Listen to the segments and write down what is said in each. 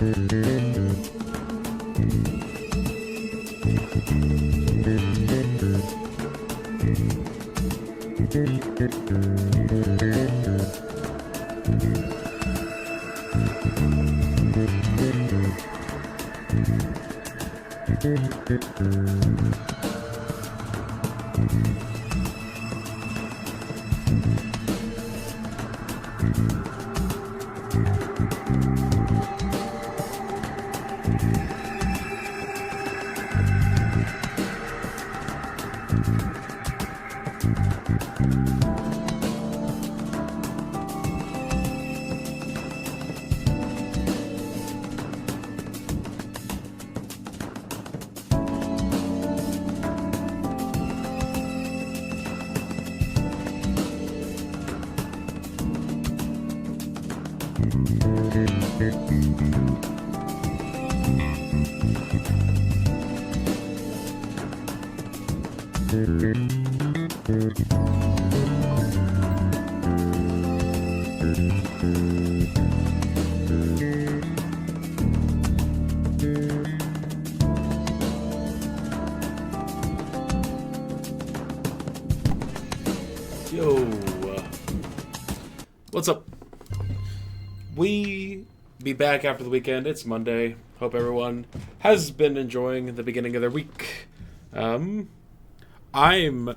Yo, what's up? We be back after the weekend. It's Monday. Hope everyone has been enjoying the beginning of their week. I'm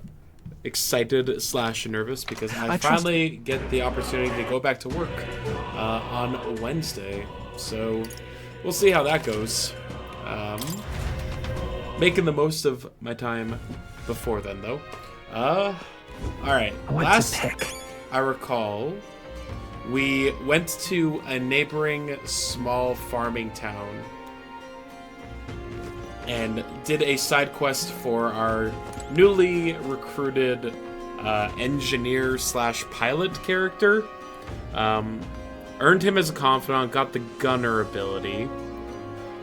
excited / nervous because I finally get the opportunity to go back to work on Wednesday. So we'll see how that goes. Making the most of my time before then, though. Alright, last I recall, we went to a neighboring small farming town and did a side quest for our newly recruited engineer / pilot character. Earned him as a confidant, got the gunner ability,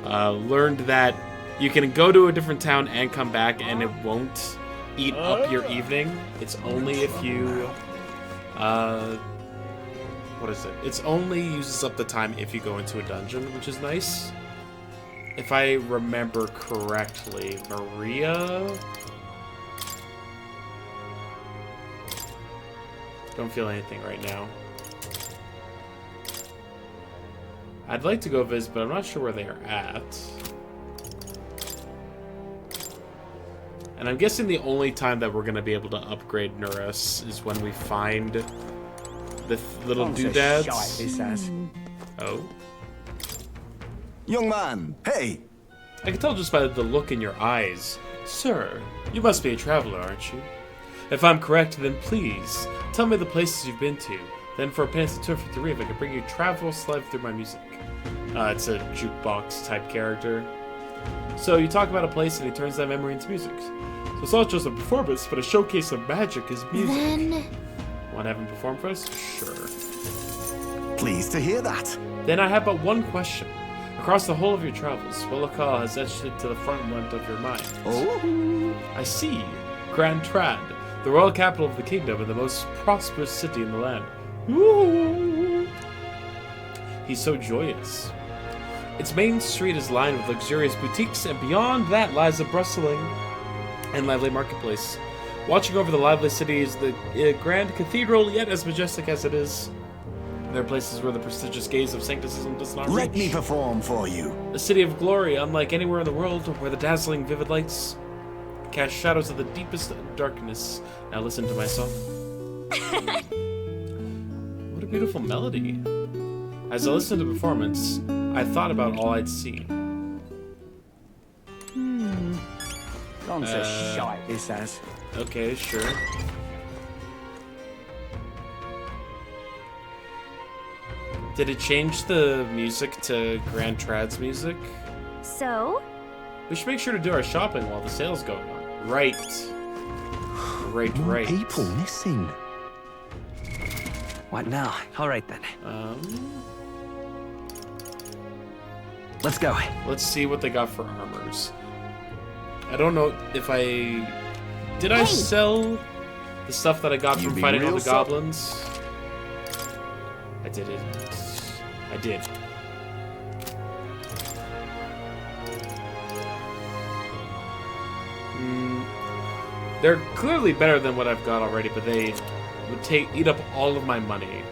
learned that you can go to a different town and come back and it won't eat up your evening. It's only if you what is it? It's only uses up the time if you go into a dungeon, which is nice. If I remember correctly, Maria? Don't feel anything right now. I'd like to go visit, but I'm not sure where they are at. And I'm guessing the only time that we're going to be able to upgrade Nuris is when we find the little doodads. Oh. Young man, hey! I can tell just by the look in your eyes. Sir, you must be a traveler, aren't you? If I'm correct, then please, tell me the places you've been to. Then for a penance to for 3, if I can bring you travel slave through my music. It's a jukebox type character. So you talk about a place and he turns that memory into music. So it's not just a performance, but a showcase of magic is music. Then... Want to have him perform for us? Sure. Pleased to hear that. Then I have but one question. Across the whole of your travels, what locale has etched it to the front of your mind? Oh? I see. Grand Trad, the royal capital of the kingdom and the most prosperous city in the land. Ooh. He's so joyous. Its main street is lined with luxurious boutiques, and beyond that lies a bustling and lively marketplace. Watching over the lively city is the grand cathedral, yet as majestic as it is. There are places where the prestigious gaze of sancticism does not reach. Let me perform for you. A city of glory, unlike anywhere in the world, where the dazzling vivid lights cast shadows of the deepest darkness. Now listen to my song. What a beautiful melody. As I listened to the performance, I thought about all I'd seen. Don't say shite, this as. Okay, sure. Did it change the music to Grand Trad's music? So? We should make sure to do our shopping while the sale's going on. Right. Right. People missing. What now? All right then. Let's go. Let's see what they got for armors. I don't know if I... Did I sell the stuff that I got from fighting all the goblins? I didn't. I did. They're clearly better than what I've got already, but they would eat up all of my money.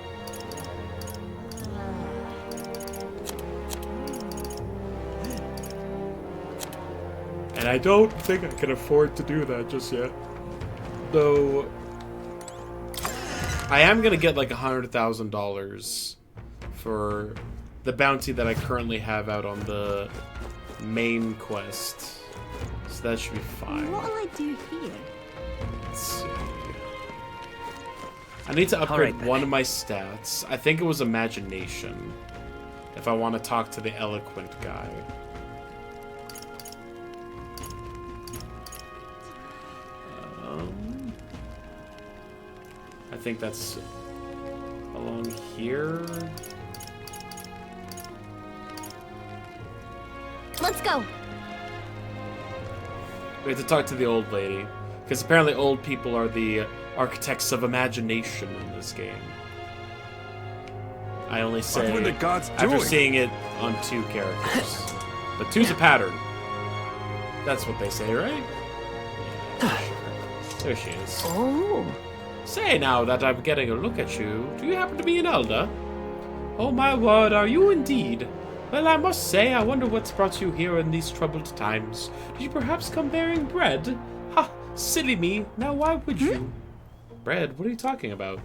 And I don't think I can afford to do that just yet. Though I am gonna get like $100,000 for the bounty that I currently have out on the main quest. So that should be fine. What'll I do here? Let's see. I need to upgrade one of my stats. I think it was imagination. If I want to talk to the eloquent guy. I think that's along here. Let's go. We have to talk to the old lady. Because apparently old people are the architects of imagination in this game. I only say What are the gods after doing? seeing it on 2 characters. But 2's a pattern. That's what they say, right? Yeah, sure. There she is. Oh. Say now that I'm getting a look at you, do you happen to be an elder? Oh my word, are you indeed? Well, I must say, I wonder what's brought you here in these troubled times. Did you perhaps come bearing bread? Ha! Silly me. Now why would you? Bread? What are you talking about?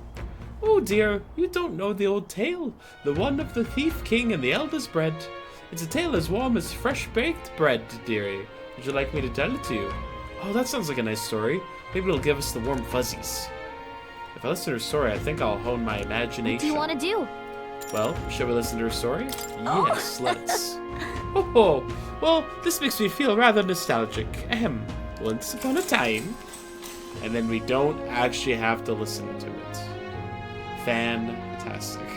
Oh dear, you don't know the old tale. The one of the thief king and the elder's bread. It's a tale as warm as fresh baked bread, dearie. Would you like me to tell it to you? Oh, that sounds like a nice story. Maybe it'll give us the warm fuzzies. If I listen to her story, I think I'll hone my imagination. What do you want to do? Well, shall we listen to her story? Yes, let's. Oh, well, this makes me feel rather nostalgic. Ahem. Once upon a time. And then we don't actually have to listen to it. Fantastic.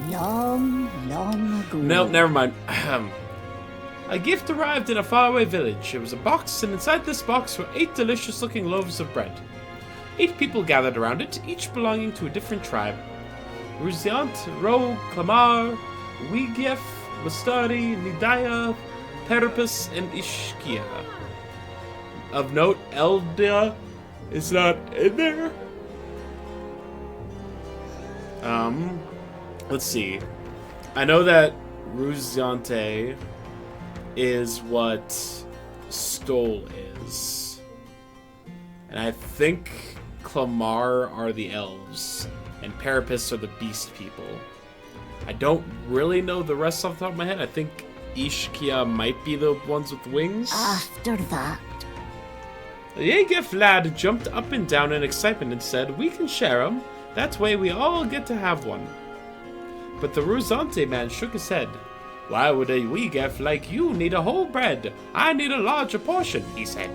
Long, long ago. Nope, never mind. A gift arrived in a faraway village. It was a box, and inside this box were 8 delicious-looking loaves of bread. 8 people gathered around it, each belonging to a different tribe. Ruziant, Ro, Clamar, Wigef, Mustari, Nidaya, Peripus, and Ishkia. Of note, Eldia is not in there. Let's see. I know that Ruziante is what Stole is. And I think Clamar are the elves. And Peripus are the beast people. I don't really know the rest off the top of my head. I think Ishkia might be the ones with wings. After that. The Yegef lad jumped up and down in excitement and said, "We can share 'em. That way we all get to have one." But the Ruzante man shook his head. "Why would a Yegef like you need a whole bread? I need a larger portion," he said.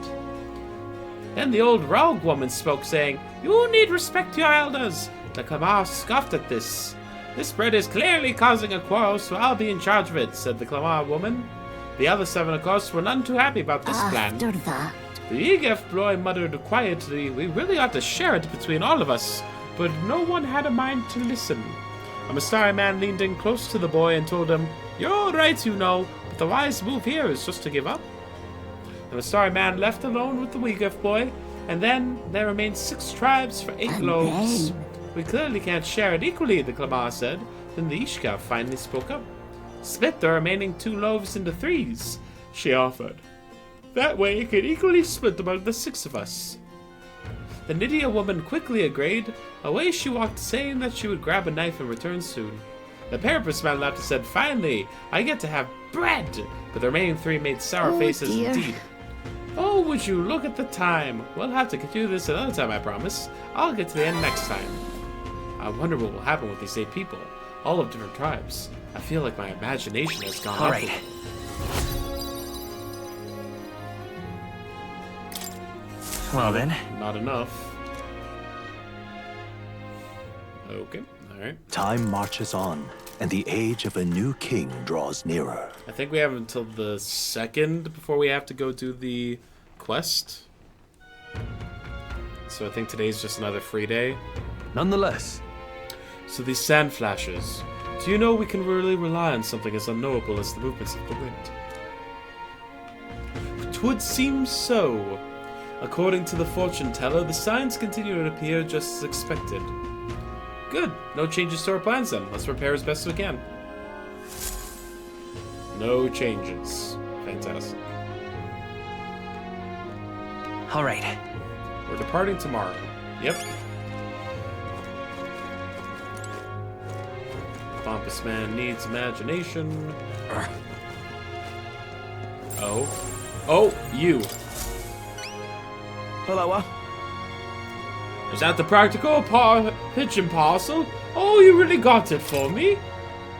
Then the old rogue woman spoke, saying, "You need respect to your elders." The Clamar scoffed at this. "This bread is clearly causing a quarrel, so I'll be in charge of it," said the Clamar woman. The other 7, of course, were none too happy about this plan. After that. The Yegef boy muttered quietly, "We really ought to share it between all of us," but no one had a mind to listen. A Mastari man leaned in close to the boy and told him, "You're all right, you know, but the wise move here is just to give up." The Mastari man left alone with the Yegef boy, and then there remained 6 tribes for 8 And loaves. then- "We clearly can't share it equally," the Clamar said. Then the Ishka finally spoke up. "Split the remaining 2 loaves into 3s, she offered. "That way it could equally split among the 6 of us." The Nydia woman quickly agreed. Away she walked, saying that she would grab a knife and return soon. The Peripus man laughed and said, "Finally, I get to have bread!" But the remaining 3 made sour Oh, faces dear. indeed. "Oh, would you look at the time? We'll have to continue this another time, I promise. I'll get to the end next time." I wonder what will happen with these 8 people, all of different tribes. I feel like my imagination has gone All up. right. Well then, Not enough. Okay, alright. Time marches on, and the age of a new king draws nearer. I think we have until the 2nd before we have to go do the quest. So I think today's just another free day. Nonetheless, So these sand flashes. Do you know we can really rely on something as unknowable as the movements of the wind? 'Twould seem so. According to the fortune teller, the signs continue to appear just as expected. Good. No changes to our plans then. Let's prepare as best we can. No changes. Fantastic. All right. We're departing tomorrow. Yep. Pompous man needs imagination. Oh. Oh, you. Hello. Is that the practical pigeon parcel? Oh, you really got it for me?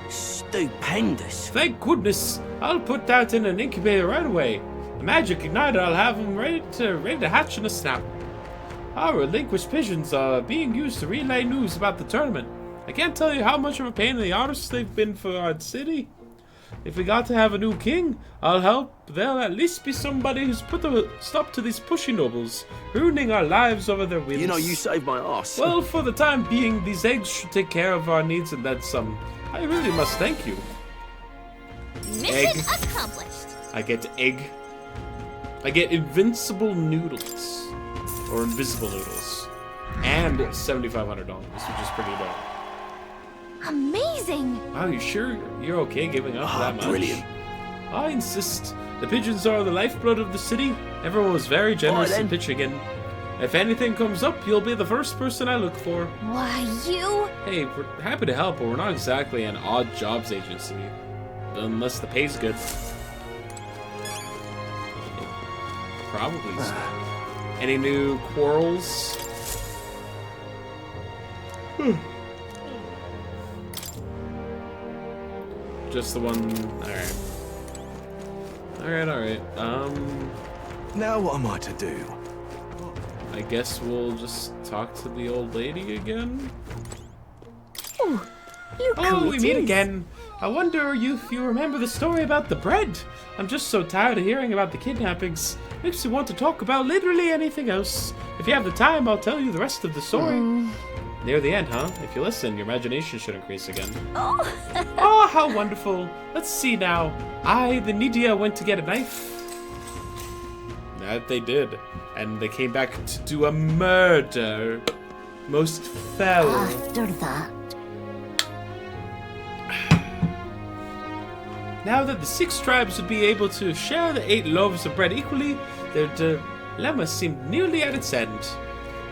Stupendous. Thank goodness. I'll put that in an incubator right away. The magic igniter, I'll have them ready to hatch in a snap. Our relinquished pigeons are being used to relay news about the tournament. I can't tell you how much of a pain in the arse they've been for our city. If we got to have a new king, I'll help. There'll at least be somebody who's put a stop to these pushy nobles, ruining our lives over their whims. You know, you saved my ass. Well, for the time being, these eggs should take care of our needs and then some. I really must thank you. Mission Egg. accomplished. I get egg. I get invincible noodles. Or invisible noodles. And $7,500, which is pretty dope. Amazing. Wow, you sure you're okay giving up that much? Brilliant. I insist. The pigeons are the lifeblood of the city. Everyone was very generous in pitching in. If anything comes up, you'll be the first person I look for. Why, you? Hey, we're happy to help, but we're not exactly an odd jobs agency. Unless the pay's good. Probably so. Any new quarrels? Just the one. Alright. Now what am I to do? I guess we'll just talk to the old lady again. Look Oh, who we it meet is. again. I wonder if you remember the story about the bread. I'm just so tired of hearing about the kidnappings. Makes me want to talk about literally anything else. If you have the time, I'll tell you the rest of the story. Near the end, huh? If you listen, your imagination should increase again. Oh, how wonderful. Let's see now. I, the Nidia, went to get a knife. That they did. And they came back to do a murder. Most foul. After that, Now that the 6 tribes would be able to share the 8 loaves of bread equally, their dilemma seemed nearly at its end.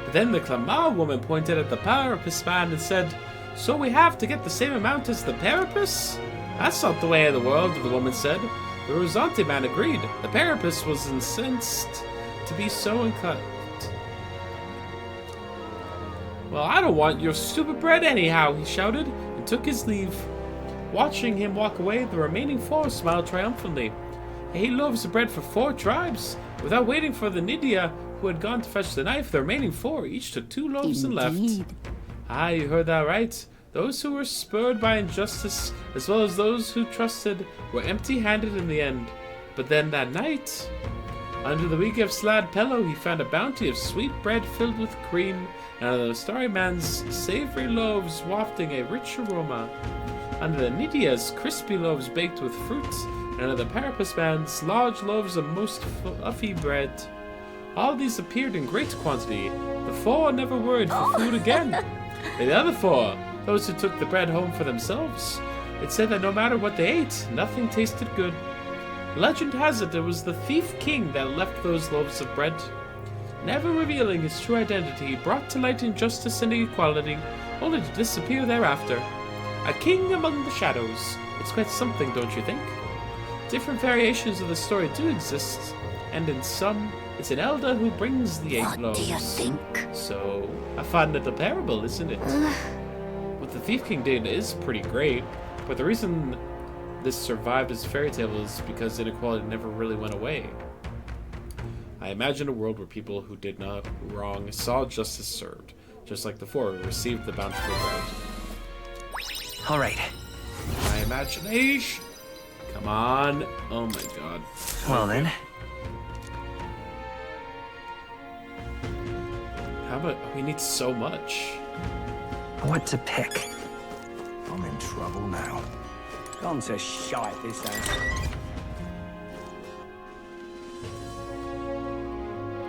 But then the Clamar woman pointed at the Parapus man and said, "So we have to get the same amount as the Parapus?" "That's not the way of the world," the woman said. The Rosante man agreed. The Parapus was incensed to be so inclined. "Well, I don't want your stupid bread anyhow," he shouted, and took his leave. Watching him walk away, the remaining 4 smiled triumphantly. 8 loaves of bread for 4 tribes. Without waiting for the Nidia, who had gone to fetch the knife, the remaining 4 each took 2 loaves and left. indeed. Ah, you heard that right. Those who were spurred by injustice, as well as those who trusted, were empty-handed in the end. But then that night, under the wing of Slad Pello, he found a bounty of sweet bread filled with cream, and under the starry man's savory loaves wafting a rich aroma. Under the Nidia's crispy loaves baked with fruit, and under the Parapus man's large loaves of most fluffy bread. All these appeared in great quantity. The 4 never worried for food again. And the other 4, those who took the bread home for themselves, it said that no matter what they ate, nothing tasted good. Legend has it was the thief king that left those loaves of bread. Never revealing his true identity, he brought to light injustice and inequality, only to disappear thereafter. A king among the shadows. It's quite something, don't you think? Different variations of the story do exist, and in some, it's an elder who brings the 8 What loaves. do you think? So, a fun little parable, isn't it? What the Thief King did is pretty great, but the reason this survived as a fairy tale is because inequality never really went away. I imagine a world where people who did not wrong saw justice served, just like the 4 who received the bountiful bread. All right. My imagination! Come on. Oh my god. Well then. How about we need so much? What to pick? I'm in trouble now. Gone to shite, this ass.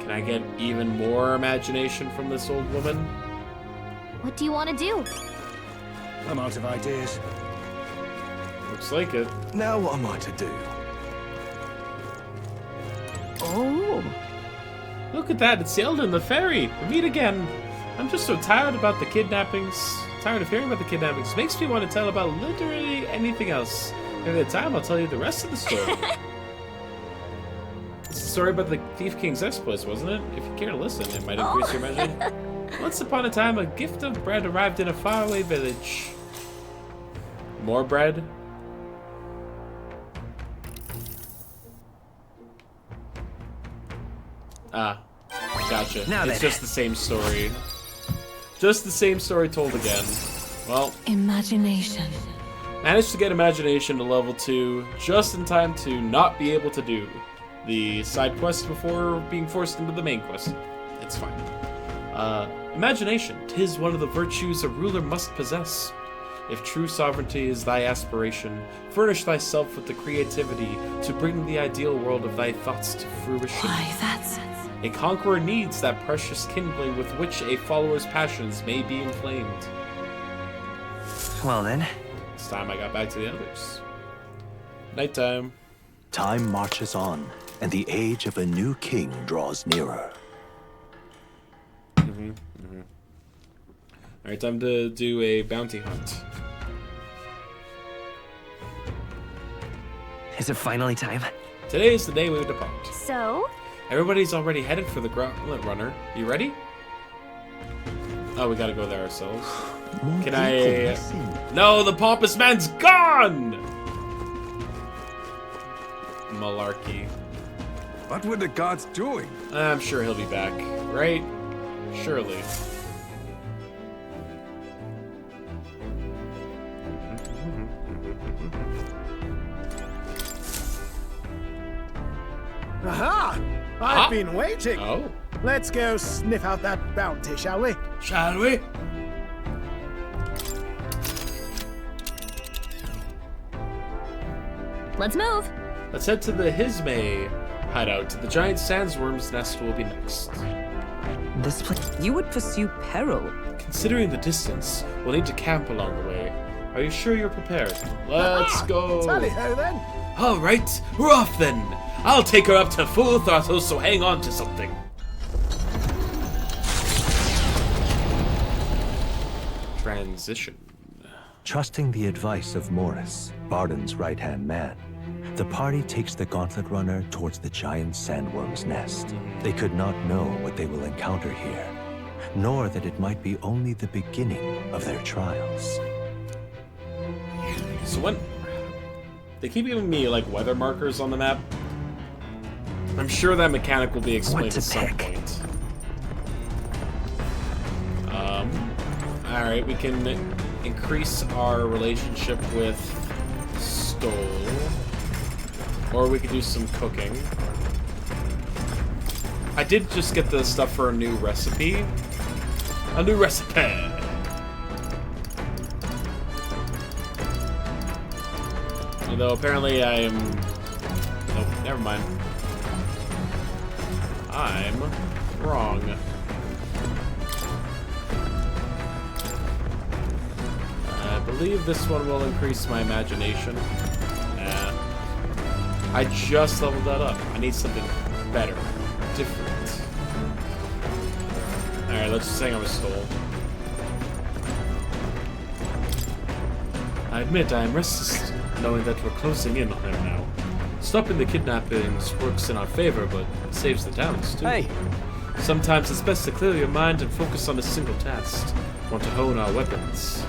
Can I get even more imagination from this old woman? What do you want to do? I'm out of ideas. Looks like it. Now what am I to do? Oh. Look at that, it's Eldon the fairy. We meet again. I'm just so tired about the kidnappings. Tired of hearing about the kidnappings. Makes me want to tell about literally anything else. Maybe the time I'll tell you the rest of the story. It's the story about the Thief King's exploits, wasn't it? If you care to listen, it might increase your imagination. Once upon a time, a gift of bread arrived in a faraway village. More bread? Ah, gotcha. Now It's then. just the same story. Just the same story told again. Well, Imagination. managed to get imagination to level 2 just in time to not be able to do the side quest before being forced into the main quest. It's fine. Imagination, 'tis one of the virtues a ruler must possess. If true sovereignty is thy aspiration, furnish thyself with the creativity to bring the ideal world of thy thoughts to fruition. Why, that's... A conqueror needs that precious kindling with which a follower's passions may be inflamed. Well then. It's time I got back to the others. Nighttime. Time marches on, and the age of a new king draws nearer. Alright, time to do a bounty hunt. Is it finally time? Today is the day we depart. So? Everybody's already headed for the Gauntlet Runner. You ready? Oh, we gotta go there ourselves. Can I... No, the pompous man's gone! Malarkey. What were the gods doing? I'm sure he'll be back, right? Surely. Aha! I've Ah. been waiting. Oh, Let's go sniff out that bounty, shall we? shall we? Let's move. Let's head to the Hisme hideout. The giant sandworm's nest will be next. This place. You would pursue peril. Considering the distance, we'll need to camp along the way. Are you sure you're prepared? Let's go. Tally-ho then. All right, we're off then. I'll take her up to full throttle, so hang on to something. Transition. Trusting the advice of Morris, Barden's right-hand man, the party takes the Gauntlet Runner towards the giant sandworm's nest. They could not know what they will encounter here, nor that it might be only the beginning of their trials. So when they keep giving me like weather markers on the map, I'm sure that mechanic will be explained to at some pick? point. All right, we can increase our relationship with Stoll, or we could do some cooking. I did just get the stuff for a new recipe. A new recipe. Although apparently I am... Nope, never mind. I'm wrong. I believe this one will increase my imagination. Nah. I just leveled that up. I need something better. Different. Alright, let's just hang on with Stoll. I admit I am restless, knowing that we're closing in on him now. Stopping the kidnappings works in our favor, but it saves the towns, too. Hey. Sometimes it's best to clear your mind and focus on a single task. Want to hone our weapons.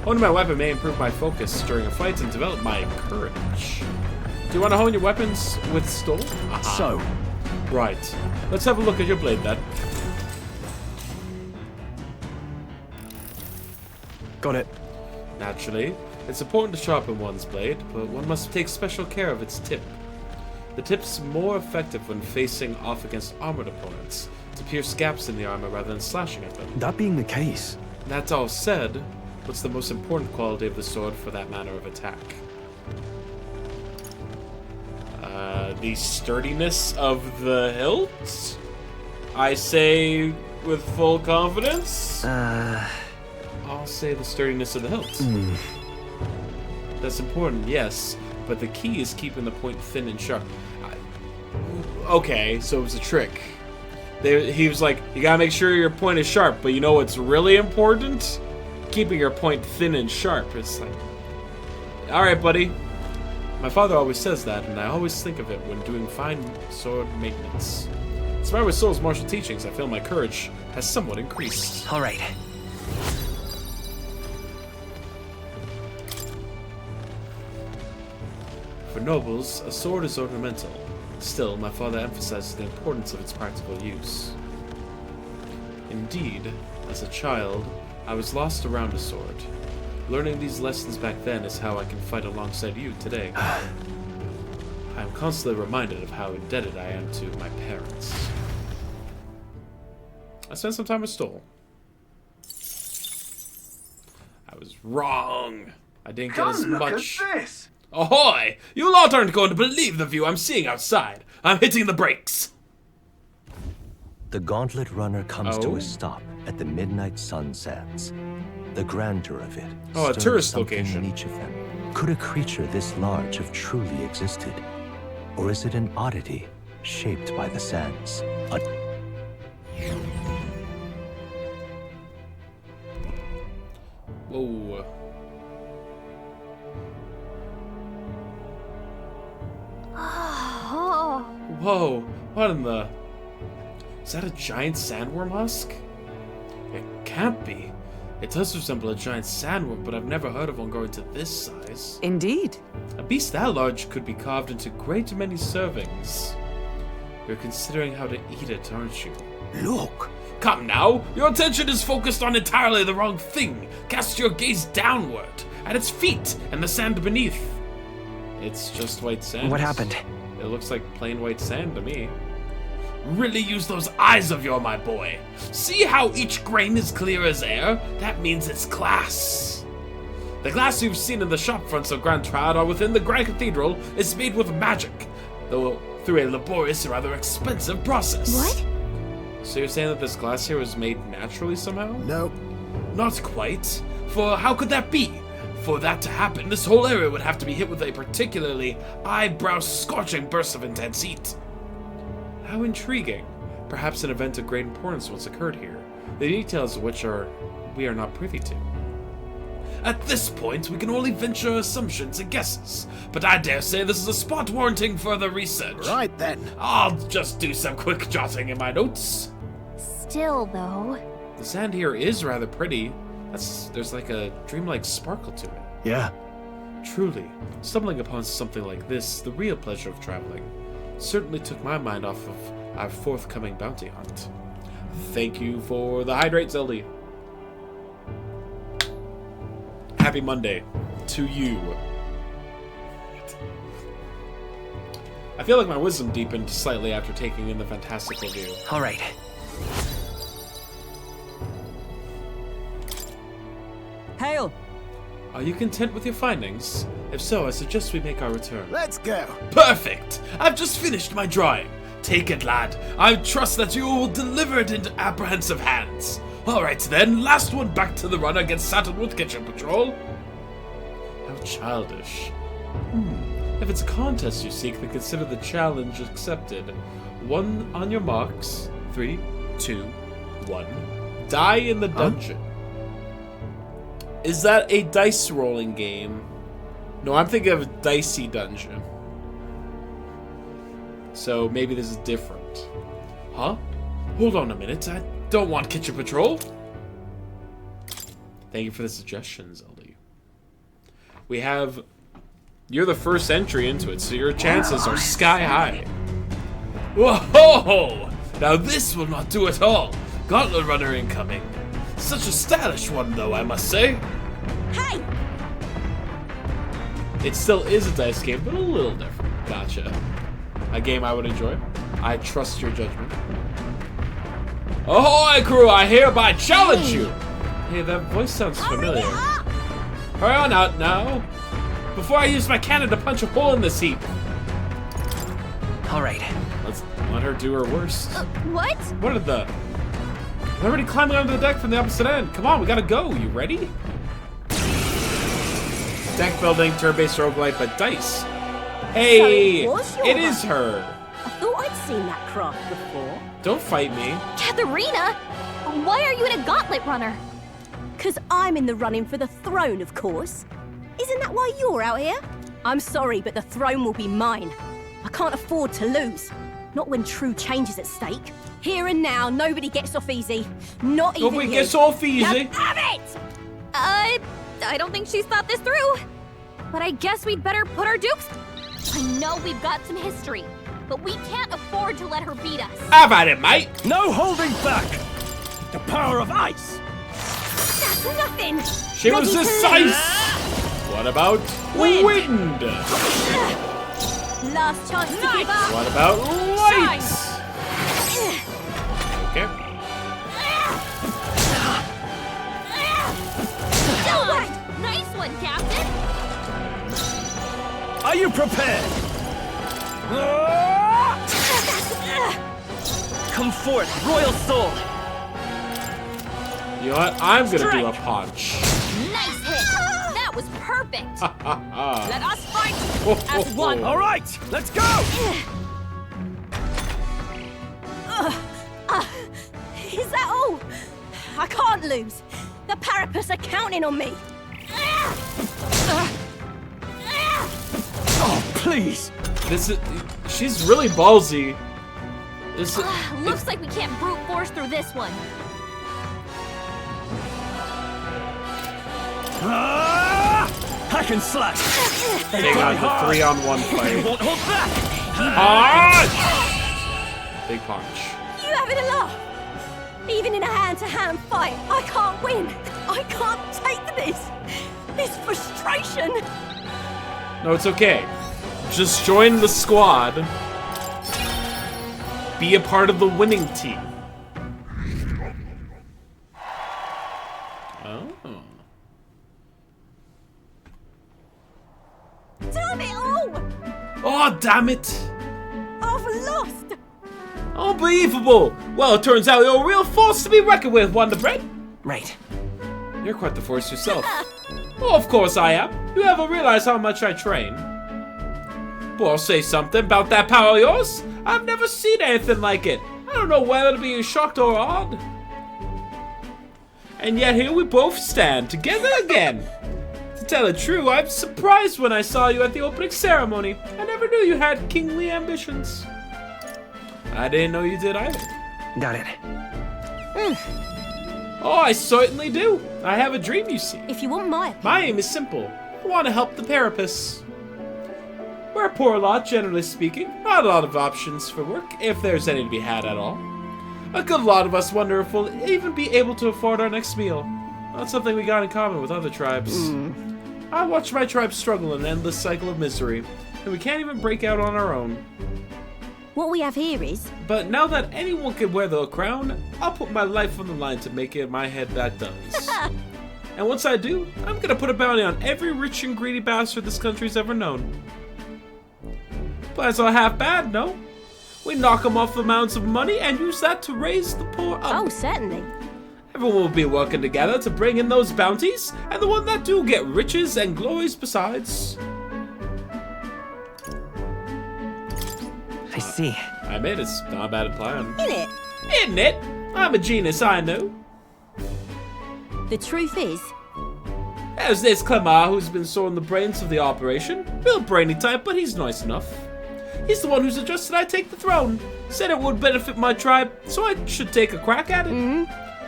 Honing my weapon may improve my focus during a fight and develop my courage. Do you want to hone your weapons with Stoll? Aha. So, Right. Let's have a look at your blade, then. got it. Naturally, it's important to sharpen one's blade, but one must take special care of its tip. The tip's more effective when facing off against armored opponents, to pierce gaps in the armor rather than slashing at them. That being the case, That all said, what's the most important quality of the sword for that manner of attack? The sturdiness of the hilt? I say with full confidence. I'll say the sturdiness of the hilt. That's important, yes, but the key is keeping the point thin and sharp. Okay, so it was a trick. He was like, you gotta make sure your point is sharp, but you know what's really important? Keeping your point thin and sharp. It's like, alright, buddy. My father always says that, and I always think of it when doing fine sword maintenance. Inspired with Soul's martial teachings, I feel my courage has somewhat increased. All right. For nobles, a sword is ornamental. Still, my father emphasizes the importance of its practical use. Indeed, as a child, I was lost around a sword. Learning these lessons back then is how I can fight alongside you today. I am constantly reminded of how indebted I am to my parents. I spent some time with Stoll. I was wrong. I didn't get as much. Look at this. Ahoy! You lot aren't going to believe the view I'm seeing outside. I'm hitting the brakes. The Gauntlet Runner comes to Oh? a stop at the Midnight Sun Sands. The grandeur of it Oh, a stirs tourist something location. in each of them. Could a creature this large have truly existed? Or is it an oddity shaped by the sands? Whoa. Oh. Whoa. What in the... Is that a giant sandworm husk? It can't be. It does resemble a giant sandworm, but I've never heard of one growing to this size. Indeed. A beast that large could be carved into great many servings. You're considering how to eat it, aren't you? Look. Come now! Your attention is focused on entirely the wrong thing. Cast your gaze downward, at its feet, and the sand beneath. It's just white sand. What happened? It looks like plain white sand to me. Really use those eyes of yours, my boy. See how each grain is clear as air? That means it's glass. The glass you've seen in the shop fronts of Grand Trad or within the Grand Cathedral is made with magic, though through a laborious and rather expensive process. What? So you're saying that this glass here was made naturally somehow? Nope. Not quite. For how could that be? For that to happen, this whole area would have to be hit with a particularly eyebrow-scorching burst of intense heat. How intriguing. Perhaps an event of great importance once occurred here, the details of which we are not privy to. At this point, we can only venture assumptions and guesses, but I dare say this is a spot warranting further research. Right then. I'll just do some quick jotting in my notes. Still, though. The sand here is rather pretty. There's like a dreamlike sparkle to it. Yeah. Truly, stumbling upon something like this, the real pleasure of traveling, certainly took my mind off of our forthcoming bounty hunt. Thank you for the hydrate, Zelda. Happy Monday to you. I feel like my wisdom deepened slightly after taking in the fantastical view. All right. Hail! Are you content with your findings? If so, I suggest we make our return. Let's go. Perfect! I've just finished my drawing. Take it, lad. I trust that you will deliver it into apprehensive hands. Alright then, last one back to the runner gets saddled with kitchen patrol. How childish. If it's a contest you seek, then consider the challenge accepted. One on your marks. 3, 2, 1. Die in the dungeon. Is that a dice rolling game? No, I'm thinking of a dicey dungeon. So maybe this is different. Huh? Hold on a minute. I don't want kitchen patrol. Thank you for the suggestion, Zelda. We have... You're the first entry into it, so your chances are sky high. Whoa! Now this will not do at all. Gauntlet Runner incoming. Such a stylish one, though, I must say. Hey! It still is a dice game, but a little different. Gotcha. A game I would enjoy. I trust your judgment. Ahoy, crew! I hereby challenge you! Hey, that voice sounds familiar. Hurry on out now, before I use my cannon to punch a hole in this heap. All right. Let her do her worst. What? What are the... We're already climbing onto the deck from the opposite end. Come on, we gotta go. You ready? Deck building, turn-based roguelite, but dice. Hey! So it was your it is her. I thought I'd seen that craft before. Don't fight me. Katharina! Why are you in a gauntlet runner? 'Cause I'm in the running for the throne, of course. Isn't that why you're out here? I'm sorry, but the throne will be mine. I can't afford to lose. Not when true change is at stake. Here and now, nobody gets off easy. Not even Nobody you. gets off easy. Now have it! I don't think she's thought this through. But I guess we'd better put our dukes... I know we've got some history, but we can't afford to let her beat us. Have at it, mate. No holding back! The power of ice! That's nothing! She Ready was to this lose. ice. What about Wind. wind? Last chance to give up. What about light? Okay. Alright, nice one, Captain. Are you prepared? Come forth, royal soul! You know what? I'm gonna do a Strike. punch. Nice hit. That was perfect. Let us fight As as one. All right, let's go! Is that all? I can't lose. The Parapus are counting on me. Oh, please! This is. She's really ballsy. This is. Looks like we can't brute force through this one. Hack and slash! Hang on, the 3-on-1 They fight. won't hold back! Punch! Big punch. You having a laugh? Even in a hand-to-hand fight, I can't win. I can't take this. This frustration. No, it's okay. Just join the squad. Be a part of the winning team. Oh. Damn it all! Oh, damn it. I've lost. Unbelievable! Well, it turns out you're a real force to be reckoned with, Wonder Bread. Right. You're quite the force yourself. Oh, of course I am. You ever realize how much I train? But I'll say something about that power of yours. I've never seen anything like it. I don't know whether to be shocked or awed. And yet here we both stand, together again. To tell the truth, I'm surprised when I saw you at the opening ceremony. I never knew you had kingly ambitions. I didn't know you did either. Got it. Oh, I certainly do. I have a dream, you see. If you want my My aim is simple. I want to help the Parapus. We're a poor lot, generally speaking. Not a lot of options for work, if there's any to be had at all. A good lot of us wonder if we'll even be able to afford our next meal. Not something we got in common with other tribes. I watch my tribe struggle in an endless cycle of misery, and we can't even break out on our own. What we have here is... But now that anyone can wear the crown, I'll put my life on the line to make it my head that does. And once I do, I'm gonna put a bounty on every rich and greedy bastard this country's ever known. Plans are half bad, no? We knock them off the mounds of money and use that to raise the poor up. Oh, certainly. Everyone will be working together to bring in those bounties, and the one that do get riches and glories besides. I see. I admit it's not a bad plan. In it. Isn't it? I'm a genius, I know. The truth is... There's this Clemar who's been sawing the brains of the operation. Real brainy type, but he's nice enough. He's the one who suggested I take the throne. Said it would benefit my tribe, so I should take a crack at it.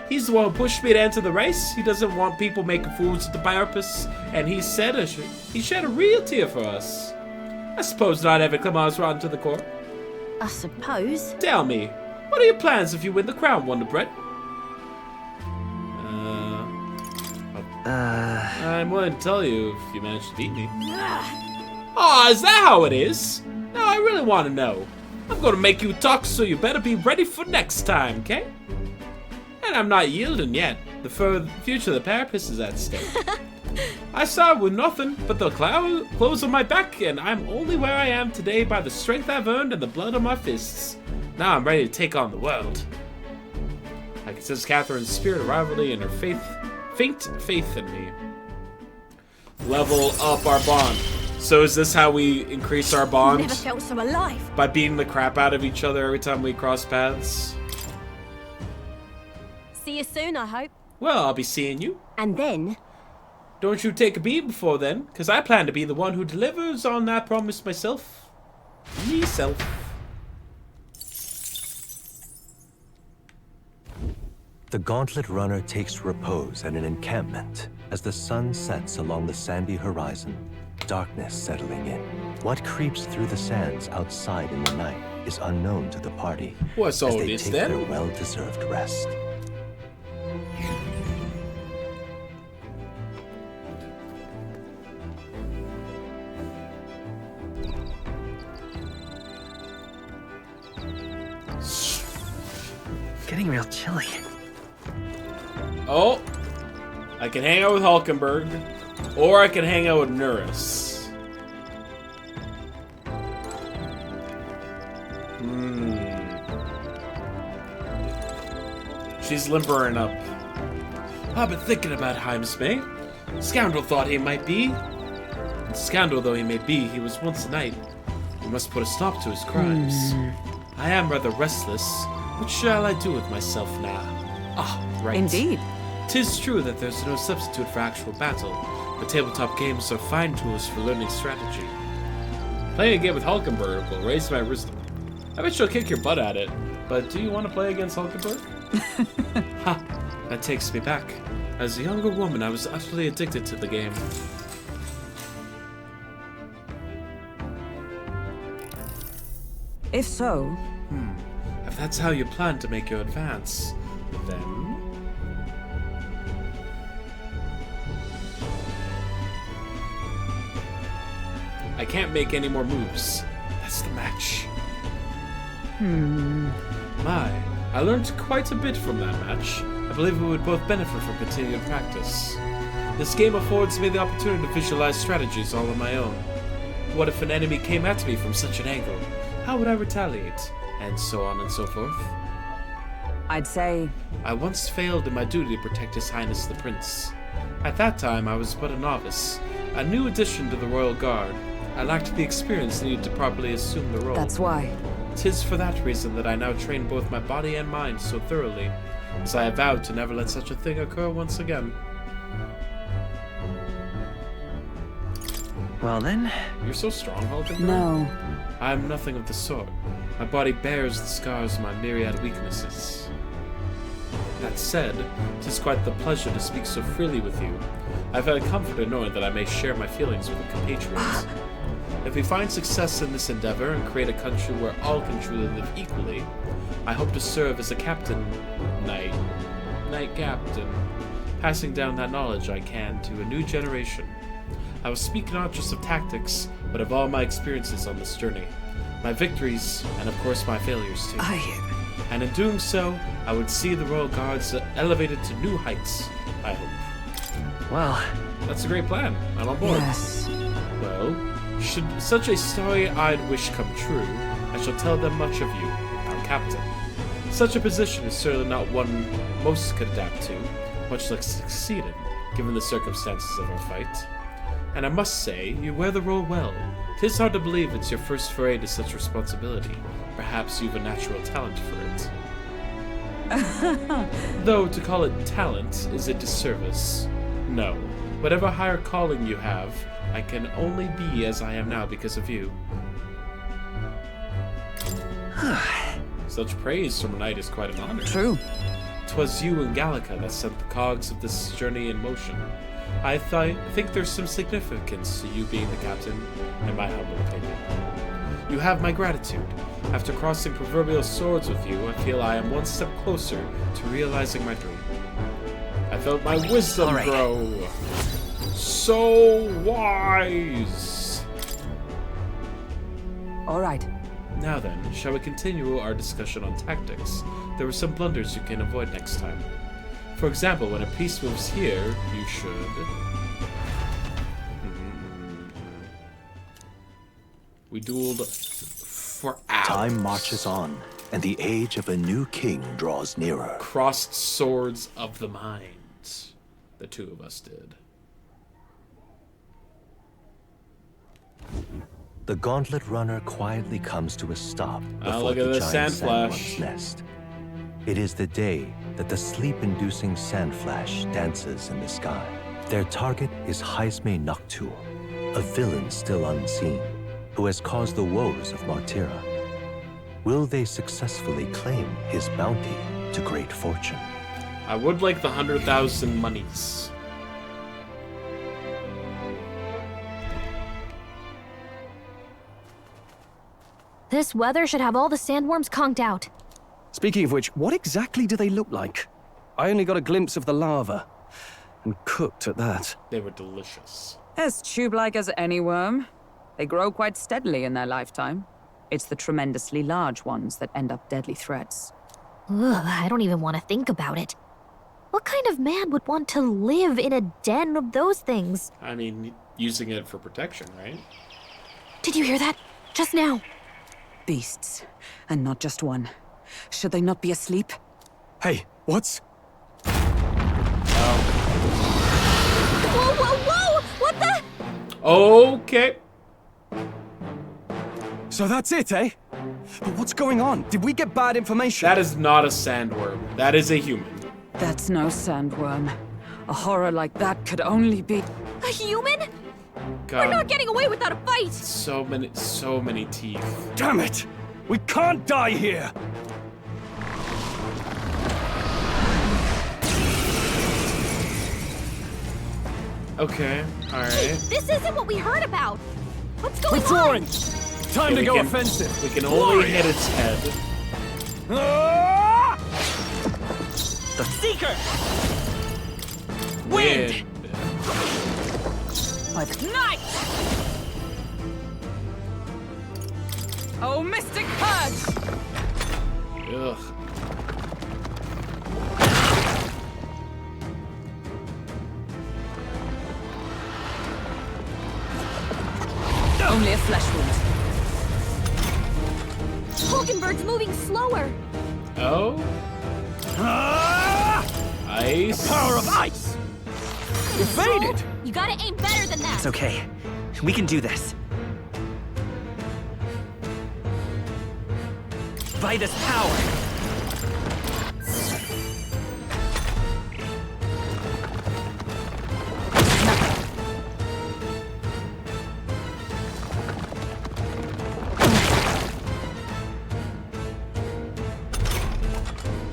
He's the one who pushed me to enter the race. He doesn't want people making fools of the Parapus, and he said he shed a real tear for us. I suppose not every Clemar's rotten to the core. I suppose. Tell me, what are your plans if you win the crown, Wonder Bread? I'm willing to tell you if you manage to beat me. Aw, is that how it is? No, I really want to know. I'm going to make you talk, so you better be ready for next time, okay? And I'm not yielding yet. The future of the Parapus is at stake. I started with nothing but the clothes on my back, and I'm only where I am today by the strength I've earned and the blood on my fists. Now I'm ready to take on the world. I can sense Catherine's spirit of rivalry and her faint faith in me. Level up our bond. So is this how we increase our bond? Never felt so alive. By beating the crap out of each other every time we cross paths? See you soon, I hope. Well, I'll be seeing you. And then, Don't you take a beat before then, because I plan to be the one who delivers on that promise myself. Me-self. The Gauntlet Runner takes repose at an encampment as the sun sets along the sandy horizon, darkness settling in. What creeps through the sands outside in the night is unknown to the party What's as all they this take then? their well-deserved rest. Getting real chilly. Oh, I can hang out with Hulkenberg, or I can hang out with Nuris. She's limpering up. I've been thinking about Heimsmay. Scoundrel thought he might be. And scoundrel though he may be, he was once a knight. We must put a stop to his crimes. I am rather restless. What shall I do with myself now? Ah, right. Indeed. 'Tis true that there's no substitute for actual battle, but tabletop games are fine tools for learning strategy. Playing a game with Hulkenberg will raise my wisdom. I bet she'll kick your butt at it, but do you want to play against Hulkenberg? Ha! That takes me back. As a younger woman, I was utterly addicted to the game. If so, If that's how you plan to make your advance, then... I can't make any more moves. That's the match. My, I learned quite a bit from that match. I believe we would both benefit from continued practice. This game affords me the opportunity to visualize strategies all on my own. What if an enemy came at me from such an angle? How would I retaliate? And so on and so forth. I'd say I once failed in my duty to protect His Highness the Prince. At that time, I was but a novice, a new addition to the Royal Guard. I lacked the experience needed to properly assume the role. that's why. 'Tis for that reason that I now train both my body and mind so thoroughly, as I have vowed to never let such a thing occur once again. Well then, You're so strong, Hulkenberg. No. I am nothing of the sort. My body bears the scars of my myriad weaknesses. That said, 'tis quite the pleasure to speak so freely with you. I've had comfort in knowing that I may share my feelings with a compatriot. If we find success in this endeavor and create a country where all can truly live equally, I hope to serve as a captain, knight captain, passing down that knowledge I can to a new generation. I will speak not just of tactics, but of all my experiences on this journey. My victories, and of course my failures too. And in doing so, I would see the Royal Guards elevated to new heights, I hope. well, That's a great plan. I'm on board. Yes. Well, should such a starry-eyed wish come true, I shall tell them much of you, our captain. Such a position is certainly not one most could adapt to, much less succeed in, given the circumstances of our fight. And I must say, you wear the role well. 'Tis hard to believe it's your first foray to such responsibility. Perhaps you've a natural talent for it. Though to call it talent is a disservice. No, whatever higher calling you have, I can only be as I am now because of you. Such praise from a knight is quite an honor. True. 'Twas you and Gallica that set the cogs of this journey in motion. I think there's some significance to you being the captain, in my humble opinion. You have my gratitude. After crossing proverbial swords with you, I feel I am one step closer to realizing my dream. I felt my wisdom grow. So wise. All right. Now then, shall we continue our discussion on tactics? There are some blunders you can avoid next time. For example, when a piece moves here, you should... We dueled for hours. Time marches on, and the age of a new king draws nearer. Crossed swords of the mind. The two of us did. The gauntlet runner quietly comes to a stop before look at the this giant sand flash. sandworm's nest. It is the day that the sleep-inducing sand flash dances in the sky. Their target is Jaime Noctul, a villain still unseen, who has caused the woes of Martira. Will they successfully claim his bounty to great fortune? I would like the 100,000 monies. This weather should have all the sandworms conked out. Speaking of which, what exactly do they look like? I only got a glimpse of the lava. And cooked at that. They were delicious. As tube-like as any worm. They grow quite steadily in their lifetime. It's the tremendously large ones that end up deadly threats. Ugh, I don't even want to think about it. What kind of man would want to live in a den of those things? I mean, using it for protection, right? Did you hear that? Just now. Beasts. And not just one. Should they not be asleep? Hey, what's... Whoa, whoa, whoa! What the? Okay. So that's it, eh? But what's going on? Did we get bad information? That is not a sandworm. That is a human. That's no sandworm. A horror like that could only be... A human? God. We're not getting away without a fight! So many teeth. Damn it! We can't die here! Okay, alright. This isn't what we heard about! What's going Withdrawing! on? Time Okay, to go we can- offensive! We can only hit its head. Ah! The Seeker! Wind. By the night! Oh, Mystic Purge! Ugh. Only a flesh wound. Hulkenberg's moving slower! Oh? Ah! Ice. Power of ice! Evaded! You gotta aim better than that! It's okay. We can do this. By this power.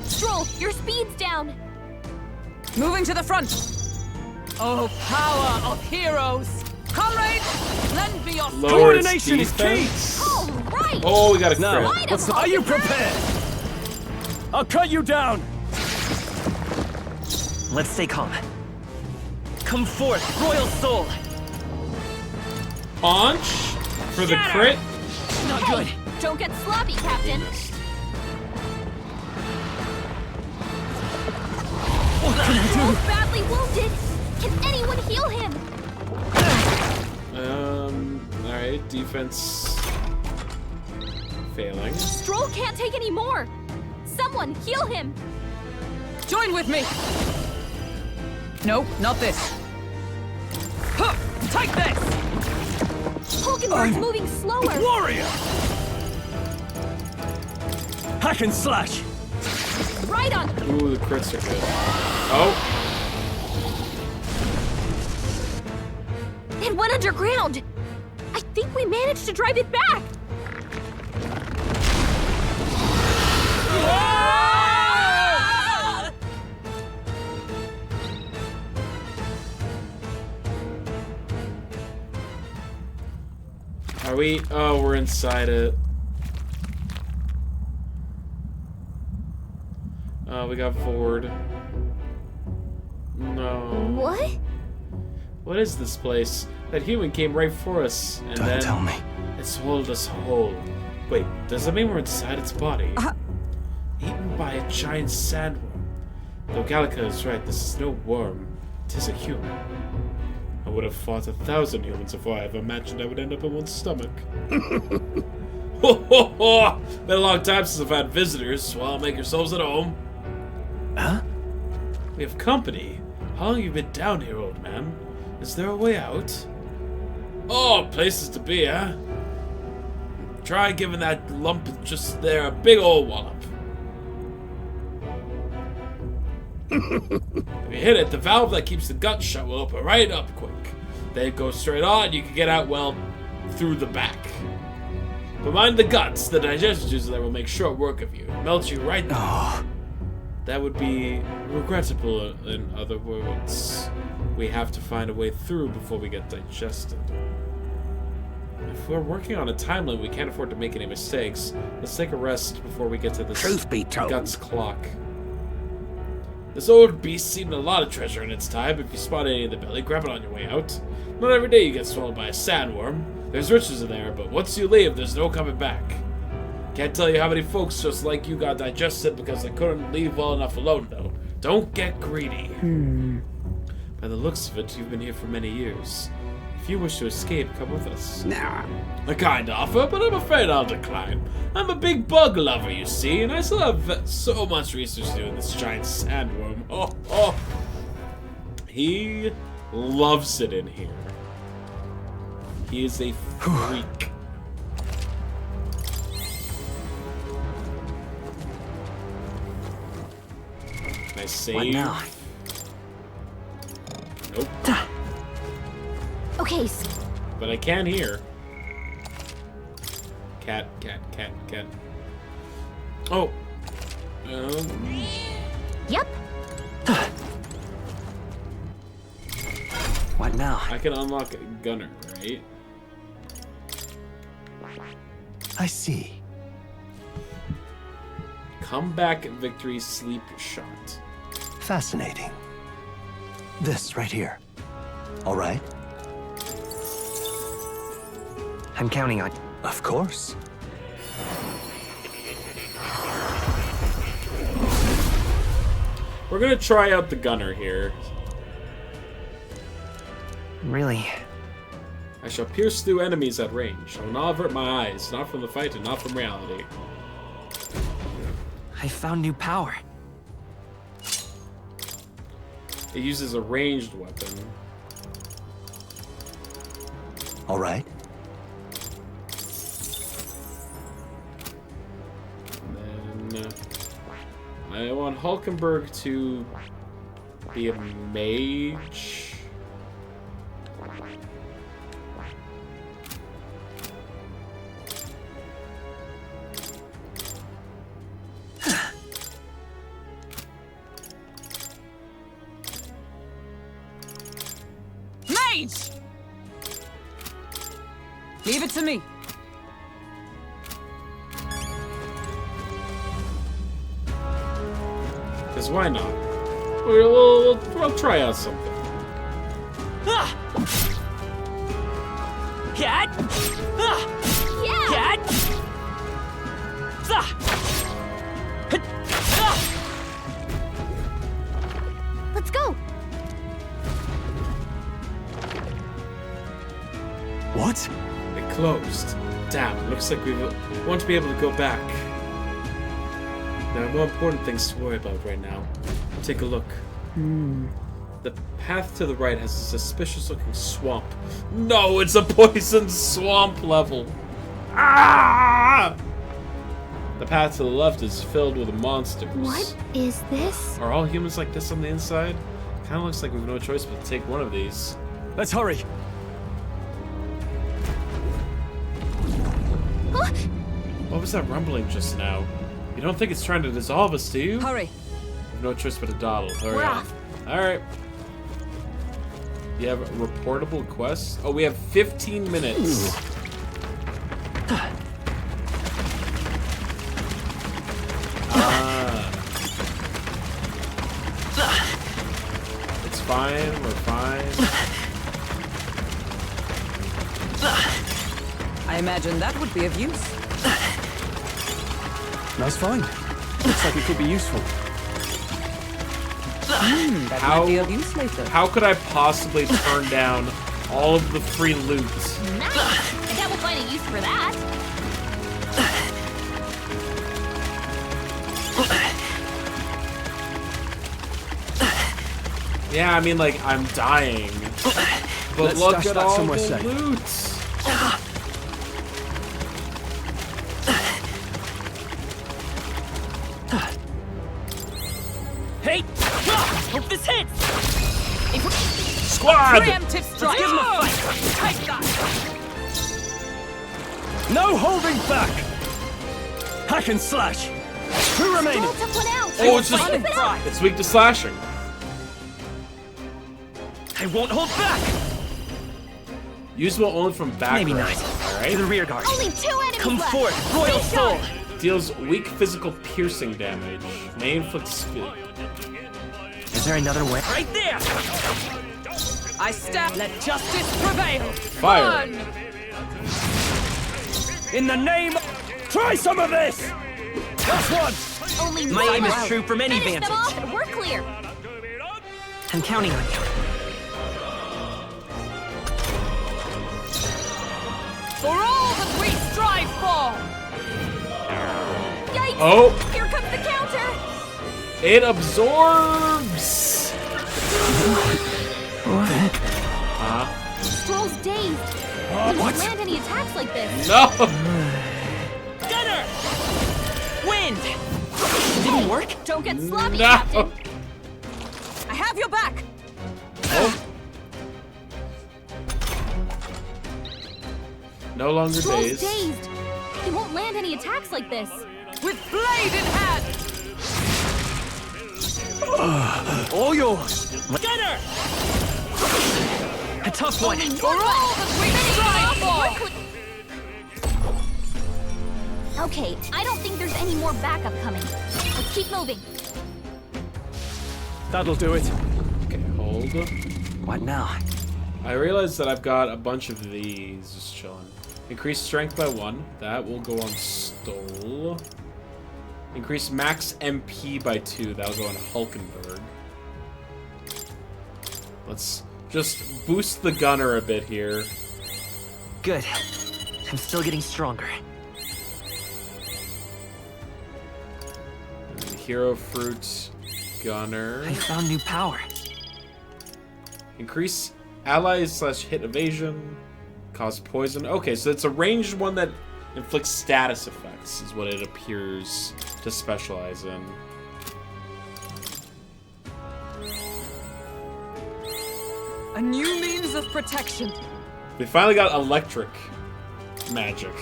Stroll, your speed's down! Moving to the front! Oh, power of heroes! Comrades, lend me your Lower its Coordination is key. defense. All right! Oh, we got a Now, crit. What's are you prepared? I'll cut you down! Let's stay calm. Come forth, Royal Soul! Punch for the crit. Not Hey, good. don't get sloppy, Captain! What can I Stroll's badly wounded! Can anyone heal him? Alright, defense failing. Stroll can't take any more! Someone heal him! Join with me! Nope, not this. Huh, take this! Hulkenberg's moving slower! Warrior! Hack and slash! Right on! Ooh, the crits are good. Oh, It went underground! I think we managed to drive it back! are we? Oh, we're inside it. Oh, we got Ford. No. What? What is this place? That human came right for us, and Don't then tell me. it swallowed us whole. Wait, does that mean we're inside its body? Eaten by a giant sandworm. Though Gallica is right, this is no worm. Tis a human. I would have fought 1,000 humans before I ever imagined I would end up in one's stomach. Ho ho ho! Been a long time since I've had visitors. Well, make yourselves at home. Huh? We have company. How long have you been down here, old man? Is there a way out? Oh, places to be, huh? Try giving that lump just there a big old wallop. If you hit it, the valve that keeps the gut shut will open right up quick. Then it goes straight on, you can get out, well, through the back. But mind the guts, the digestion juices there will make short work of you. It melts you right down. Oh. That would be regrettable, in other words. We have to find a way through before we get digested. If we're working on a time limit, we can't afford to make any mistakes. Let's take a rest before we get to this Truth be told. guts clock. This old beast seemed a lot of treasure in its time. If you spot any in the belly, grab it on your way out. Not every day you get swallowed by a sandworm. There's riches in there, but once you leave, there's no coming back. Can't tell you how many folks just like you got digested because they couldn't leave well enough alone, though. Don't get greedy. By the looks of it, you've been here for many years. If you wish to escape, come with us. Nah. A kind offer, but I'm afraid I'll decline. I'm a big bug lover, you see, and I still have so much research to do in this giant sandworm. Oh, oh. He loves it in here. He is a freak. Can I save? What now? Nope. Okay, But I can hear. Cat, cat, cat, cat. Oh. yep. What now? I can unlock a gunner, right? I see. Comeback victory sleep shot. Fascinating. This right here. All right? I'm counting on. Of course. We're gonna try out the gunner here. Really? I shall pierce through enemies at range. I will not avert my eyes, not from the fight and not from reality. I found new power. It uses a ranged weapon. All right. And then I want Hulkenberg to be a mage. Mage! Leave it to me. Because why not? We'll try out something. Ah! Cat! Ah! Yeah. Cat! Ah! Ah! Let's go. What? It closed. Damn, looks like we won't be able to go back. There are more important things to worry about right now. Take a look. The path to the right has a suspicious-looking swamp. No, it's a poison swamp level. Ah! The path to the left is filled with monsters. What is this? Are all humans like this on the inside? Kind of looks like we've no choice but to take one of these. Let's hurry. Huh? What was that rumbling just now? You don't think it's trying to dissolve us, do you? Hurry. We've no choice but to dawdle. Hurry We're on. off. Alright. You have reportable quests? Oh, we have 15 minutes. It's fine, we're fine. I imagine that would be of use. Nice find. Looks like it could be useful. That might be of use later. How could I possibly turn down all of the free loot? Nice. I doubt we'll find a use for that. Yeah, I mean, like, I'm dying. But Let's look stash at that all somewhere the safe. loot. Hey! Hope this hits! Squad! Preemptive strike! Give him a fight! Take that! No holding back! Hack and slash! Who remaining? Roll took one out. Oh, it's just... Keep it up. It's weak to slashing. I won't hold back! Usable only from back Maybe row. not. To the Alright? rear guard. Only 2 enemies Come left. forth, Royal Stay Soul! sharp. Deals weak physical piercing damage. May inflict speed. Is there another way? Right there! I stab. Let justice prevail. Fire. Burn. In the name of... Try some of this! That's one! Only My one aim is left. true from any Finish them vantage. off and we're clear. I'm counting on you. For all that we strive for. Yikes! Oh! Here comes the counter. It absorbs! Stroll's dazed. He won't land any attacks like this. No! Gunner! Wind! Didn't work? Don't get sloppy, No! Captain. I have your back. Oh. No longer Stroll's dazed. dazed. He won't land any attacks like this. With blade in hand. All yours! Gunner! A tough one. For all that we strive for. Okay, I don't think there's any more backup coming. Let's keep moving. That'll do it. Okay, hold. What now? I realize that I've got a bunch of these just chilling. Increase strength by 1. That will go on Stole. Increase max MP by 2. That'll go on Hulkenberg. Let's just boost the gunner a bit here. Good. I'm still getting stronger. And then Hero Fruit, Gunner. I found new power. Increase allies / hit evasion. Cause poison. Okay, so it's a ranged one that inflicts status effects, is what it appears to specialize in. A new means of protection. We finally got electric magic.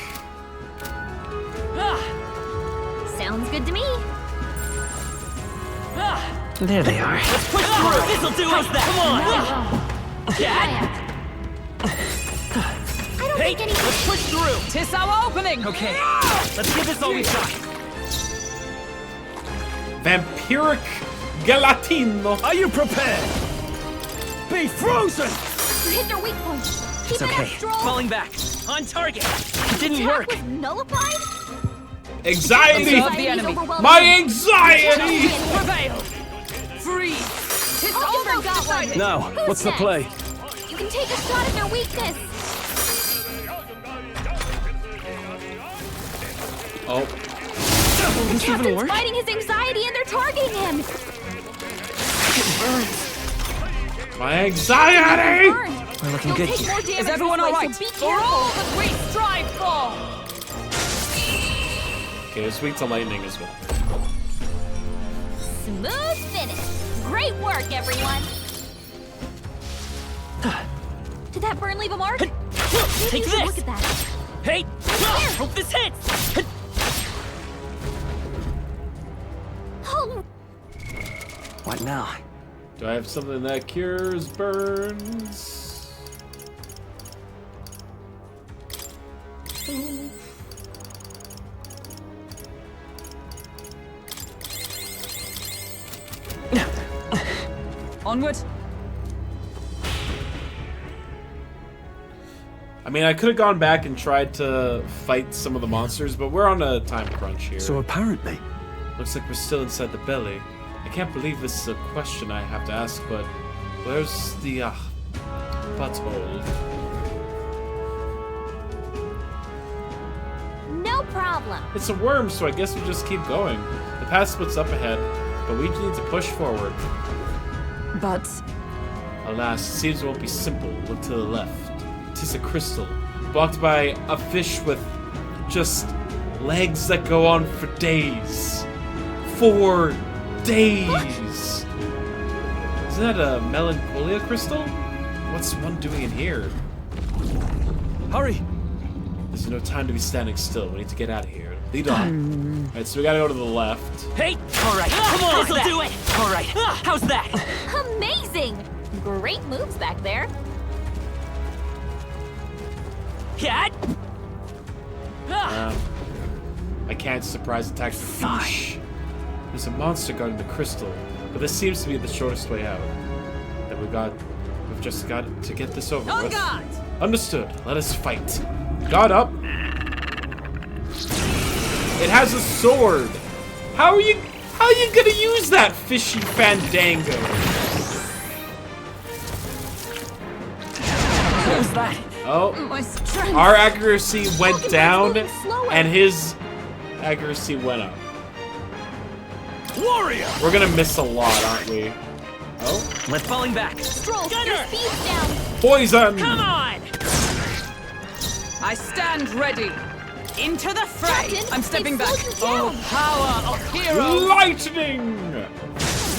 Ah, Sounds good to me. ah. There they are. Let's push through! This'll do us that! Come on! I don't Hey, think any. let's push through! Tis our opening. Okay, let's give this all we got. Vampiric Galatino. Are you prepared? Be frozen! You hit their weak point. Keep It's it okay. up, Stroll. Falling back. On target. It didn't Attack work. was nullified? Anxiety! Observe the enemy. My anxiety! Prevail. Freeze. Tis Hulkenberg almost got one. decided. Now, Who's what's the next? play? You can take a shot at their weakness. Oh, The This even captain's work? fighting his anxiety and they're targeting him. my anxiety! Burned. We're looking You'll good take here. more damage Is everyone this way, alright? so be For all careful. that we strive for. Okay, it's weak to lightning as well. Smooth finish. Great work, everyone. Did that burn leave a mark? Maybe Take you should this. look at that. Hey! Hope this hits! Oh, What now? Do I have something that cures burns? Onward. I mean, I could have gone back and tried to fight some of the monsters, but we're on a time crunch here. So apparently, Looks like we're still inside the belly. I can't believe this is a question I have to ask, but where's the butthole? nope. problem? It's a worm, so I guess we just keep going. The path splits up ahead, but we need to push forward. But Alas, it seems it won't be simple. Look to the left. 'Tis a crystal, blocked by a fish with just legs that go on for days. 4 days! Isn't that a melancholia crystal? What's one doing in here? Hurry! There's no time to be standing still. We need to get out of here. Lead on. Alright, so we gotta go to the left. Hey! Alright, come on! This'll do it! Alright, how's that? Amazing! Great moves back there. Cat! I can't surprise attack the fish. There's a monster guarding the crystal, but this seems to be the shortest way out. Then we've just got to get this over with. God! Understood. Let us fight. God up. It has a sword. How are you gonna use that, fishy fandango? What was that? Oh, My strength. our accuracy went Vulcan down, moving slower. and his accuracy went up. Warrior! We're gonna miss a lot, aren't we? Oh, We're falling back. Stroll, Gunner! your speed's down. poison! Come on! I stand ready. Into the fray. Captain, I'm stepping they back. slowed you down. Oh, power of heroes. Lightning!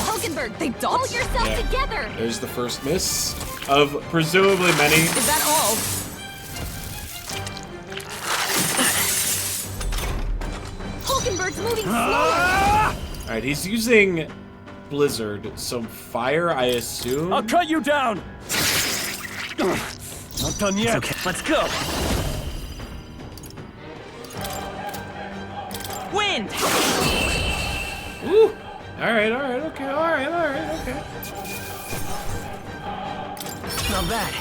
Hulkenberg, They pull dodge. yourself Yeah. together. There's the first miss of presumably many. Is that all? Hulkenberg's moving slower. Alright, he's using Blizzard, so fire, I assume. I'll cut you down! Not done yet. Okay, let's go. Wind! Ooh! Alright, okay, alright, okay. Not bad.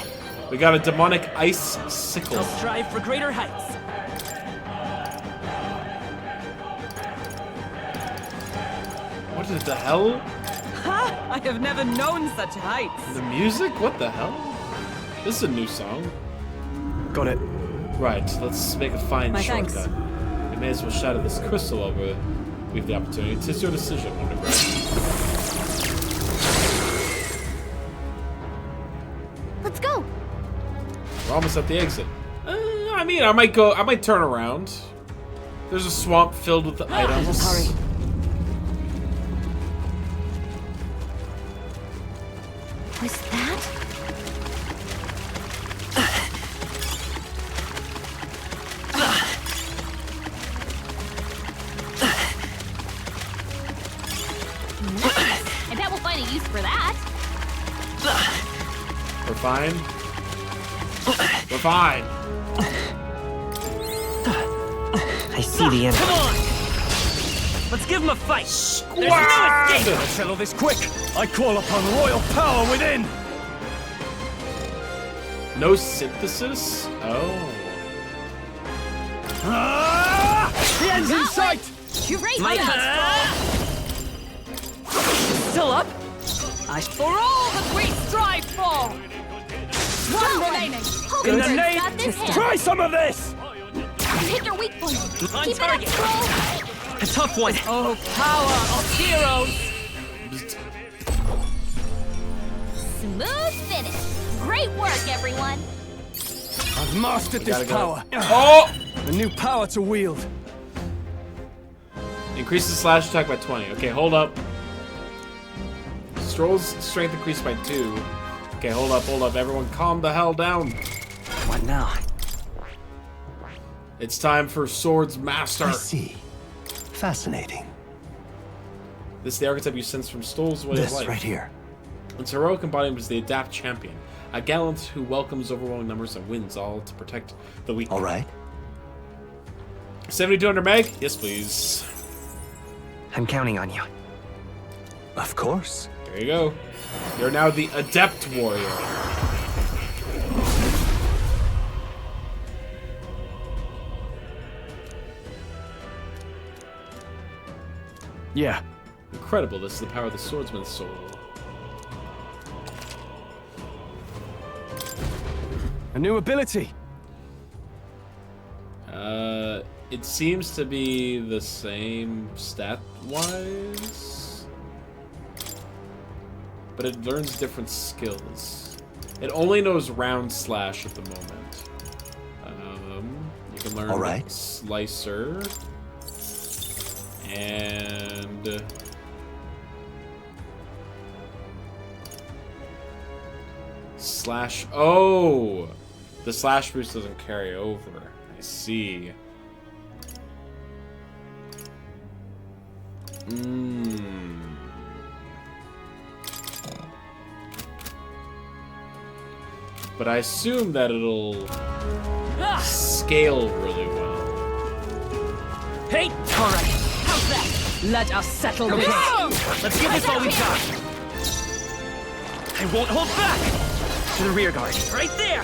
We got a demonic ice sickle. I'll strive for greater heights. What the hell? Ha! I have never known such heights. The music? What the hell? This is a new song. Got it. Right, let's make a fine My shortcut. thanks. We may as well shatter this crystal over. We have the opportunity. 'Tis your decision, Underground. Let's go. We're almost at the exit. I mean, I might turn around. There's a swamp filled with items. hurry. Was that? Nice. I bet we'll find a use for that. We're fine. We're fine. I see the enemy. Come on! Let's give him a fight. There's no escape. Let's settle this quick. I call upon royal power within. No synthesis? Oh. The end's in sight. Great My Still up? For all that we strive for. One remaining. In the Hulkenberg's name, got this hand. try some of this. Hit your weak point. On Keep target. it up, Stroll. A tough one. Oh, power of heroes. Smooth finish. Great work, everyone. I've mastered this gotta go. power. Oh! A new power to wield. Increases slash attack by 20. Okay, hold up. Stroll's strength increased by 2. Okay, hold up. Everyone calm the hell down. What now? It's time for Sword's Master. I see. Fascinating. This is the archetype you sense from Stoll's way of This life. right here. Its heroic embodiment is the Adapt Champion, a gallant who welcomes overwhelming numbers and wins, all to protect the weak. All right. 7200 meg? Yes, please. I'm counting on you. Of course. There you go. You're now the Adept Warrior. Yeah. Incredible. This is the power of the swordsman's soul. A new ability. It seems to be the same stat-wise, but it learns different skills. It only knows round slash at the moment. You can learn All right. Slicer and slash. Oh, the slash boost doesn't carry over. I see. But I assume that it'll scale really well. Hey! Alright, how's that? Let us settle this. Let's give this all we got. I won't hold back! To the rear guard, right there!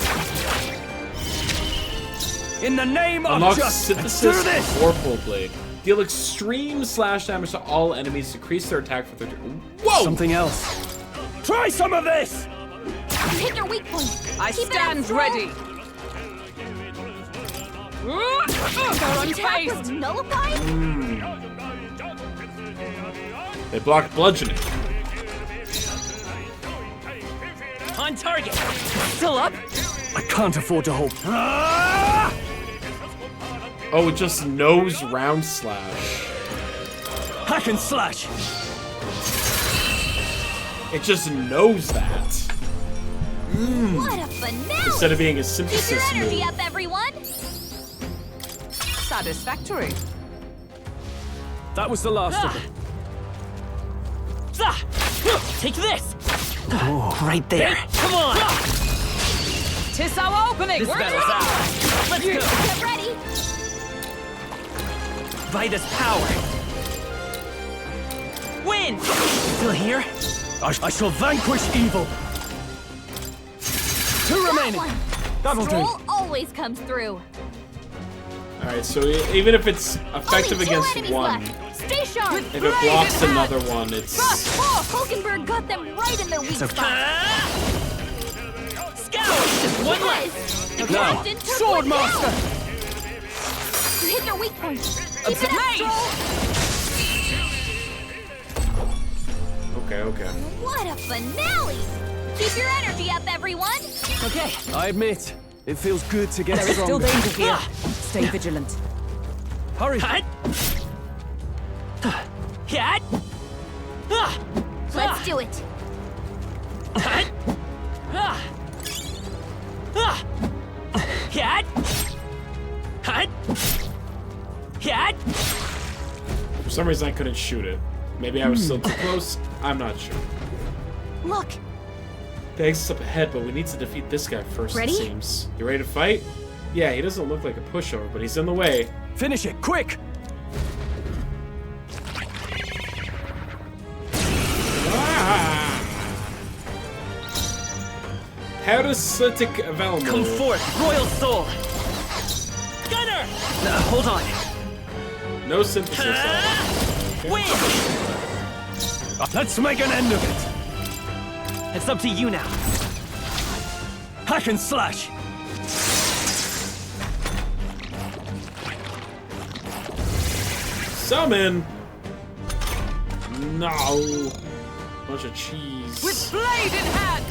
In the name Unlock of justice, Synthesis do this! Vorpal Blade. Deal extreme slash damage to all enemies. Decrease their attack for 30. Whoa! Something else. Try some of this! You hit their weak point. I Keep it stand up, bro. ready. Attack was nullified? They blocked bludgeoning. On target! Still up? I can't afford to hold. Oh, it just knows round slash. Hack and slash! It just knows that. What a finale! Instead of being a Keep synthesis your energy move. up, everyone! Satisfactory. That was the last of them. Zah! Take this! Right there. Come on! Tis our opening. This We're battle's off. ours. Let's go! Get ready! By this power. Win! Still here? I shall vanquish evil. 2 remaining. That one. That'll do. Stroll always comes through. Alright, so even if it's effective Only 2 against enemies one, left. Stay sharp. if it blocks another one, it's... Hulkenberg got them right in their weak spot. Scout! Just one left! The Now, captain took Sword one down. Master! You hit their weak point. Keep it up, Stroll. Okay. What a finale! Keep your energy up, everyone! Okay. I admit, it feels good to get There is still stronger. danger here. Stay vigilant. Hurry! Hut! Cat! Let's do it. Hut! Cat! Hut! Cat! For some reason I couldn't shoot it. Maybe I was still too close. I'm not sure. Look, The exit's up ahead, but we need to defeat this guy first, Ready? it seems. You ready to fight? Yeah, he doesn't look like a pushover, but he's in the way. Finish it, quick! Parasitic Velmo. Come forth, royal soul! Gunner! Hold on. No synthesis. Win! Let's make an end of it! It's up to you now. Hack and slash! Summon! No! Bunch of cheese. With blade in hand.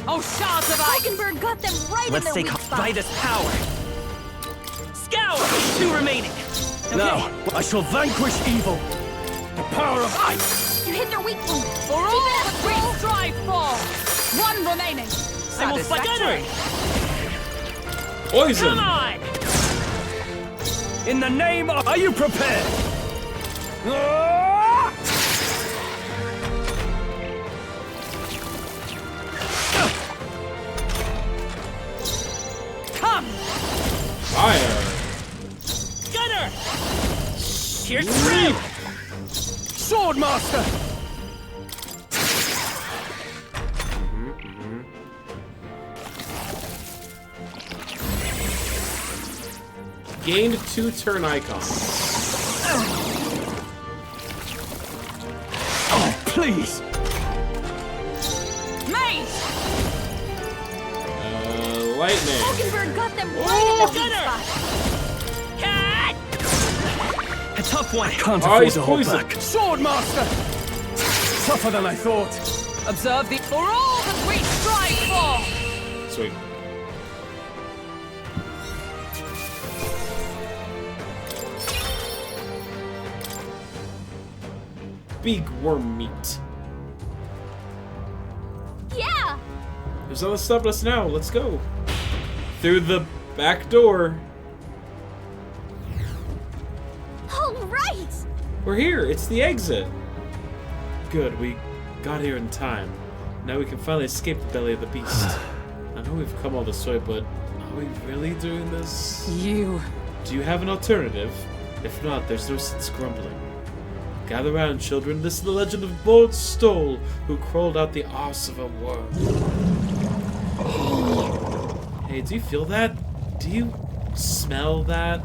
Oh, shards of ice. Hulkenberg got them right Let's in their take weak spot. by this power. Scout! 2 remaining. Okay. Now, I shall vanquish evil. The power of ice! You hit their weak point. For all that we strive for. 1 remaining. I will fight Gunner! Poison! Come on! In the name of... Are you prepared? Ah! Come. Fire! Gunner! Here's through! Sword Master! Gained 2 turn icons. Oh, please! lightning. Hulkenberg got them right in the weak spot. A tough one. Can't Oh, afford he's to hold poisoned. back. Swordmaster! Tougher than I thought. Observe the for all that we strive for. Sweet. Big worm meat. Yeah. There's nothing stopping us now. Let's go. Through the back door. All right. We're here. It's the exit. Good. We got here in time. Now we can finally escape the belly of the beast. I know we've come all this way, but are we really doing this? You. Do you have an alternative? If not, there's no sense grumbling. Gather round, children. This is the legend of Lord Stoll, who crawled out the arse of a worm. Hey, do you feel that? Do you smell that?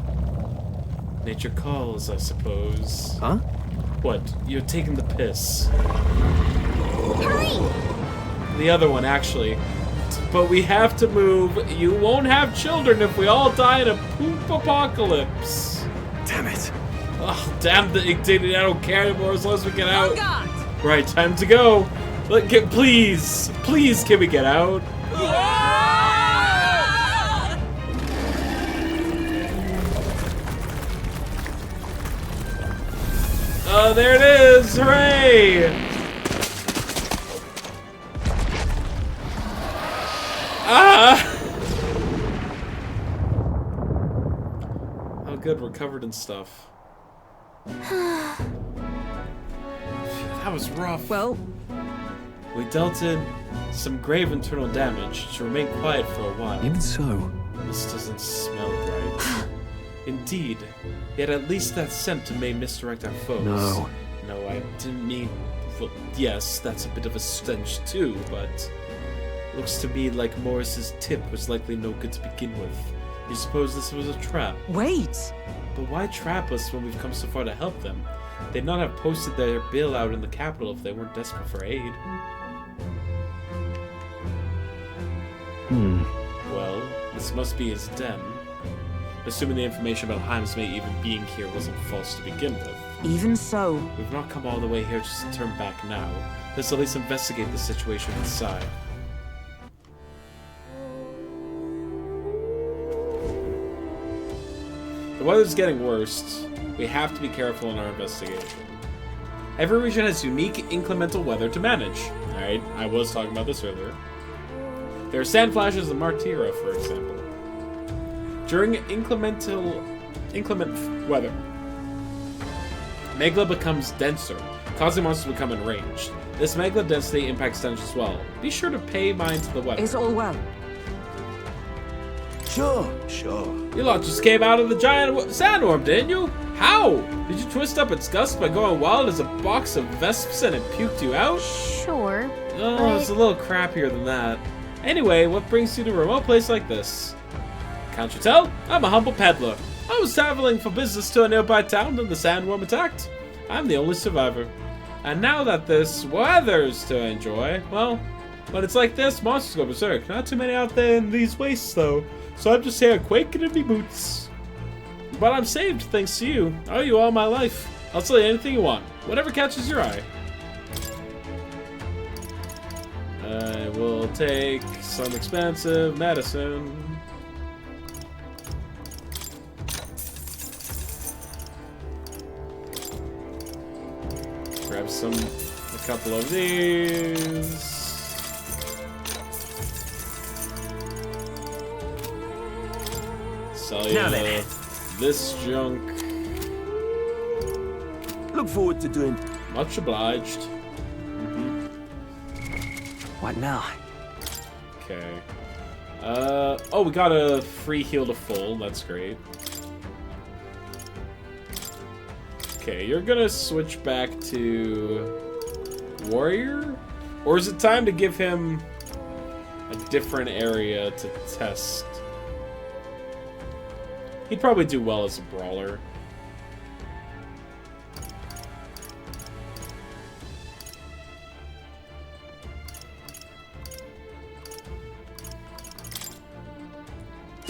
Nature calls, I suppose. Huh? What? You're taking the piss. Hurry. The other one, actually. But we have to move. You won't have children if we all die in a poop apocalypse. Damn it. Oh, damn the indignity. I don't care anymore as long as we get out. On guard. Right, time to go. Please, please, can we get out? Oh, there it is! Hooray! Ah! Oh, good, we're covered in stuff. That was rough. Well, We dealt in some grave internal damage to remain quiet for a while. Even so. This doesn't smell right. Indeed. Yet at least that scent may misdirect our foes. No. No, I didn't mean... Well, yes, that's a bit of a stench too, but... Looks to me like Morris's tip was likely no good to begin with. You suppose this was a trap? wait. But why trap us when we've come so far to help them? They'd not have posted their bill out in the capital if they weren't desperate for aid. Well, this must be his den. Assuming the information about Heimsmate even being here wasn't false to begin with. Even so, We've not come all the way here just to turn back now. Let's at least investigate the situation inside. The weather's getting worse. We have to be careful in our investigation. Every region has unique inclemental weather to manage. Alright, I was talking about this earlier. There are sand flashes in Martira, for example. During inclement weather, Megla becomes denser, causing monsters to become enraged. This Megla density impacts damage as well. Be sure to pay mind to the weather. is all well. Sure. You lot just came out of the giant sandworm, didn't you? How? Did you twist up its guts by going wild as a box of vesps and it puked you out? Sure. Oh, it's a little crappier than that. Anyway, what brings you to a remote place like this? Can't you tell? I'm a humble peddler. I was traveling for business to a nearby town when the sandworm attacked. I'm the only survivor. And now that this weather's to enjoy, well, when it's like this, monsters go berserk. Not too many out there in these wastes, though. So I'm just here quaking in me boots. But I'm saved thanks to you. I owe you all my life. I'll tell you anything you want. Whatever catches your eye. I will take some expensive medicine. Grab a couple of these. Sell you this junk. Look forward to doing. Much obliged. What now? Okay. Oh, we got a free heal to full. That's great. Okay, you're gonna switch back to warrior? Or is it time to give him a different area to test? He'd probably do well as a brawler.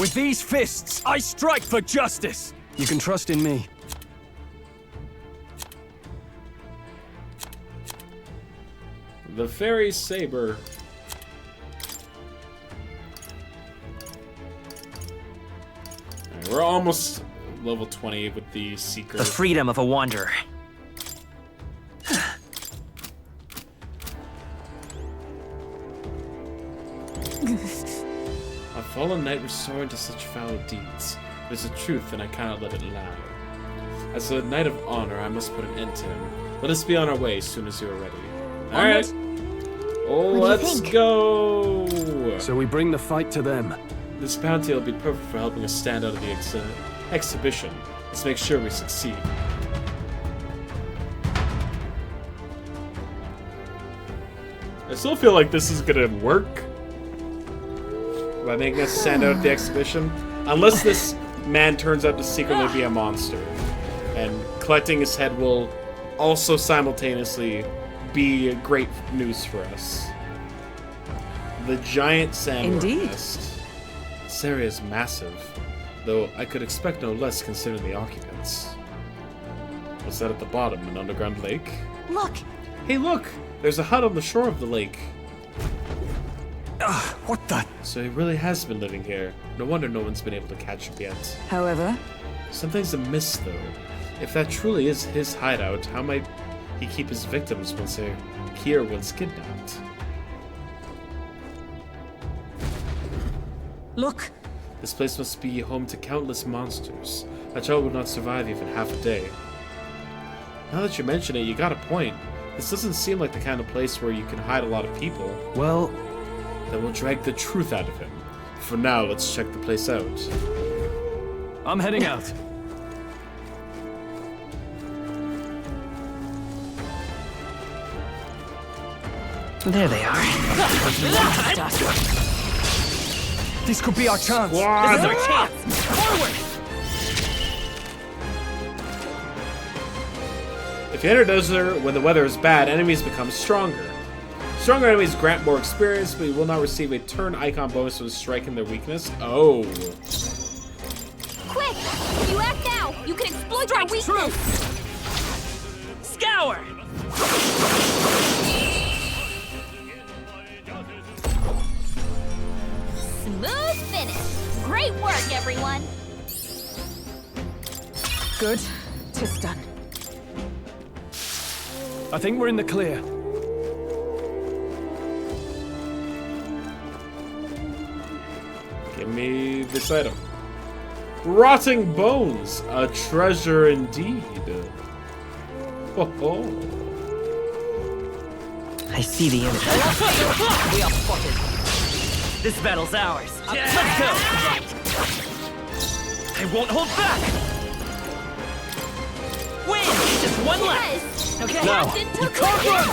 With these fists, I strike for justice! You can trust in me. The fairy saber. Alright, we're almost level 20 with the seeker. The freedom of a wanderer. A fallen knight restored to such foul deeds. There's a truth, and I cannot let it lie. As a knight of honor, I must put an end to him. Let us be on our way as soon as you are ready. Alright. Oh, let's go! So we bring the fight to them. This bounty will be perfect for helping us stand out of the exhibition. Let's make sure we succeed. I still feel like this is gonna work by making us stand out at the exhibition. Unless this man turns out to secretly be a monster. And collecting his head will also simultaneously be great news for us. The giant sandworm nest. This area is massive, though I could expect no less considering the occupants. What's that at the bottom? An underground lake? Look! Hey, look! There's a hut on the shore of the lake. What the? So he really has been living here. No wonder no one's been able to catch him yet. However, Something's amiss, though. If that truly is his hideout, how might he keep his victims once they're here once kidnapped? look! This place must be home to countless monsters. A child would not survive even half a day. Now that you mention it, you got a point. This doesn't seem like the kind of place where you can hide a lot of people. Well, Then we'll drag the truth out of him. For now, let's check the place out. I'm heading out. There they are. This could be our chance. This is our chance. Forward! If you enter desert when the weather is bad, enemies become stronger. Stronger enemies grant more experience, but you will not receive a turn icon bonus when striking their weakness. Oh. Quick! If you act now, you can exploit our weakness! Scour! Smooth finish. Great work, everyone. Good. 'Tis done. I think we're in the clear. Give me this item. Rotting bones, a treasure indeed. Ho ho. I see the enemy. We are spotted. This battle's ours. Let's go! I won't hold back! Win! Just one left! Okay. Now, Captain you took can't it. run!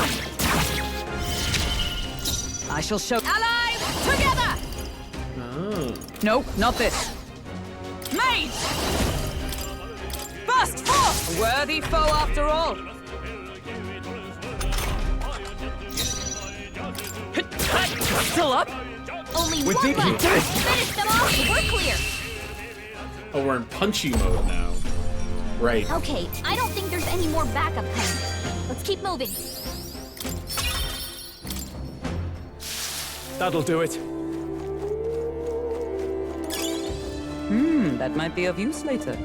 I shall show. Allies, together! Oh. Nope, not this. Mage! Burst forth! A worthy foe after all. Still up? Only With one the- left. Finish them off. We're clear. Oh, we're in punchy mode now. Right. Okay, I don't think there's any more backup coming. Let's keep moving. That'll do it. That might be of use later.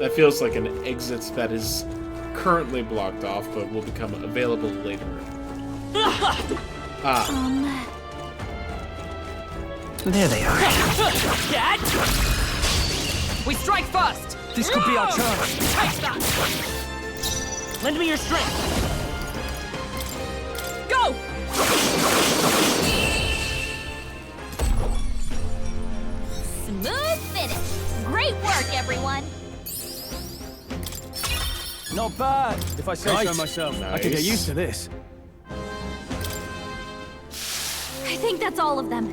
That feels like an exit that is currently blocked off, but will become available later. Ah. There they are. We strike first! This could be our chance. Take that! Lend me your strength. Go! Smooth finish. Great work, everyone. Not bad, if I say so myself. I could get Nice. used to this. I think that's all of them.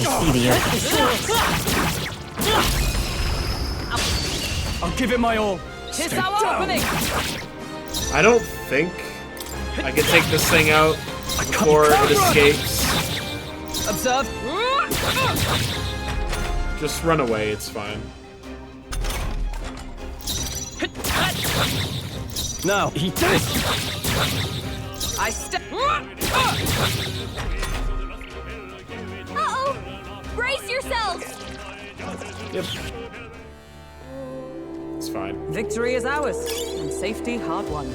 see the end. I'll give it my all. Here's our opening! I don't think I can take this thing out before it escapes. Observe. Just run away, it's fine. Now, eat this! I step. Uh-oh! Brace yourselves! Yep. It's fine. Victory is ours, and safety hard won.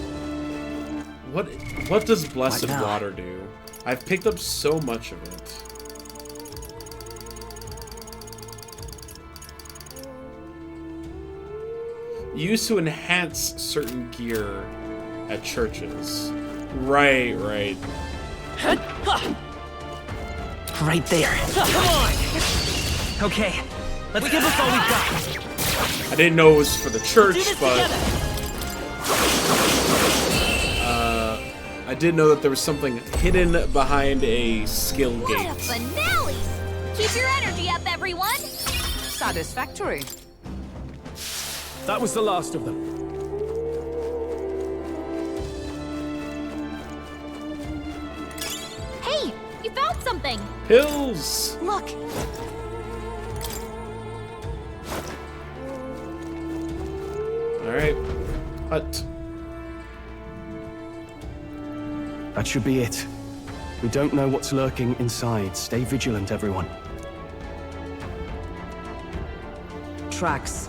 What does Blessed What now? Water do? I've picked up so much of it. Used to enhance certain gear at churches. Right. Right there. Come on! Okay, let's give us all we've got. I didn't know it was for the church, Do this but together. I did know that there was something hidden behind a skill What a gate. finale! Keep your energy up, everyone! Satisfactory. That was the last of them. Hey, you found something! Pills! Look, Alright. Hut. That should be it. We don't know what's lurking inside. Stay vigilant, everyone. Tracks.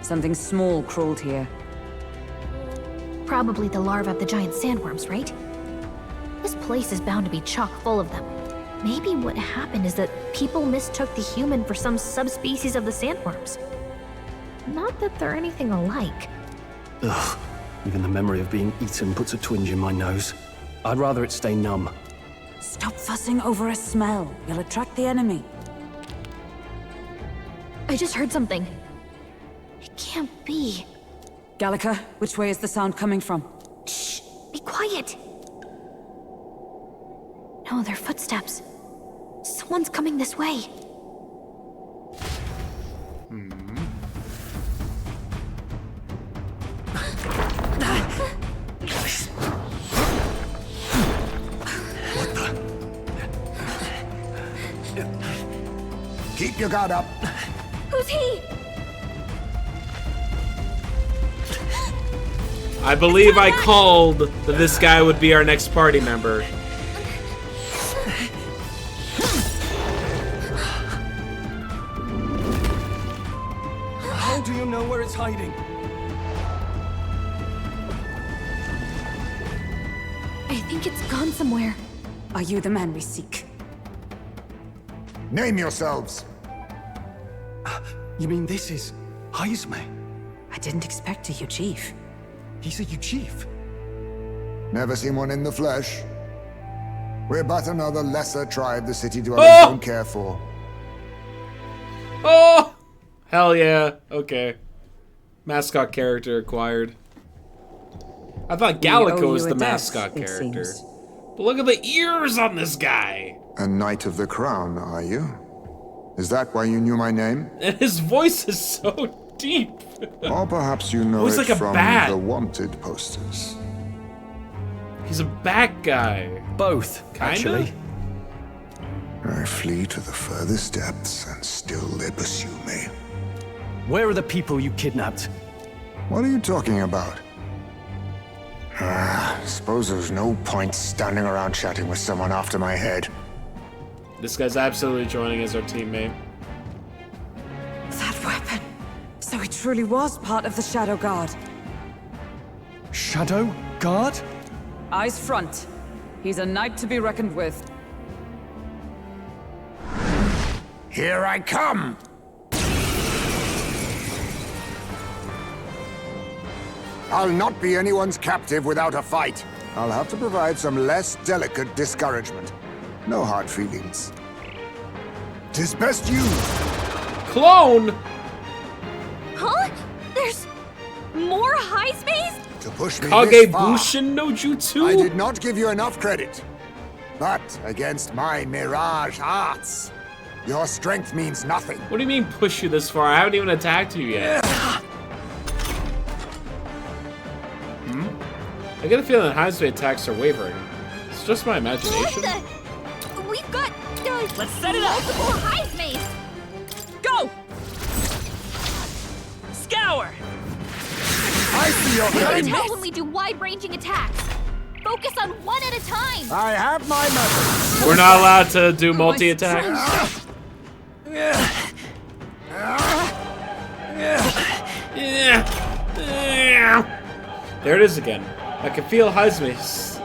Something small crawled here. Probably the larvae of the giant sandworms, right? This place is bound to be chock full of them. Maybe what happened is that people mistook the human for some subspecies of the sandworms. Not that they're anything alike. Ugh. Even the memory of being eaten puts a twinge in my nose. I'd rather it stay numb. Stop fussing over a smell. You'll attract the enemy. I just heard something. It can't be. Gallica, which way is the sound coming from? Shh! Be quiet! No, they're footsteps. Someone's coming this way. Keep your guard up. who's he? I believe I called that this guy would be our next party member. How do you know where it's hiding? I think it's gone somewhere. Are you the man we seek? Name yourselves. You mean this is Heisme? I didn't expect a huge chief. He's a chief. Never seen one in the flesh. We're but another lesser tribe the city dwellers don't care for. Oh! Hell yeah. Okay. Mascot character acquired. I thought Gallico was the mascot character. But look at the ears on this guy! A Knight of the Crown, are you? Is that why you knew my name? And his voice is so deep. Or perhaps you know He's it like a from bat. the wanted posters. He's a bat guy. Both, Kinda? actually. I flee to the furthest depths, and still they pursue me. Where are the people you kidnapped? What are you talking about? Suppose there's no point standing around chatting with someone after my head. This guy's absolutely joining as our teammate. That weapon! So he truly was part of the Shadow Guard. Shadow Guard? Eyes front. He's a knight to be reckoned with. Here I come! I'll not be anyone's captive without a fight. I'll have to provide some less delicate discouragement. No hard feelings. 'Tis best you. Clone! Huh? There's more high space? To push me this far. Kagebushin no Jutsu? I did not give you enough credit. But against my mirage arts, Your strength means nothing. What do you mean push you this far? I haven't even attacked you yet. I get a feeling that Heisei attacks are wavering. It's just my imagination. We've got Let's set it up! Multiple hive mace! Go! Scour! I see your Never game. tell when we do wide-ranging attacks. Focus on one at a time. I have my method. We're not allowed to do multi-attacks. There it is again. I can feel Heisei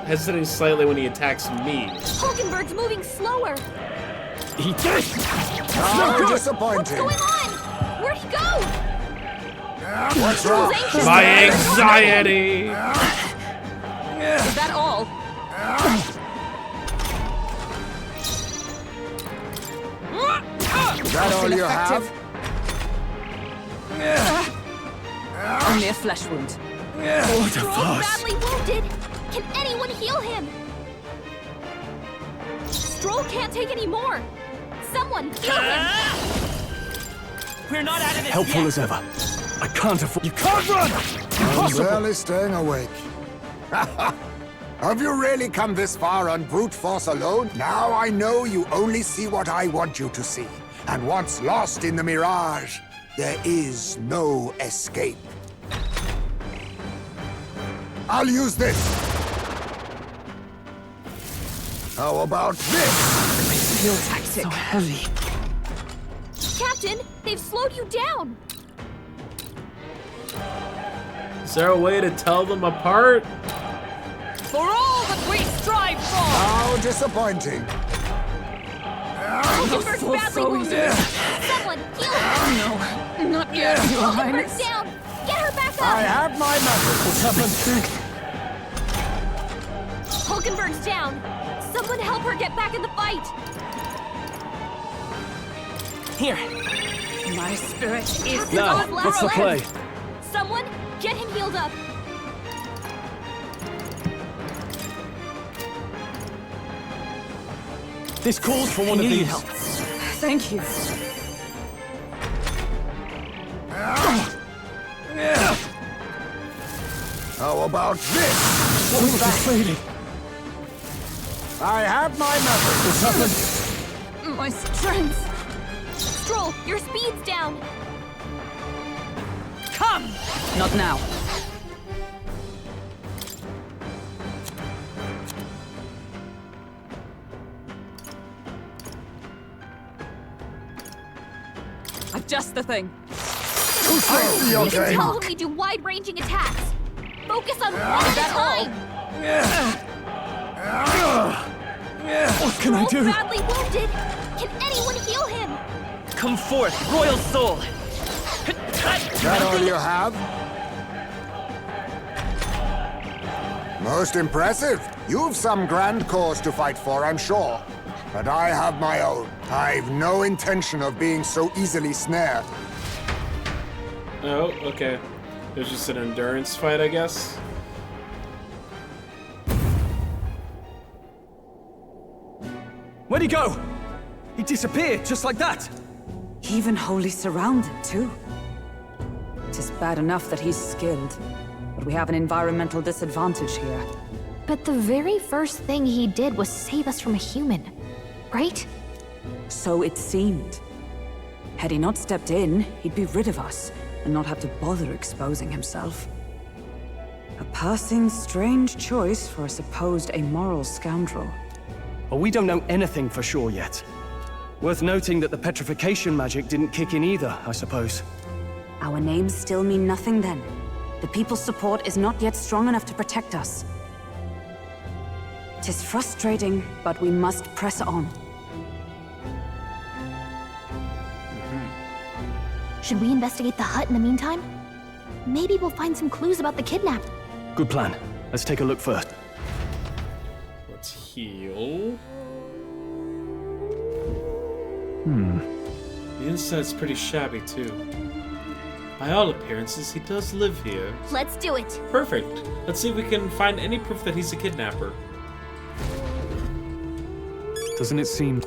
hesitating slightly when he attacks me. Hulkenberg's moving slower. He did! How disappointing. What's going on? Where'd he go? What's wrong? My anxiety! Is that all? Is that all you have? Only a flesh wound. What a Stroll's farce. badly wounded. Can anyone heal him? Stroll can't take any more. Someone heal him. We're not out of this Helpful yet. as ever. I can't afford. You can't run! I'm Impossible! barely staying awake. Have you really come this far on brute force alone? Now I know you only see what I want you to see. And once lost in the mirage, there is no escape. I'll use this. How about this? Your tactic. So heavy. Captain, they've slowed you down. Is there a way to tell them apart? For all that we strive for! How disappointing. Hulkenberg's badly wounded. Someone heal her. No, not yet, Your Hulkenberg's Highness. down. Get her back up. I have my method. Hulkenberg's down. Someone help her get back in the fight. Here. My spirit is Now, Last what's the left. play? Someone get him healed up. This calls for one of need these. help. Thank you. How about this? What was that lady? I have my method. What's happened? My strength. Stroll, your speed's down. Come! Not now. I've just the thing. I see your You can game. tell when we do wide-ranging attacks. Focus on one at a time. What can I Stroll's do? badly wounded. Can anyone heal him? Come forth, royal soul. Is that all you have? Most impressive. You've some grand cause to fight for, I'm sure. But I have my own. I've no intention of being so easily snared. Oh, okay. It was just an endurance fight, I guess. Where'd he go? He disappeared just like that. Even wholly surrounded, too. Tis bad enough that he's skilled, but we have an environmental disadvantage here. But the very first thing he did was save us from a human, right? So it seemed. Had he not stepped in, he'd be rid of us, and not have to bother exposing himself. A passing strange choice for a supposed amoral scoundrel. Well, we don't know anything for sure yet. Worth noting that the petrification magic didn't kick in either, I suppose. Our names still mean nothing then. The people's support is not yet strong enough to protect us. 'Tis frustrating, but we must press on. Should we investigate the hut in the meantime? Maybe we'll find some clues about the kidnap. Good plan. Let's take a look first. Let's heal. The inside's pretty shabby, too. By all appearances, he does live here. Let's do it. Perfect. Let's see if we can find any proof that he's a kidnapper. Doesn't it seem...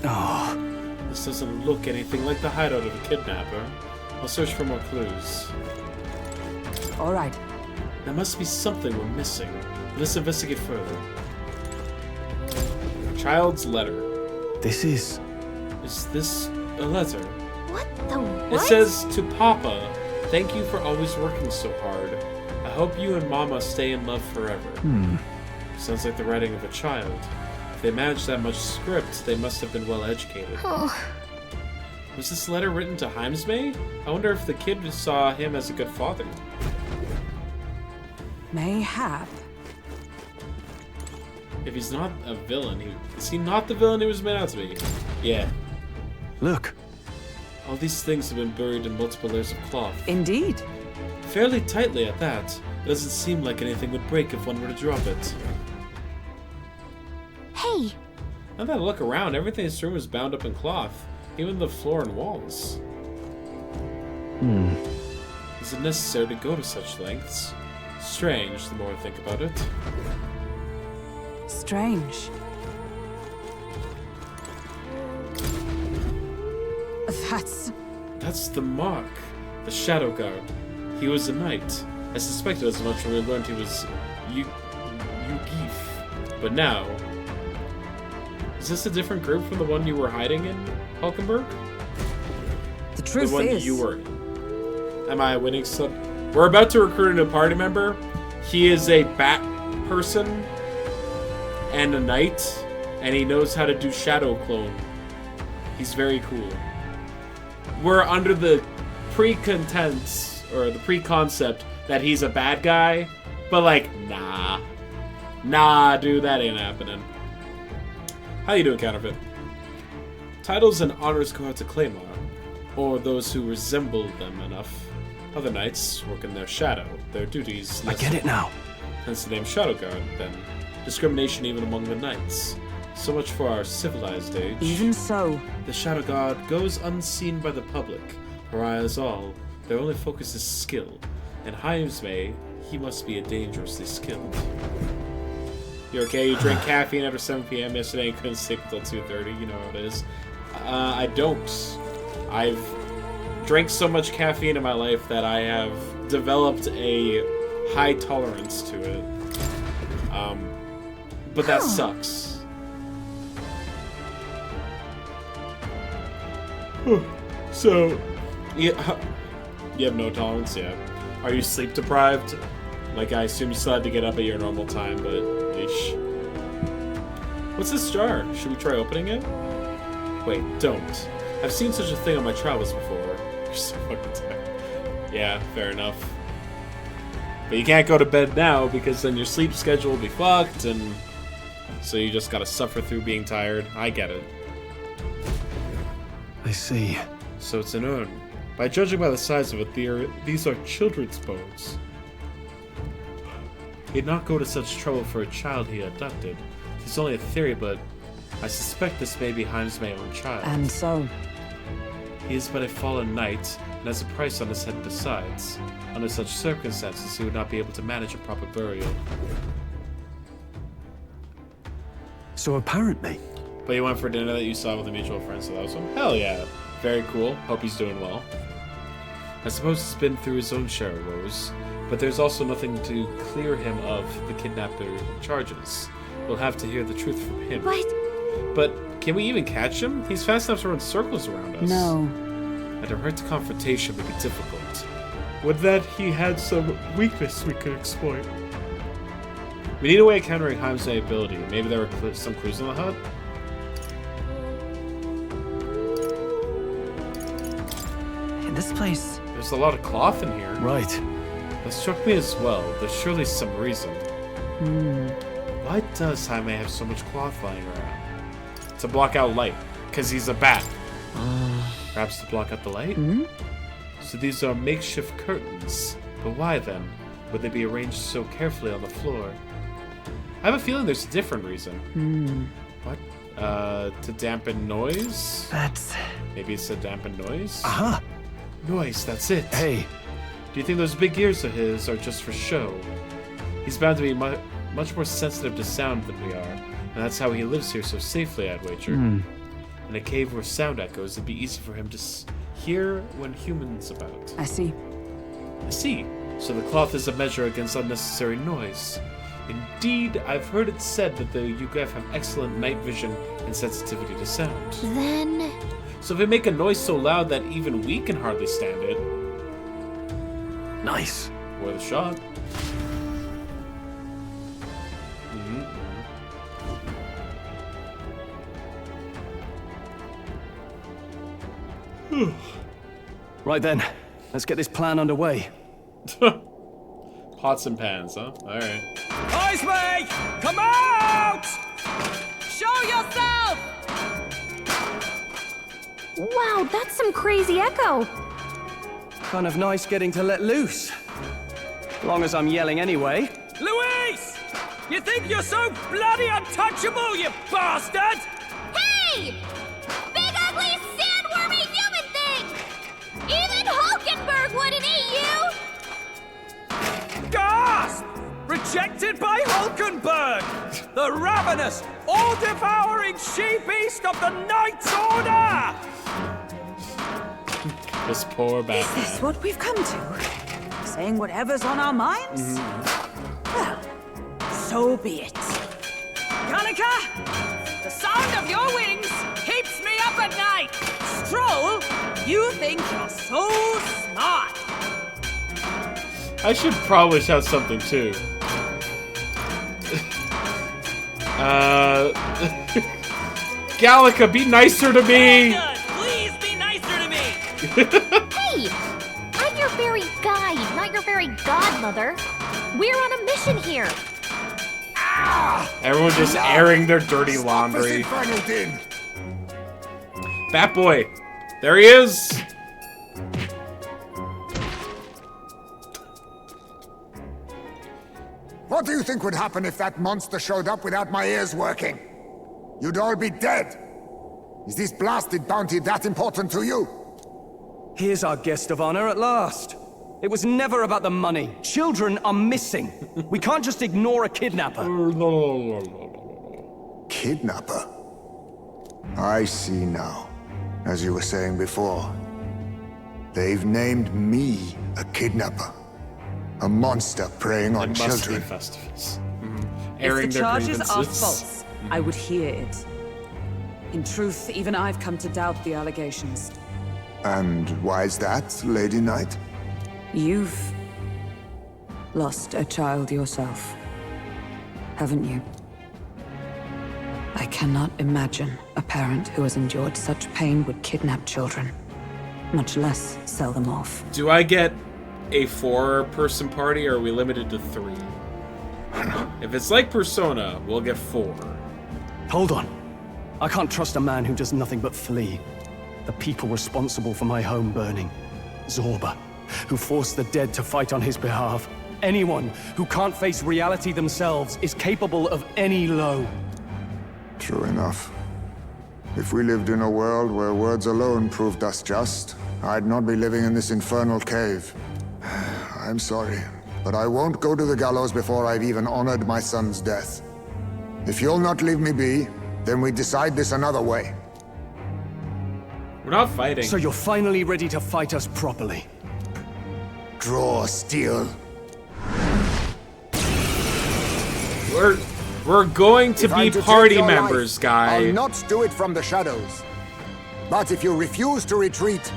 Oh, This doesn't look anything like the hideout of a kidnapper. I'll search for more clues. All right. There must be something we're missing. Let's investigate further. Child's letter. this is... Is this a letter? What the what? It says, to Papa, thank you for always working so hard. I hope you and Mama stay in love forever. Sounds like the writing of a child. If they managed that much script, they must have been well educated. Oh. Was this letter written to Heimsmay? I wonder if the kid saw him as a good father. Mayhap. If he's not a villain, is he not the villain he was made out to be? Yeah. Look. All these things have been buried in multiple layers of cloth. Indeed. Fairly tightly at that. It doesn't seem like anything would break if one were to drop it. Hey, Now that I look around, everything in this room is bound up in cloth. Even the floor and walls. Is it necessary to go to such lengths? Strange, the more I think about it. Strange. That's the mark. The Shadow Guard. He was a knight. I suspected as much when we learned he was Yugif. But now... Is this a different group from the one you were hiding in, Hulkenberg? The truth The one is... you were in. Am I winning some? We're about to recruit a new party member. He is a bat person and a knight, and he knows how to do shadow clone. He's very cool. We're under the pre-content or the pre-concept that he's a bad guy, but like, nah, dude, that ain't happening. How you doing, Counterfeit? Titles and honors go out to Claymore, or those who resemble them enough. Other knights work in their shadow, their duties I get it now. hence the name Shadow Guard, then. Discrimination even among the knights. So much for our civilized age. Even so. The Shadow Guard goes unseen by the public. Pariah is all. Their only focus is skill. And Heimsmay, he must be a dangerously skilled. You okay? You drank caffeine after 7 p.m. yesterday and couldn't sleep until 2:30. You know how it is. I don't. I've drank so much caffeine in my life that I have developed a high tolerance to it. But that sucks. So, you have no tolerance, yeah. Are you sleep deprived? Like, I assume you still had to get up at your normal time, but ish. What's this jar? Should we try opening it? Wait, don't. I've seen such a thing on my travels before. You're so fucking tired. Yeah, fair enough. But you can't go to bed now because then your sleep schedule will be fucked, and so you just gotta suffer through being tired. I get it. I see. So it's an urn. By judging by the size of it, these are children's bones. He'd not go to such trouble for a child he abducted. It's only a theory, but I suspect this may be Heimsmay's own child. And so? He is but a fallen knight, and has a price on his head besides. Under such circumstances, he would not be able to manage a proper burial. So apparently... But you went for dinner that you saw with a mutual friend, so that was him? Hell yeah. Very cool. Hope he's doing well. I suppose he's been through his own share of woes, but there's also nothing to clear him of the kidnapper charges. We'll have to hear the truth from him. But can we even catch him? He's fast enough to run circles around us. No. A direct confrontation would be difficult. Would that he had some weakness we could exploit? We need a way of countering Heimsmay's ability. Maybe there were some clues in the hut? In this place... There's a lot of cloth in here. Right. That struck me as well. There's surely some reason. Why does Jaime have so much cloth lying around? To block out light, because he's a bat. Perhaps to block out the light? So these are makeshift curtains. But why then would they be arranged so carefully on the floor? I have a feeling there's a different reason. What? To dampen noise? That's... Maybe it's to dampen noise? Aha! Noise, that's it. Hey. Do you think those big ears of his are just for show? He's bound to be much more sensitive to sound than we are, and that's how he lives here so safely, I'd wager. In a cave where sound echoes, it'd be easy for him to hear when humans about. I see. I see. So the cloth is a measure against unnecessary noise. Indeed, I've heard it said that the Yugef have excellent night vision and sensitivity to sound. Then... So if we make a noise so loud that even we can hardly stand it... Nice. Worth a shot. Right then, let's get this plan underway. Pots and pans, huh? Alright. Eyes me! Come out! Show yourself! Wow, that's some crazy echo. Kind of nice getting to let loose. Long as I'm yelling anyway. Luis! You think you're so bloody untouchable, you bastard? Hey! Big ugly sandwormy human thing! Even Hulkenberg wouldn't eat you! Gasp! Rejected by Hulkenberg! The ravenous, all-devouring she-beast of the Knight's Order! This poor Is Batman. this what we've come to? Saying whatever's on our minds? Well, so be it. Gallica! The sound of your wings keeps me up at night! Stroll, you think you're so smart! I should probably shout something too. Gallica, be nicer to me! Good. Please be nicer to me! Hey! I'm your fairy guide, not your fairy godmother. We're on a mission here. Everyone just airing their dirty laundry. Infernal din. Batboy! There he is! What do you think would happen if that monster showed up without my ears working? You'd all be dead. Is this blasted bounty that important to you? Here's our guest of honor at last. It was never about the money. Children are missing. We can't just ignore a kidnapper. Kidnapper? I see now. As you were saying before, they've named me a kidnapper. A monster preying on It must children. be Festivus. If Airing the their charges are grievances. false, I would hear it. In truth, even I've come to doubt the allegations. And why is that, Lady Knight? You've lost a child yourself, haven't you? I cannot imagine a parent who has endured such pain would kidnap children, much less sell them off. Do I get a 4-person party, or are we limited to 3? If it's like Persona, we'll get 4. Hold on. I can't trust a man who does nothing but flee. The people responsible for my home burning. Zorba, who forced the dead to fight on his behalf. Anyone who can't face reality themselves is capable of any low. True enough. If we lived in a world where words alone proved us just, I'd not be living in this infernal cave. I'm sorry, but I won't go to the gallows before I've even honored my son's death. If you'll not leave me be, then we decide this another way. We're not fighting. So you're finally ready to fight us properly. Draw steel. We're going to If I'm be take party your members, life, guy. I'll not do it from the shadows. But if you refuse to retreat,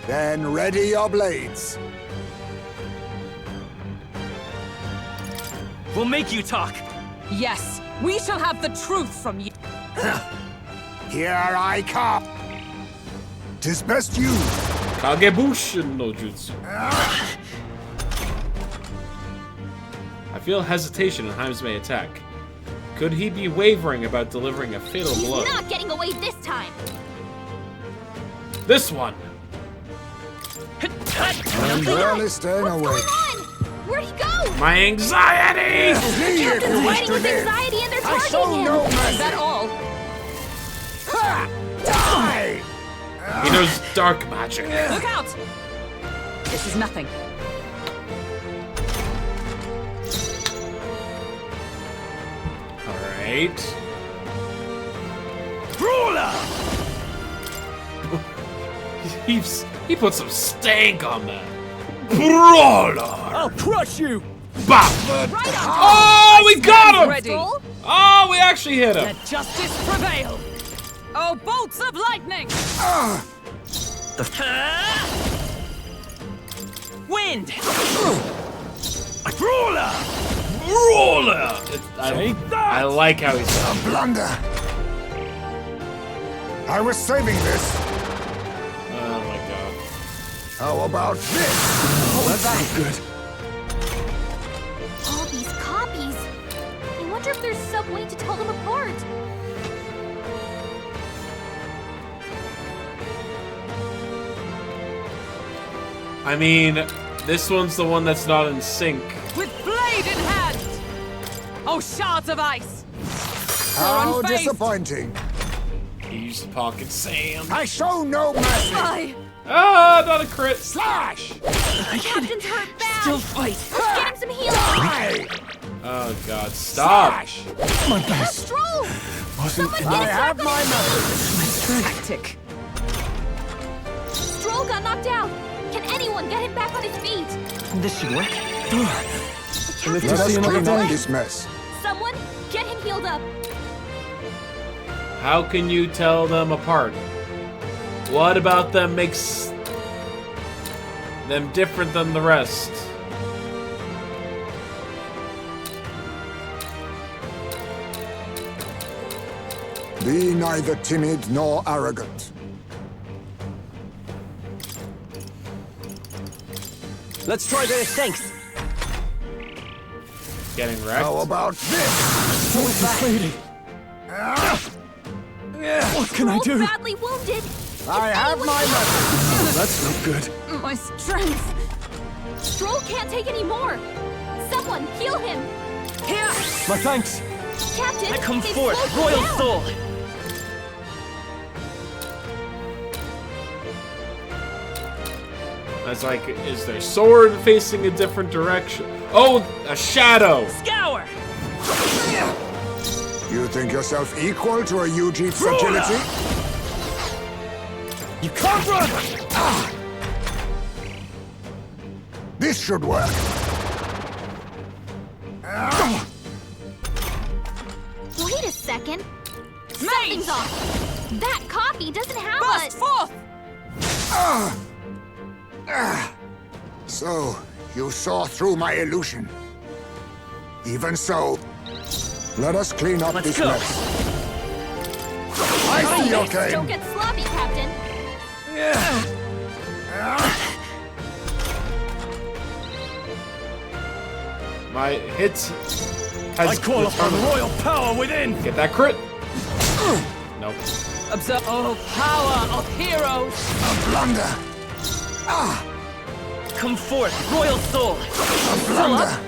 then ready your blades. We'll make you talk. Yes, we shall have the truth from you. Here I come. 'Tis best you. Kagebushin no jutsu. I feel hesitation in Haime's attack. Could he be wavering about delivering a fatal blow? He's not getting away this time! This one! I'm barely staying What's awake. going on? Where'd he go? My anxiety! See if Captain's you wish fighting to with live. anxiety and they're I show targeting him! no mercy. Is that all? Ha! Die! He knows dark magic. Look out! This is nothing. Alright. Brawler! He put some stank on that. Brawler! I'll crush you! Bop! Right on. Oh, we got him! Ready. Oh, we actually hit him. Let justice prevail. Oh, bolts of lightning! Wind! Brawler! Brawler! I like how he sounds. Blunder. I was saving this. Oh my god. How about this? That's not good. All these copies. I wonder if there's some way to tell them apart. I mean, this one's the one that's not in sync. With blade in hand! Oh, shards of ice! How unfazed. disappointing. He used the pocket sand. I show no mercy. Fly! Ah, not a crit. Slash! Captain's hurt bad. Still fight. Let's get him some healing. Die! Oh god, stop. My best. Stroll! Wasn't Someone I get a have my method. Tactic. Stroll got knocked out. Can anyone get him back on his feet? This should work. The Live Let to us see another clean up day. this mess. Someone get him healed up. How can you tell them apart? What about them makes them different than the rest? Be neither timid nor arrogant. Let's try this. Thanks. Getting wrecked? How about this? This lady. What can I Stroll's do? badly wounded. I have my method. That's not good. My strength! Stroll can't take any more. Someone heal him. Here! My thanks. Captain, I come they've forth, slowed him royal down. soul. I was like, is their sword facing a different direction? Oh, a shadow! Scour! You think yourself equal to a Eugene agility? You can't run! This should work. Wait a second. Something's off. That copy doesn't have Burst forth! So, you saw through my illusion. Even so, let us clean up this go. mess. I see your Don't game. get sloppy, Captain. My hits I has call upon returned. royal power within. Get that crit. Nope. Observe. Oh, power of heroes! A blunder. Come forth, royal soul. A blunder.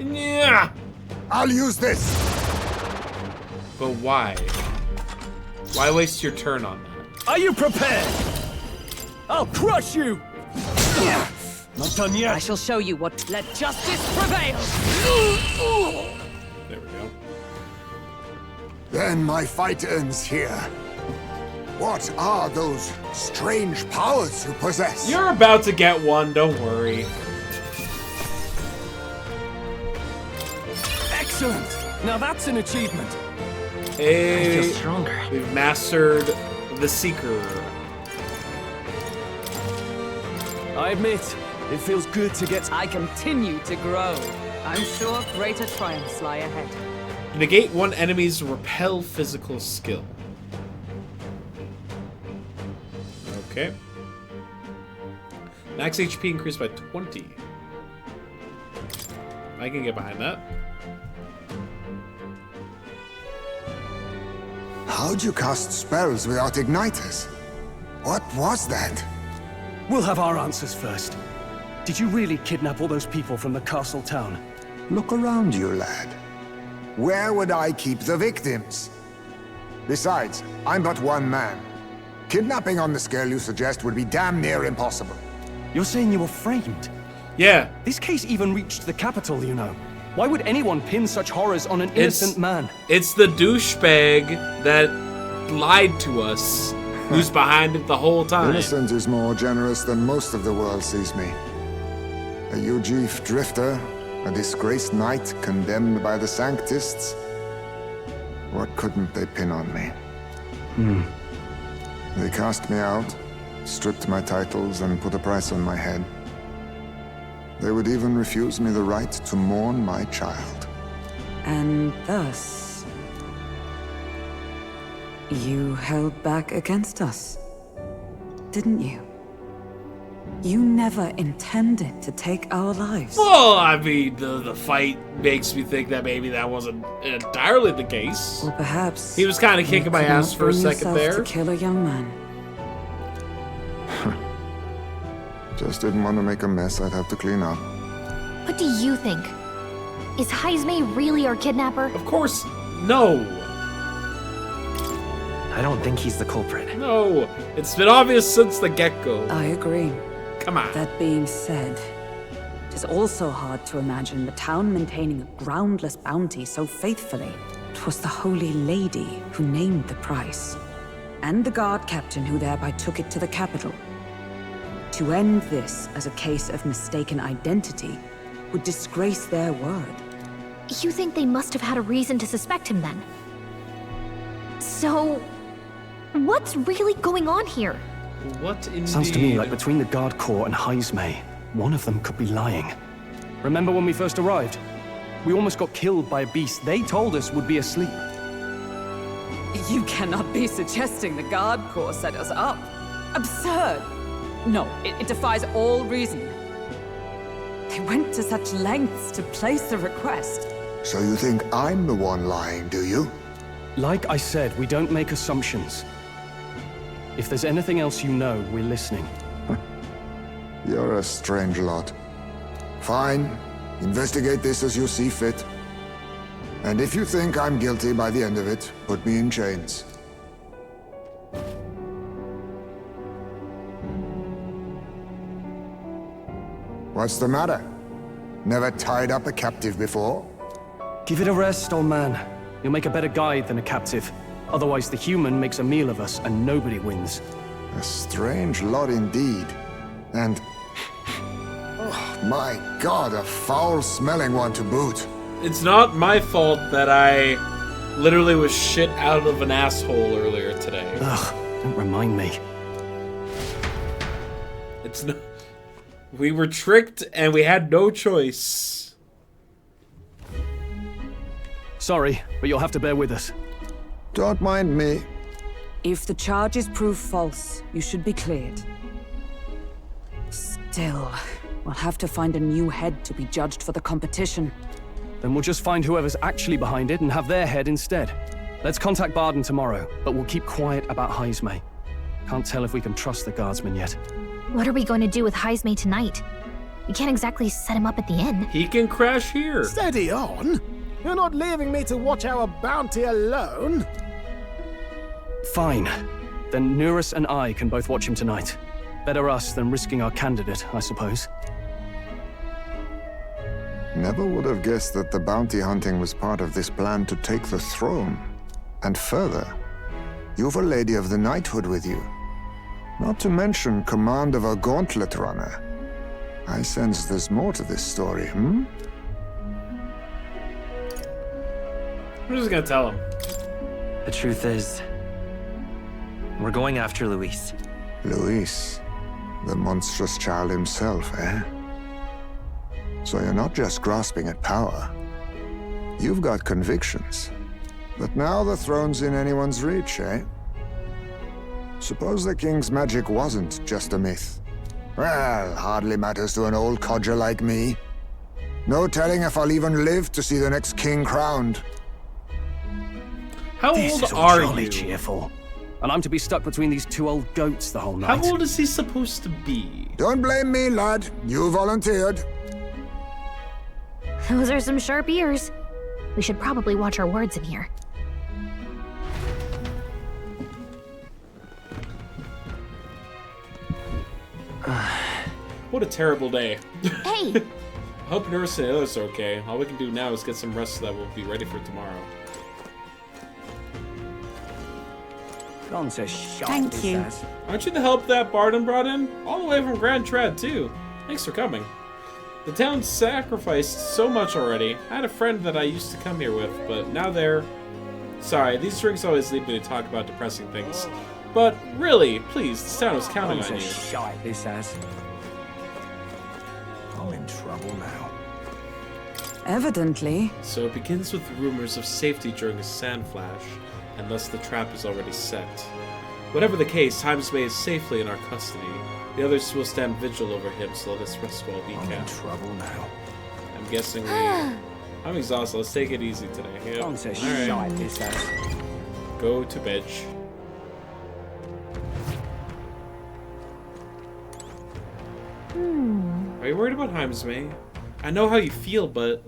Yeah. I'll use this. But why? Why waste your turn on that? Are you prepared? I'll crush you. Not done I yet. shall show you what. Let justice prevail! There we go. Then my fight ends here. What are those strange powers you possess? You're about to get one, don't worry. Excellent. Now that's an achievement. Hey, stronger. we've mastered the Seeker. I admit, it feels good to get. I continue to grow. I'm sure greater triumphs lie ahead. Negate one enemy's repel physical skill. Okay. Max HP increased by 20. I can get behind that. How'd you cast spells without igniters? What was that? We'll have our answers first. Did you really kidnap all those people from the castle town? Look around you, lad. Where would I keep the victims? Besides, I'm but one man. Kidnapping on the scale you suggest would be damn near impossible. You're saying you were framed? Yeah, This case even reached the capital, you know. Why would anyone pin such horrors on an innocent man? it's the douchebag that lied to us who's behind it the whole time. Innocent is more generous than most of the world sees me. A Ujif drifter, a disgraced knight condemned by the Sanctists. What couldn't they pin on me? They cast me out, stripped my titles, and put a price on my head. They would even refuse me the right to mourn my child. And thus, you held back against us, didn't you? You never intended to take our lives. Well, I mean, the fight makes me think that maybe that wasn't entirely the case. Or perhaps he was kind of kicking my ass for a second there. To kill a young man. Just didn't want to make a mess I'd have to clean up. What do you think? Is Heismay really our kidnapper? Of course, no. I don't think he's the culprit. No, it's been obvious since the get-go. I agree. Come on. That being said, it is also hard to imagine the town maintaining a groundless bounty so faithfully. It was the Holy Lady who named the price, and the guard captain who thereby took it to the capital. To end this as a case of mistaken identity would disgrace their word. You think they must have had a reason to suspect him then? So, what's really going on here? What indeed? Sounds to me like between the Guard Corps and Heismay, one of them could be lying. Remember when we first arrived? We almost got killed by a beast they told us would be asleep. You cannot be suggesting the Guard Corps set us up. Absurd! No, it defies all reason. They went to such lengths to place the request. So you think I'm the one lying, do you? Like I said, we don't make assumptions. If there's anything else you know, we're listening. You're a strange lot. Fine. Investigate this as you see fit. And if you think I'm guilty by the end of it, put me in chains. What's the matter? Never tied up a captive before? Give it a rest, old man. You'll make a better guide than a captive. Otherwise, the human makes a meal of us, and nobody wins. A strange lot indeed. And... oh, my God, a foul-smelling one to boot. It's not my fault that I literally was shit out of an asshole earlier today. Ugh, don't remind me. It's no... We were tricked, and we had no choice. Sorry, but you'll have to bear with us. Don't mind me. If the charges prove false, you should be cleared. Still, we'll have to find a new head to be judged for the competition. Then we'll just find whoever's actually behind it and have their head instead. Let's contact Barden tomorrow, but we'll keep quiet about Heismay. Can't tell if we can trust the guardsman yet. What are we going to do with Heismay tonight? We can't exactly set him up at the inn. He can crash here. Steady on. You're not leaving me to watch our bounty alone. Fine. Then Nurus and I can both watch him tonight. Better us than risking our candidate, I suppose. Never would have guessed that the bounty hunting was part of this plan to take the throne. And further, you've a Lady of the Knighthood with you. Not to mention command of a gauntlet runner. I sense there's more to this story, I'm just gonna tell him. The truth is, we're going after Luis. Luis, the monstrous child himself, eh? So you're not just grasping at power. You've got convictions. But now the throne's in anyone's reach, eh? Suppose the king's magic wasn't just a myth. Well, hardly matters to an old codger like me. No telling if I'll even live to see the next king crowned. How this old is are jolly you? cheerful. And I'm to be stuck between these two old goats the whole night. How old is he supposed to be? Don't blame me, lad. You volunteered. Those are some sharp ears. We should probably watch our words in here. What a terrible day. Hey! I hope Nurse and Illis are okay. All we can do now is get some rest so that we'll be ready for tomorrow. Gone to shite, Thank this you. has. Aren't you the help that Barden brought in? All the way from Grand Trad, too. Thanks for coming. The town sacrificed so much already. I had a friend that I used to come here with, but now they're... Sorry, these drinks always lead me to talk about depressing things. But really, please, this town is counting Gone on to you. shite, this has. I'm in trouble now. Evidently. So it begins with rumors of safety during a sand flash, and thus the trap is already set. Whatever the case, Himesmay is safely in our custody. The others will stand vigil over him, so let us rest while we I'm can. in trouble now. I'm guessing we... I'm exhausted. Let's take it easy today. Yep. Gone to All shite, right. this has. Go to bed. Are you worried about Himesmay? I know how you feel, but...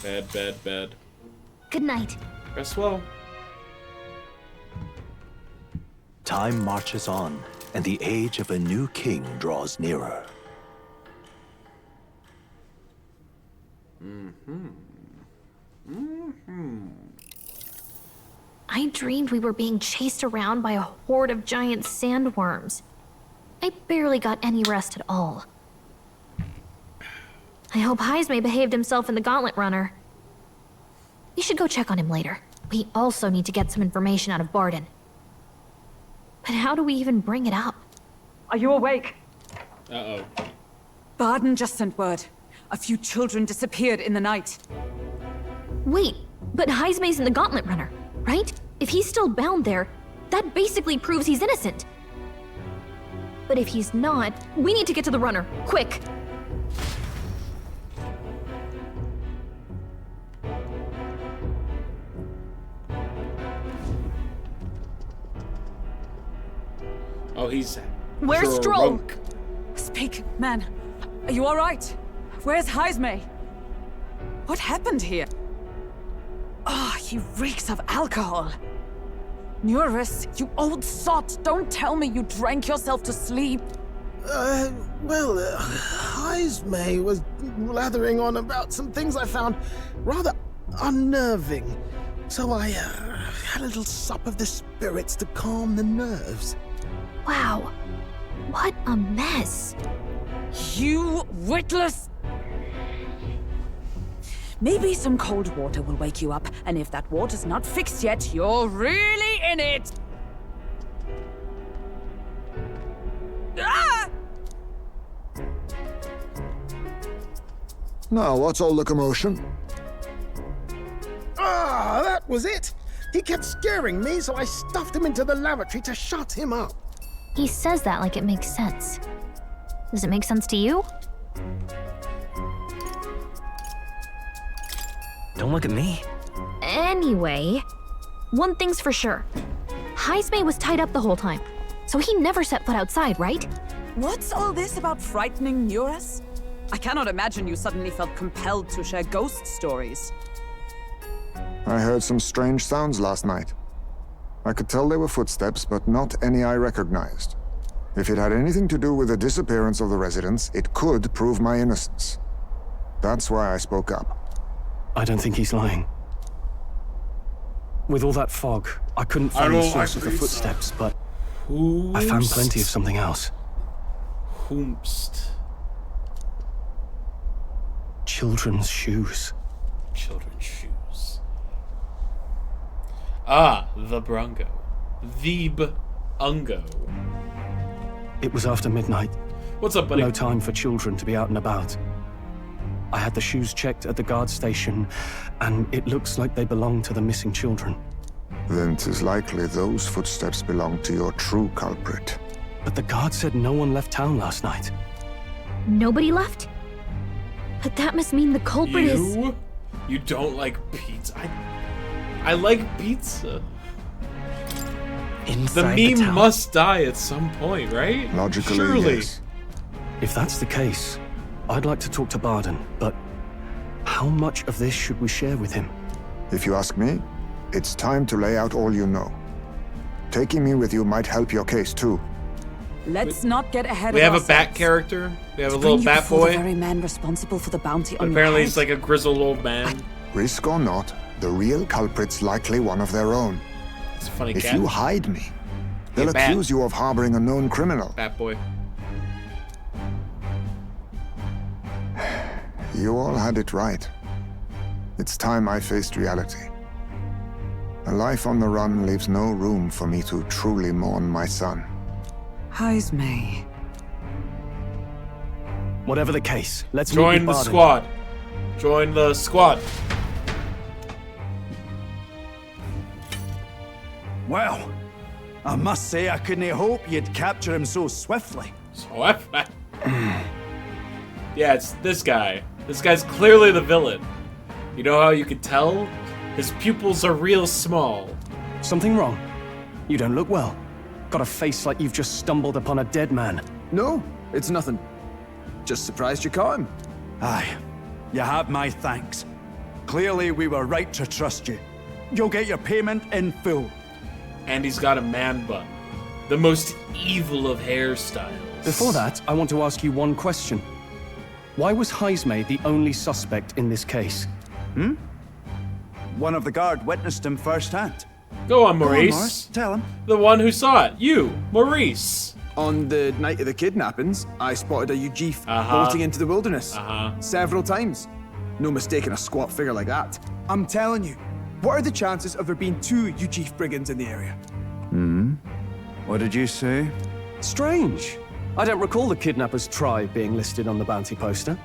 Bed. Good night. Rest well. Time marches on, and the age of a new king draws nearer. I dreamed we were being chased around by a horde of giant sandworms. I barely got any rest at all. I hope Himesmay behaved himself in the Gauntlet Runner. We should go check on him later. We also need to get some information out of Barden. But how do we even bring it up? Are you awake? Uh-oh. Barden just sent word. A few children disappeared in the night. Wait, but Himesmay's in the Gauntlet Runner, right? If he's still bound there, that basically proves he's innocent. But if he's not, we need to get to the runner, quick! Oh, he's... Where's Stroll? drunk. Speak, man. Are you all right? Where's Himesmay? What happened here? Oh, he reeks of alcohol. Neurus, you old sot, don't tell me you drank yourself to sleep. Himesmay was blathering on about some things I found rather unnerving. So I had a little sup of the spirits to calm the nerves. Wow, what a mess. You witless... Maybe some cold water will wake you up, and if that water's not fixed yet, you're really in it! Ah! Now, what's all the commotion? Ah, that was it! He kept scaring me, so I stuffed him into the lavatory to shut him up. He says that like it makes sense. Does it make sense to you? Don't look at me. Anyway, one thing's for sure. Himesmay was tied up the whole time, so he never set foot outside, right? What's all this about frightening Neurus? I cannot imagine you suddenly felt compelled to share ghost stories. I heard some strange sounds last night. I could tell they were footsteps, but not any I recognized. If it had anything to do with the disappearance of the residents, it could prove my innocence. That's why I spoke up. I don't think he's lying. With all that fog, I couldn't find the source of the footsteps, but I found plenty of something else. Whomst. Children's shoes. Children's shoes. Ah, the Bronco. The Ungo. It was after midnight. What's up, buddy? No time for children to be out and about. I had the shoes checked at the guard station, and it looks like they belong to the missing children. Then 'tis likely those footsteps belong to your true culprit. But the guard said no one left town last night. Nobody left? But that must mean the culprit is... You don't like pizza? I like pizza. Inside the meme town. must die at some point, right? Logically, surely. yes. If that's the case, I'd like to talk to Barden, but how much of this should we share with him? If you ask me, it's time to lay out all you know. Taking me with you might help your case, too. Let's not get ahead We of have a ourselves. bat character. We have a To little bring you bat before boy. the very man responsible for the bounty But on apparently your he's head. like a grizzled old man. Risk or not, the real culprit's likely one of their own. It's a funny If cat. you hide me, they'll Bat. accuse you of harboring a known criminal. Bat boy. You all had it right. It's time I faced reality. A life on the run leaves no room for me to truly mourn my son. Heismay. Whatever the case, let's meet Join with the Barden. squad. Join the squad. Well, I must say I couldn't hope you'd capture him so swiftly. Yeah, it's this guy. This guy's clearly the villain. You know how you can tell? His pupils are real small. Something wrong? You don't look well. Got a face like you've just stumbled upon a dead man. No, it's nothing. Just surprised you caught him. Aye, you have my thanks. Clearly we were right to trust you. You'll get your payment in full. And he's got a man bun. The most evil of hairstyles. Before that, I want to ask you one question. Why was Heismay the only suspect in this case? One of the guard witnessed him firsthand. Go on, Go on, Maurice. Morris, tell him. The one who saw it. You, Maurice. On the night of the kidnappings, I spotted a Ujif bolting into the wilderness. Several times. No mistaking a squat figure like that. I'm telling you, what are the chances of there being 2 Ujif brigands in the area? What did you say? Strange. I don't recall the kidnapper's tribe being listed on the bounty poster.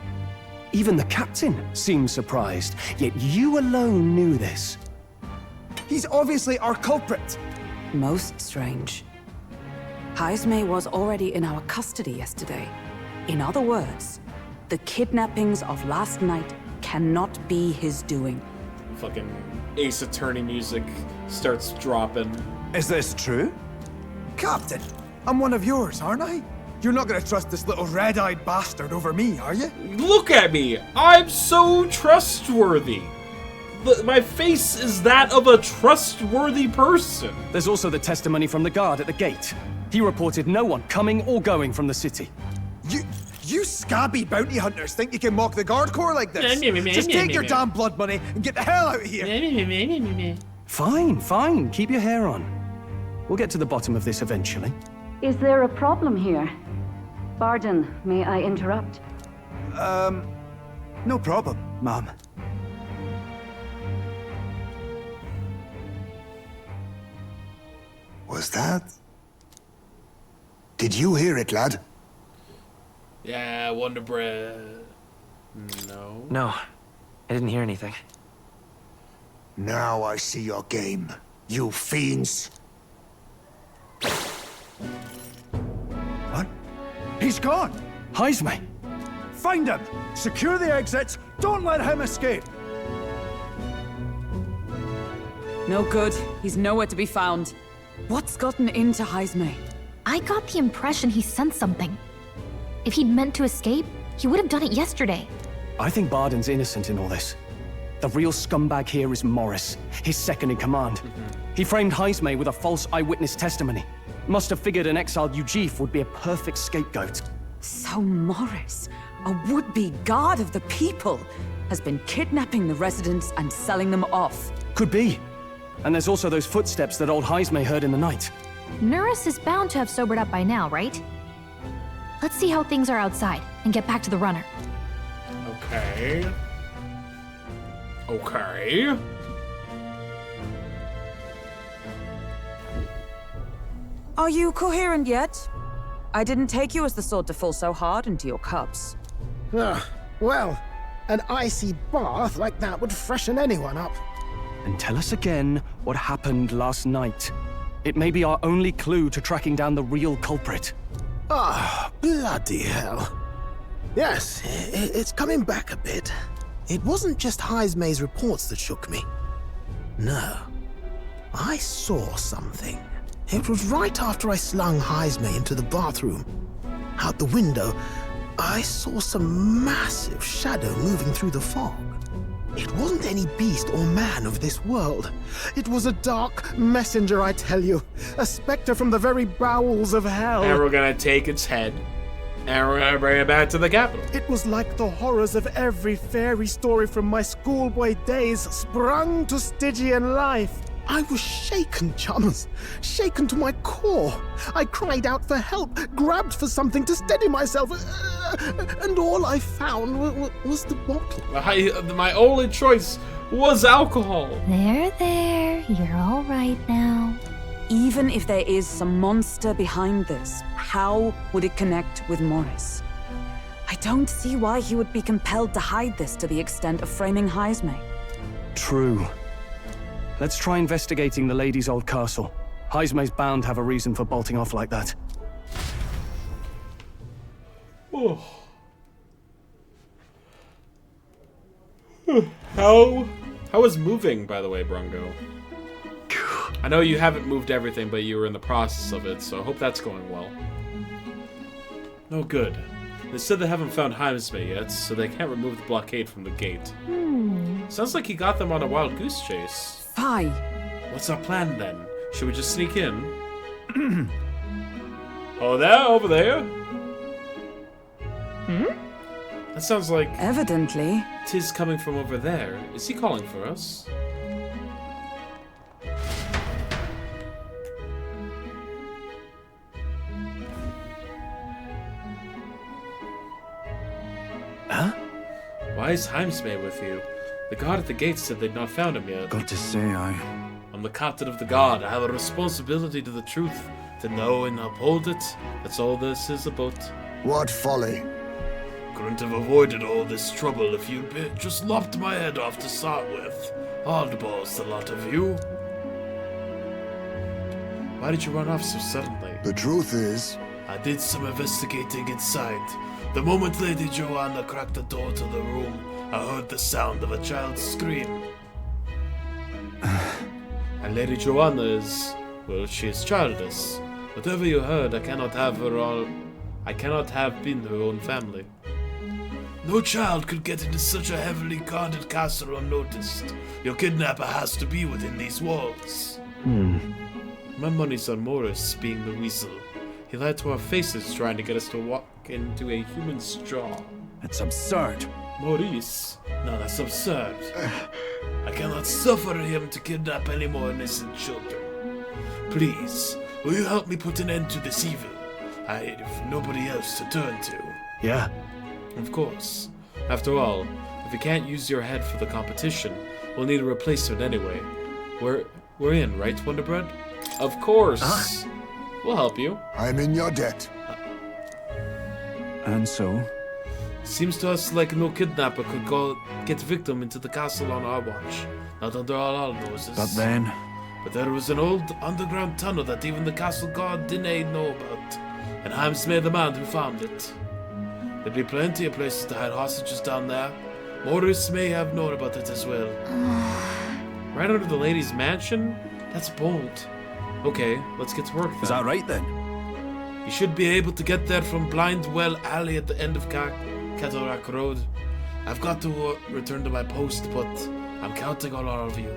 Even the captain seemed surprised, yet you alone knew this. He's obviously our culprit. Most strange. Heismay was already in our custody yesterday. In other words, the kidnappings of last night cannot be his doing. Fucking Ace Attorney music starts dropping. Is this true? Captain, I'm one of yours, aren't I? You're not gonna trust this little red-eyed bastard over me, are you? Look at me! I'm so trustworthy! My face is that of a trustworthy person. There's also the testimony from the guard at the gate. He reported no one coming or going from the city. You scabby bounty hunters think you can mock the guard corps like this? Just take your damn blood money and get the hell out of here! Fine. Keep your hair on. We'll get to the bottom of this eventually. Is there a problem here? Barden, may I interrupt? No problem, ma'am. Was that? Did you hear it, lad? Yeah, Wonder Bread. No. No, I didn't hear anything. Now I see your game, you fiends. What? He's gone! Heismay! Find him! Secure the exits! Don't let him escape! No good. He's nowhere to be found. What's gotten into Heismay? I got the impression he sensed something. If he'd meant to escape, he would have done it yesterday. I think Barden's innocent in all this. The real scumbag here is Morris, his second in command. He framed Heismay with a false eyewitness testimony. Must have figured an exiled Ujif would be a perfect scapegoat. So Morris, a would-be guard of the people, has been kidnapping the residents and selling them off. Could be. And there's also those footsteps that old Heismay heard in the night. Nuris is bound to have sobered up by now, right? Let's see how things are outside and get back to the runner. Okay. Are you coherent yet? I didn't take you as the sort to fall so hard into your cups. Well, an icy bath like that would freshen anyone up. And tell us again what happened last night. It may be our only clue to tracking down the real culprit. Bloody hell. Yes, it's coming back a bit. It wasn't just Heismay's reports that shook me. No. I saw something. It was right after I slung Heismay into the bathroom. Out the window, I saw some massive shadow moving through the fog. It wasn't any beast or man of this world. It was a dark messenger, I tell you. A specter from the very bowels of hell. And we're gonna take its head, and we're gonna bring it back to the capital. It was like the horrors of every fairy story from my schoolboy days sprung to Stygian life. I was shaken, chums. Shaken to my core. I cried out for help, grabbed for something to steady myself, and all I found was the bottle. My only choice was alcohol. There. You're all right now. Even if there is some monster behind this, how would it connect with Morris? I don't see why he would be compelled to hide this to the extent of framing Heisme. True. Let's try investigating the lady's old castle. Heisme's bound to have a reason for bolting off like that. Oh. How is moving, by the way, Brungo? I know you haven't moved everything, but you were in the process of it, so I hope that's going well. No good. They said they haven't found Heisme yet, so they can't remove the blockade from the gate. Sounds like he got them on a wild goose chase. Fie. What's our plan then? Should we just sneak in? Oh, there, over there. That sounds like... Evidently. Tis coming from over there. Is he calling for us? Huh? Why is Heisme with you? The guard at the gate said they'd not found him yet. Got to say, I'm the captain of the guard. I have a responsibility to the truth, to know and uphold it. That's all this is about. What folly. Couldn't have avoided all this trouble if you'd just lopped my head off to start with. Oddballs, the lot of you. Why did you run off so suddenly? The truth is... I did some investigating inside. The moment Lady Joanna cracked the door to the room, I heard the sound of a child's scream. And Lady Joanna is... well, she is childless. Whatever you heard, I cannot have been her own family. No child could get into such a heavily guarded castle unnoticed. Your kidnapper has to be within these walls. My money's on Morris being the weasel. He lied to our faces trying to get us to walk into a human straw. It's absurd. Maurice? No, that's absurd. I cannot suffer him to kidnap any more innocent children. Please, will you help me put an end to this evil? I have nobody else to turn to. Yeah. Of course. After all, if you can't use your head for the competition, we'll need a replacement anyway. We're in, right, Wonderbread? Of course. We'll help you. I'm in your debt. And so? Seems to us like no kidnapper could get victim into the castle on our watch. Not under our noses. But then? But there was an old underground tunnel that even the castle guard didn't know about. And Heisme the man who found it. There'd be plenty of places to hide hostages down there. Morris may have known about it as well. Right under the lady's mansion? That's bold. Okay, let's get to work then. Is that right then? You should be able to get there from Blind Well Alley at the end of Cataract Road. I've got to return to my post, but I'm counting on all of you.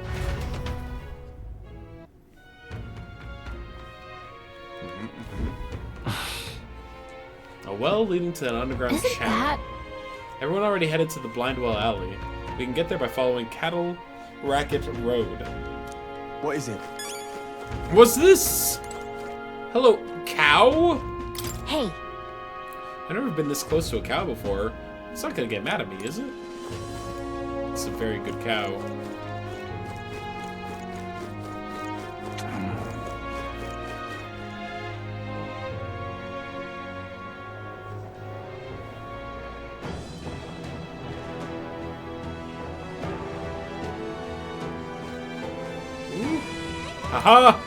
A well leading to an underground channel. Everyone already headed to the Blindwell Alley. We can get there by following Cattle Racket Road. What is it? What's this? Hello, cow? Hey. I've never been this close to a cow before. It's not gonna get mad at me, is it? It's a very good cow. Haha!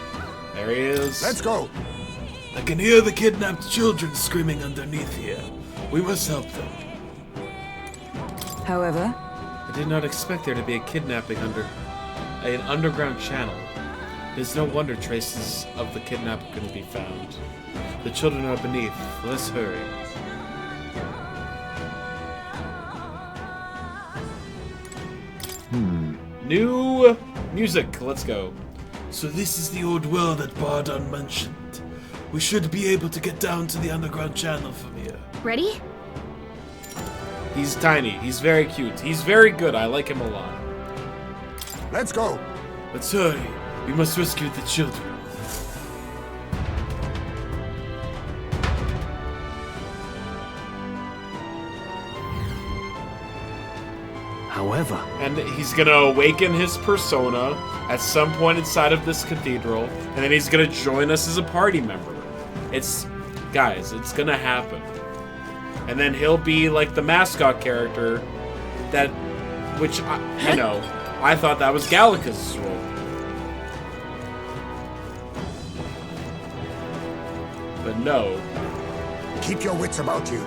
There he is. Let's go. I can hear the kidnapped children screaming underneath here. We must help them. However, I did not expect there to be a kidnapping under an underground channel. It is no wonder traces of the kidnapper couldn't be found. The children are beneath. Let's hurry. New music. Let's go. So this is the old well that Bardon mentioned. We should be able to get down to the underground channel from here. Ready? He's tiny. He's very cute. He's very good. I like him a lot. Let's go. Let's hurry. We must rescue the children. However... And he's gonna awaken his persona at some point inside of this cathedral, and then he's gonna join us as a party member. Guys, it's gonna happen. And then he'll be like the mascot character which, I thought that was Gallica's role. But no. Keep your wits about you.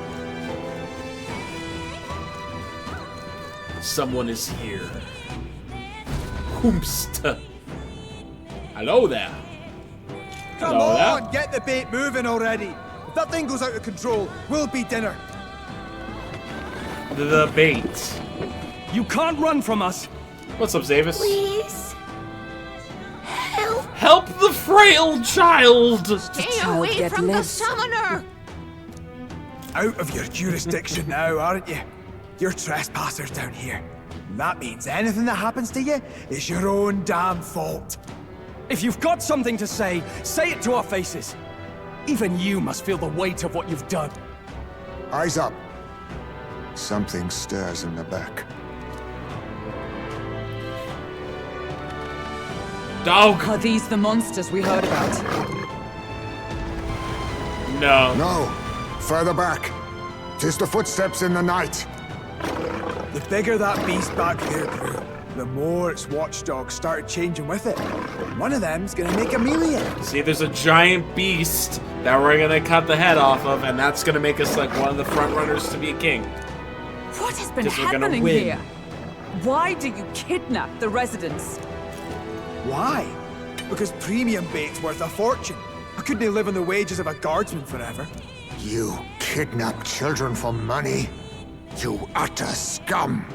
Someone is here. Whoomst. Hello there. Come Hello on, there. get the bait moving already. If that thing goes out of control, we'll be dinner. The bait. You can't run from us. What's up, Zavis? Please. Help. Help the frail child. Stay away from the summoner. Out of your jurisdiction now, aren't you? You're trespassers down here. And that means anything that happens to you is your own damn fault. If you've got something to say it to our faces. Even you must feel the weight of what you've done. Eyes up. Something stirs in the back. Dog. Are these the monsters we heard about? No. No. Further back. 'Tis the footsteps in the night. The bigger that beast back there grew, the more its watchdogs started changing with it. One of them's gonna make Amelia. See, there's a giant beast that we're gonna cut the head off of, and that's gonna make us like one of the front runners to be a king. What has been 'Cause we're gonna happening win. here? Why do you kidnap the residents? Why? Because premium bait's worth a fortune. I couldn't live on the wages of a guardsman forever. You kidnap children for money? You utter scum!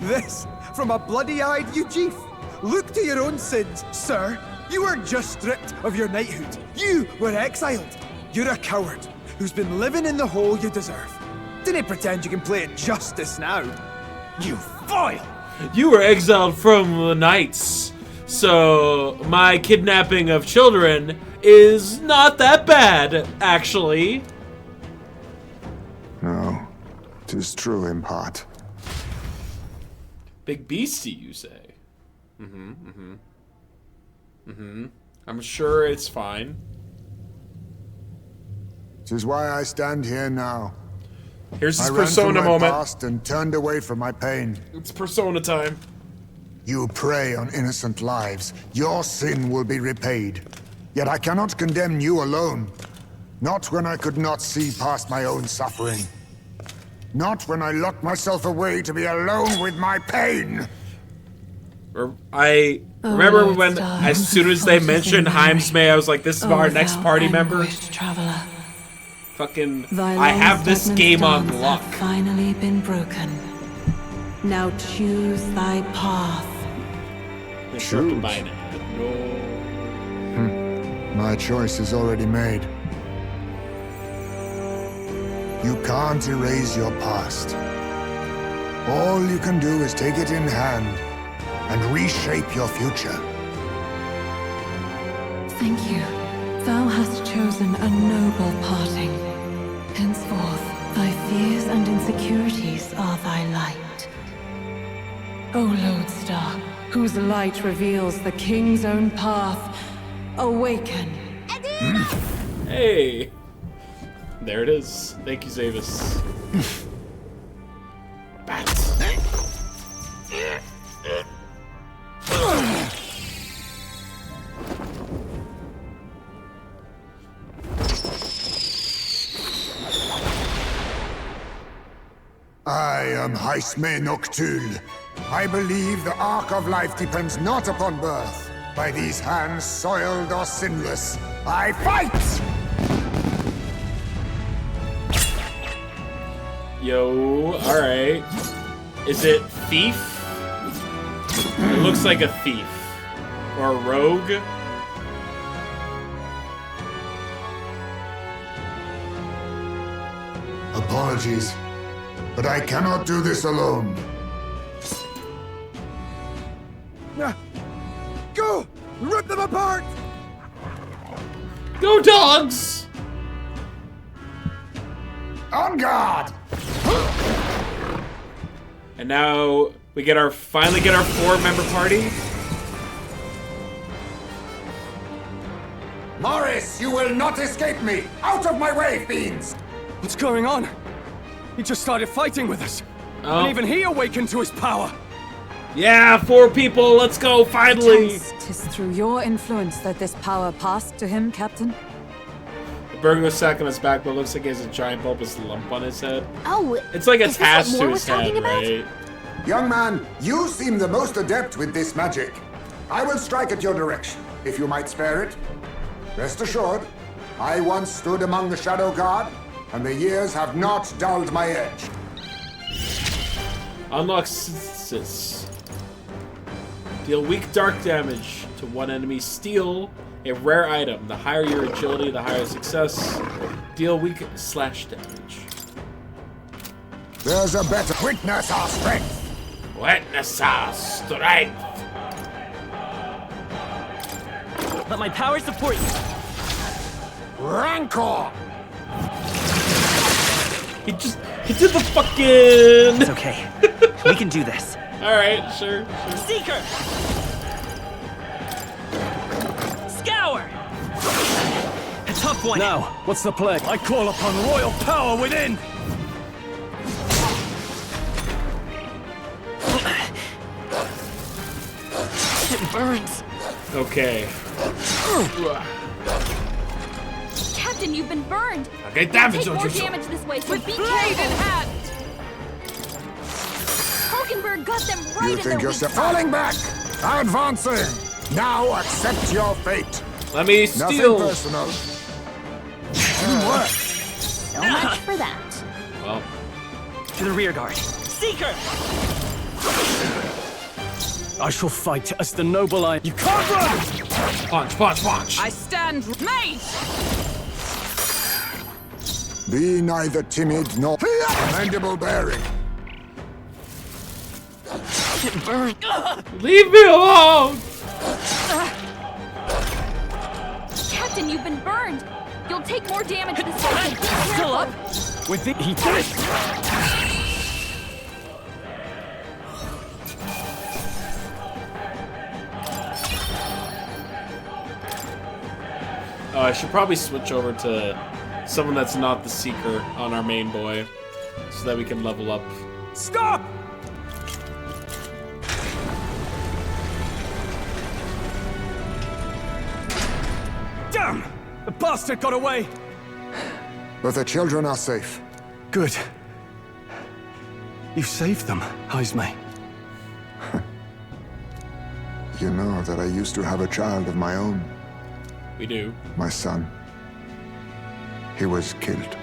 This from a bloody-eyed Eugene. Look to your own sins, sir. You weren't just stripped of your knighthood. You were exiled. You're a coward who's been living in the hole you deserve. Didn't pretend you can play at justice now. You foil! You were exiled from the knights, so my kidnapping of children is not that bad, actually. No, 'tis true in part. Big beastie, you say? I'm sure it's fine. 'Tis why I stand here now. Here's his I ran persona from my moment. past and turned away from my pain. It's persona time. You prey on innocent lives. Your sin will be repaid. Yet I cannot condemn you alone. Not when I could not see past my own suffering. Not when I locked myself away to be alone with my pain. I remember when, as soon as they mentioned Heimsmay, I was like, this is our next party member. Fucking, I have this game on lock. Finally been broken. Now choose thy path. Choose. No. My choice is already made. You can't erase your past. All you can do is take it in hand and reshape your future. Thank you. Thou hast chosen a noble parting. Henceforth, thy fears and insecurities are thy light. O Lodestar, whose light reveals the king's own path, awaken. Hey! There it is. Thank you, Zavis. Bats. I am Heisme Noctul. I believe the arc of life depends not upon birth. By these hands, soiled or sinless, I fight! Yo, alright. Is it thief? It looks like a thief. Or a rogue? Apologies, but I cannot do this alone. Go! Rip them apart! Go dogs! On guard! And now we finally get our 4-member party. Morris, you will not escape me! Out of my way, fiends! What's going on? He just started fighting with us. And even he awakened to his power. Yeah, 4 people, let's go, finally! Tis through your influence that this power passed to him, Captain. The burger was sacking his back, but it looks like he has a giant bulbous lump on his head. Oh, it's like is this attached what to Moore his was talking head, about? right? Young man, you seem the most adept with this magic. I will strike at your direction, if you might spare it. Rest assured, I once stood among the Shadow Guard, and the years have not dulled my edge. Unlock Sis. Deal weak dark damage to one enemy. Steal a rare item. The higher your agility, the higher success. Deal weak slash damage. There's a better. Witness our strength. Witness our strength. Let my power support you. Rancor. He did the fucking. It's okay. We can do this. All right, sure. Seeker. Scour. A tough one. Now, what's the play? I call upon royal power within. It burns. Okay. Captain, you've been burned. Okay, damage. Take more damage this way, so With be blade careful. in hand. Hulkenberg got them right You in think their you're weak spot. falling back? Advancing. Now accept your fate. Let me steal. Nothing personal. So much for that. Well, to the rear guard. Seeker. I shall fight as the noble I. You can't run. Punch. I stand. Mate! Be neither timid nor commendable bearing. It burns. Leave me alone. Captain, you've been burned. You'll take more damage this way. So be careful. Still up. With the he did it. I should probably switch over to someone that's not the Seeker on our main boy, so that we can level up. Stop! Damn! The bastard got away! But the children are safe. Good. You saved them, Ismay. You know that I used to have a child of my own. We do. My son. He was killed.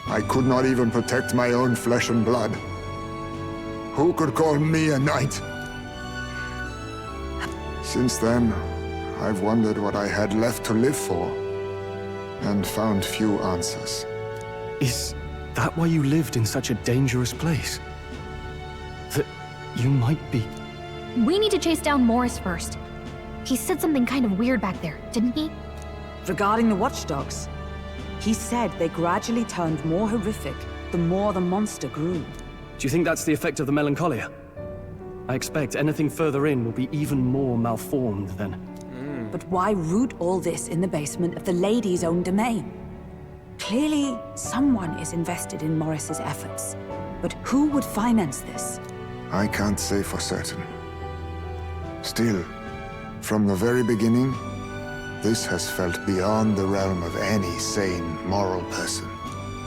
I could not even protect my own flesh and blood. Who could call me a knight? Since then, I've wondered what I had left to live for, and found few answers. Is that why you lived in such a dangerous place? That you might be... We need to chase down Morris first. He said something kind of weird back there, didn't he? Regarding the watchdogs, he said they gradually turned more horrific the more the monster grew. Do you think that's the effect of the melancholia? I expect anything further in will be even more malformed then. But why root all this in the basement of the lady's own domain? Clearly, someone is invested in Morris's efforts. But who would finance this? I can't say for certain. Still, from the very beginning, this has felt beyond the realm of any sane, moral person.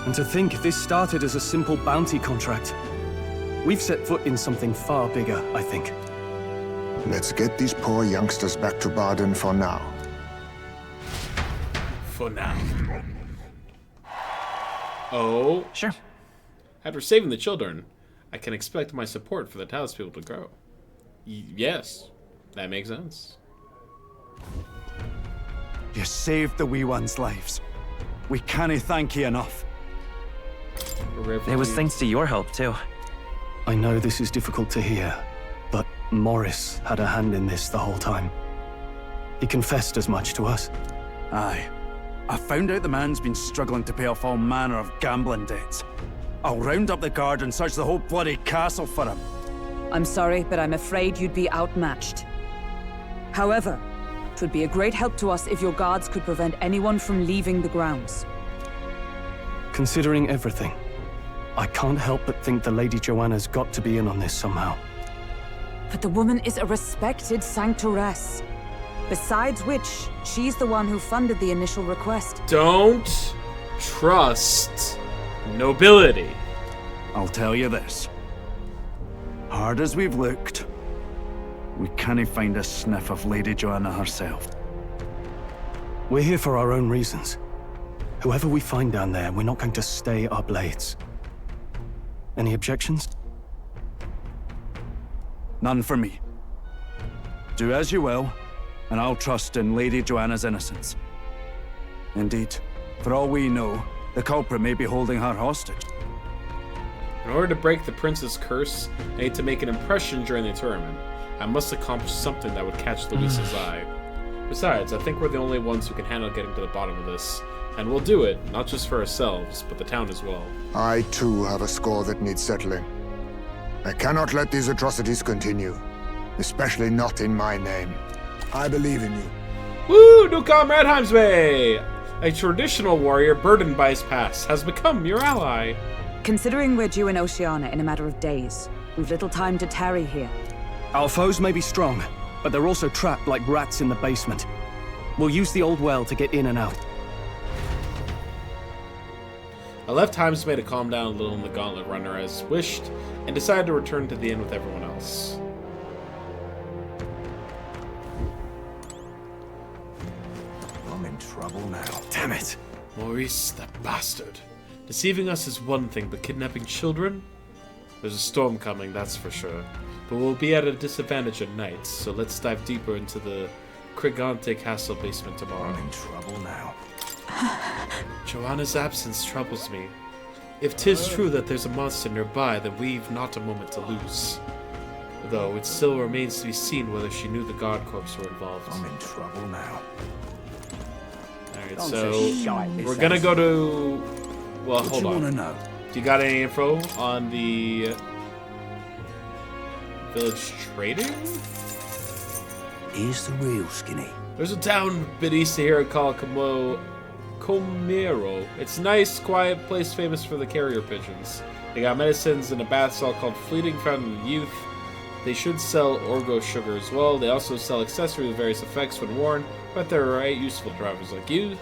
And to think this started as a simple bounty contract. We've set foot in something far bigger, I think. Let's get these poor youngsters back to Baden for now. For now. Oh. Sure. After saving the children, I can expect my support for the townspeople to grow. Yes, that makes sense. You saved the wee ones' lives. We can't thank you enough. It was thanks to your help, too. I know this is difficult to hear, but Morris had a hand in this the whole time. He confessed as much to us. Aye. I found out the man's been struggling to pay off all manner of gambling debts. I'll round up the guard and search the whole bloody castle for him. I'm sorry, but I'm afraid you'd be outmatched. However, it would be a great help to us if your guards could prevent anyone from leaving the grounds. Considering everything, I can't help but think the Lady Joanna's got to be in on this somehow. But the woman is a respected sanctoress. Besides which, she's the one who funded the initial request. Don't trust nobility. I'll tell you this. Hard as we've looked, we can't find a sniff of Lady Joanna herself. We're here for our own reasons. Whoever we find down there, we're not going to stay our blades. Any objections? None for me. Do as you will, and I'll trust in Lady Joanna's innocence. Indeed, for all we know, the culprit may be holding her hostage. In order to break the prince's curse, I need to make an impression during the tournament. I must accomplish something that would catch Luisa's eye. Besides, I think we're the only ones who can handle getting to the bottom of this. And we'll do it, not just for ourselves, but the town as well. I too have a score that needs settling. I cannot let these atrocities continue. Especially not in my name. I believe in you. Woo! New comrade Heimsway! A traditional warrior burdened by his past has become your ally. Considering we're due in Oceania in a matter of days, we've little time to tarry here. Our foes may be strong, but they're also trapped like rats in the basement. We'll use the old well to get in and out. I left Heimsway to calm down a little in the Gauntlet Runner as wished, and decided to return to the inn with everyone else. I'm in trouble now. Damn it! Maurice, that bastard. Deceiving us is one thing, but kidnapping children? There's a storm coming, that's for sure. But we'll be at a disadvantage at night, so let's dive deeper into the Crigante Castle basement tomorrow. I'm in trouble now. Joanna's absence troubles me. If 'tis true that there's a monster nearby, then we've not a moment to lose. Though it still remains to be seen whether she knew the guard corps were involved. I'm in trouble now. Alright, so we're gonna go to... Well, What hold you on. wanna know? Do you got any info on the village trading? Here's the real skinny. There's a town a bit east of here called Comero. It's a nice, quiet place famous for the carrier pigeons. They got medicines and a bath salt called Fleeting Fountain of Youth. They should sell Orgo sugar as well. They also sell accessories with various effects when worn, but they're right, useful to drivers like you.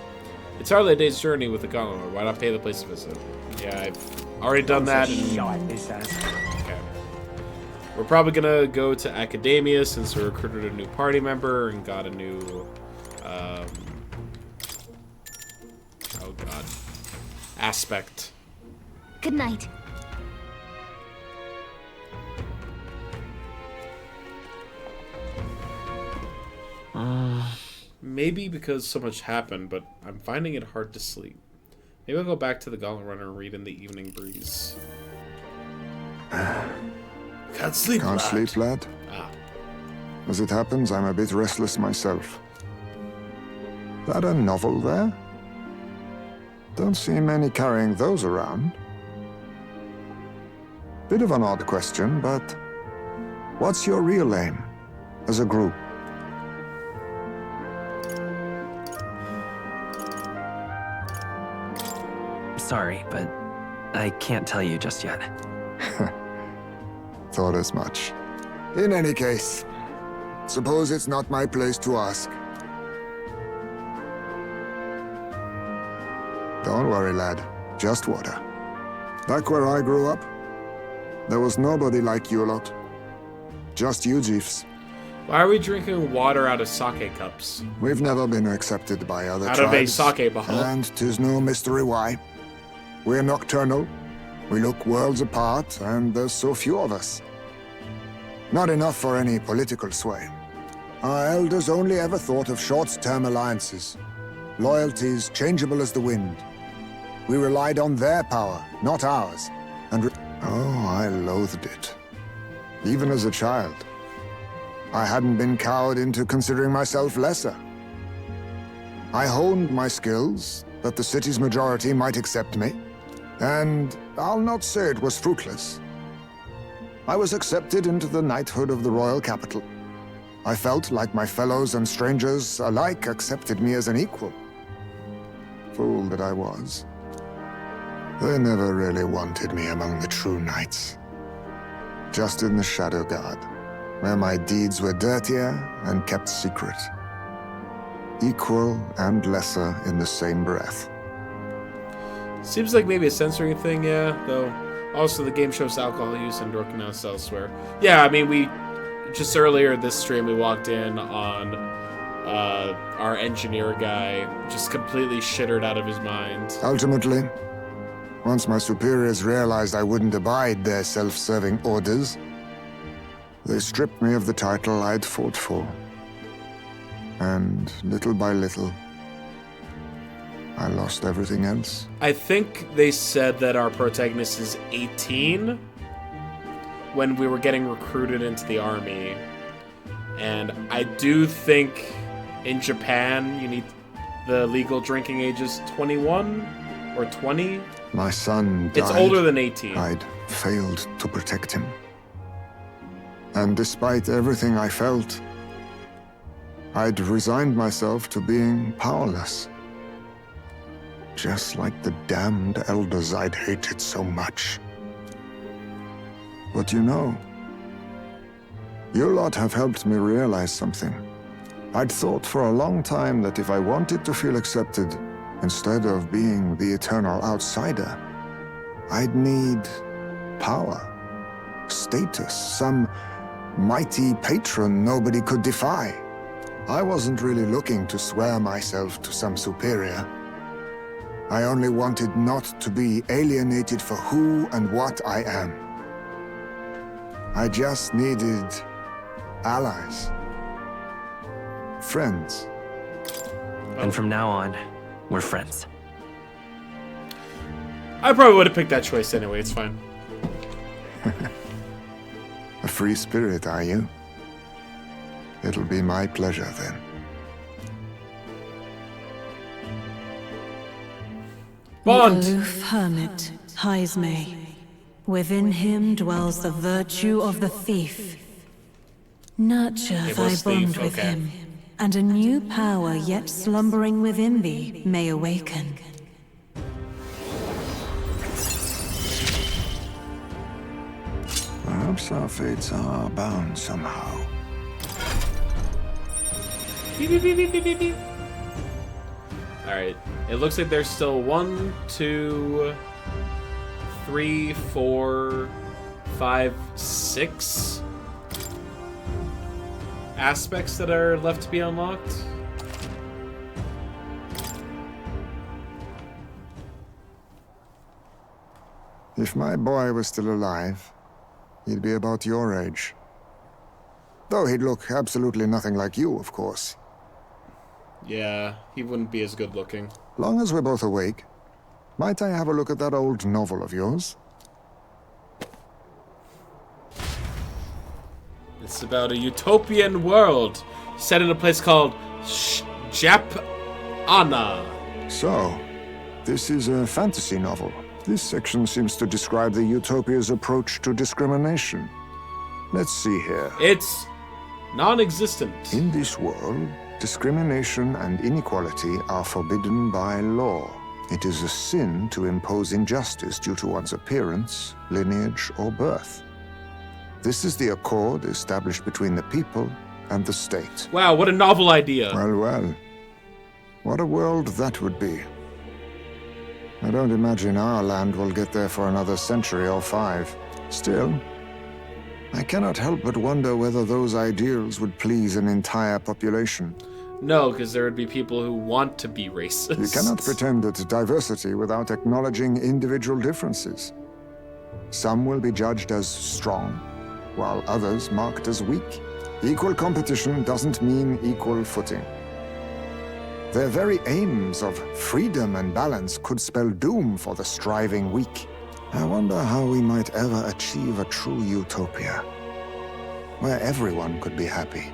It's hardly a day's journey with the Gauntlet. Why not pay the place to visit? Yeah, I've already done that. Okay. We're probably gonna go to Academia since we recruited a new party member and got a new, oh god, aspect. Good night. Maybe because so much happened, but I'm finding it hard to sleep. Maybe I'll go back to the Gauntlet Runner and read in the evening breeze. Can't sleep, Can't lad. sleep, lad? Ah. As it happens, I'm a bit restless myself. That a novel there? Don't see many carrying those around. Bit of an odd question, but what's your real aim as a group? Sorry, but I can't tell you just yet. Thought as much. In any case, suppose it's not my place to ask. Don't worry, lad. Just water. Back where I grew up, there was nobody like you lot. Just you, Jeeves. Why are we drinking water out of sake cups? We've never been accepted by other Out tribes. of a sake bottle. And 'tis no mystery why. We're nocturnal, we look worlds apart, and there's so few of us. Not enough for any political sway. Our elders only ever thought of short-term alliances. Loyalties changeable as the wind. We relied on their power, not ours. And oh, I loathed it. Even as a child. I hadn't been cowed into considering myself lesser. I honed my skills that the city's majority might accept me, and I'll not say it was fruitless. I was accepted into the knighthood of the royal capital. I felt like my fellows and strangers alike accepted me as an equal. Fool that I was. They never really wanted me among the true knights. Just in the Shadow Guard, where my deeds were dirtier and kept secret. Equal and lesser in the same breath. Seems like maybe a censoring thing, yeah, though. Also, the game shows alcohol use and drunken elsewhere. Yeah, I mean, we just earlier this stream we walked in on our engineer guy just completely shittered out of his mind. Ultimately, once my superiors realized I wouldn't abide their self-serving orders, they stripped me of the title I'd fought for. And little by little, I lost everything else. I think they said that our protagonist is 18 when we were getting recruited into the army. And I do think in Japan you need the legal drinking age is 21 or 20. My son died. It's older than 18. I'd failed to protect him. And despite everything I felt, I'd resigned myself to being powerless. Just like the damned elders I'd hated so much. But you know, you lot have helped me realize something. I'd thought for a long time that if I wanted to feel accepted, instead of being the eternal outsider, I'd need power, status, some mighty patron nobody could defy. I wasn't really looking to swear myself to some superior. I only wanted not to be alienated for who and what I am. I just needed allies. Friends. And from now on, we're friends. I probably would have picked that choice anyway, it's fine. A free spirit, are you? It'll be my pleasure, then. Bond! The aloof hermit, Heismay. Within him dwells the virtue of the thief. Nurture thy bond with him, and a new power yet slumbering within thee may awaken. Perhaps our fates are bound somehow. Alright, it looks like there's still 1, 2, 3, 4, 5, 6 aspects that are left to be unlocked. If my boy was still alive, he'd be about your age. Though he'd look absolutely nothing like you, of course. Yeah, he wouldn't be as good looking. Long as we're both awake, might I have a look at that old novel of yours? It's about a utopian world set in a place called Jap-ana. So, this is a fantasy novel. This section seems to describe the utopia's approach to discrimination. Let's see here. It's non-existent. In this world, discrimination and inequality are forbidden by law. It is a sin to impose injustice due to one's appearance, lineage, or birth. This is the accord established between the people and the state. Wow, what a novel idea. Well, well. What a world that would be. I don't imagine our land will get there for another century or 5. Still, I cannot help but wonder whether those ideals would please an entire population. No, because there would be people who want to be racist. You cannot pretend at diversity without acknowledging individual differences. Some will be judged as strong, while others marked as weak. Equal competition doesn't mean equal footing. Their very aims of freedom and balance could spell doom for the striving weak. I wonder how we might ever achieve a true utopia. where everyone could be happy.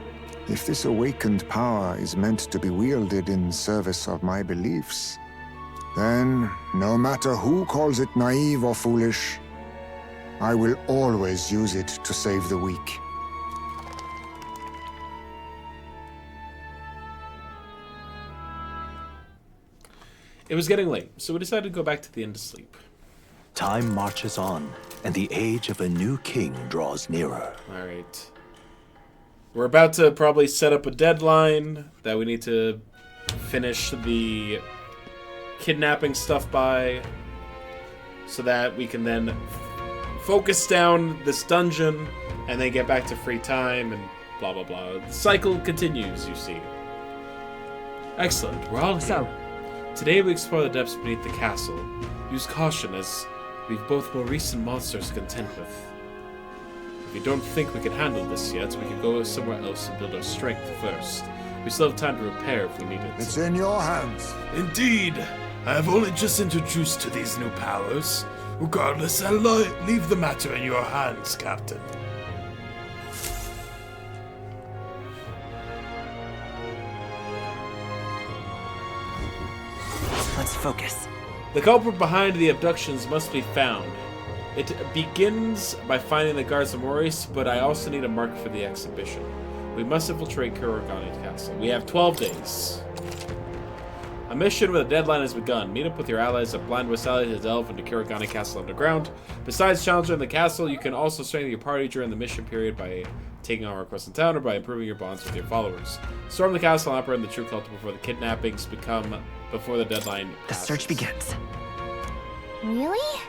If this awakened power is meant to be wielded in service of my beliefs, then, no matter who calls it naive or foolish, I will always use it to save the weak. It was getting late, so we decided to go back to the inn to sleep. Time marches on, and the age of a new king draws nearer. Alright. We're about to probably set up a deadline that we need to finish the kidnapping stuff by, so that we can then focus down this dungeon and then get back to free time and blah blah blah. The cycle continues, you see. Excellent. We're all here. Today we explore the depths beneath the castle. Use caution, as we've both more recent monsters to contend with. If you don't think we can handle this yet, we can go somewhere else and build our strength first. We still have time to repair if we need it. It's in your hands. Indeed. I have only just introduced to these new powers. Regardless, I'll leave the matter in your hands, Captain. Let's focus. The culprit behind the abductions must be found. It begins by finding the guards of Maurice, but I also need a mark for the exhibition. We must infiltrate Kurogane Castle. We have 12 days. A mission with a deadline has begun. Meet up with your allies at Blind West Alley to delve into Kurogane Castle underground. Besides challenging the castle, you can also strengthen your party during the mission period by taking on requests in town or by improving your bonds with your followers. Storm the castle and operate the true cult before the kidnappings before the deadline passes. The search begins. Really?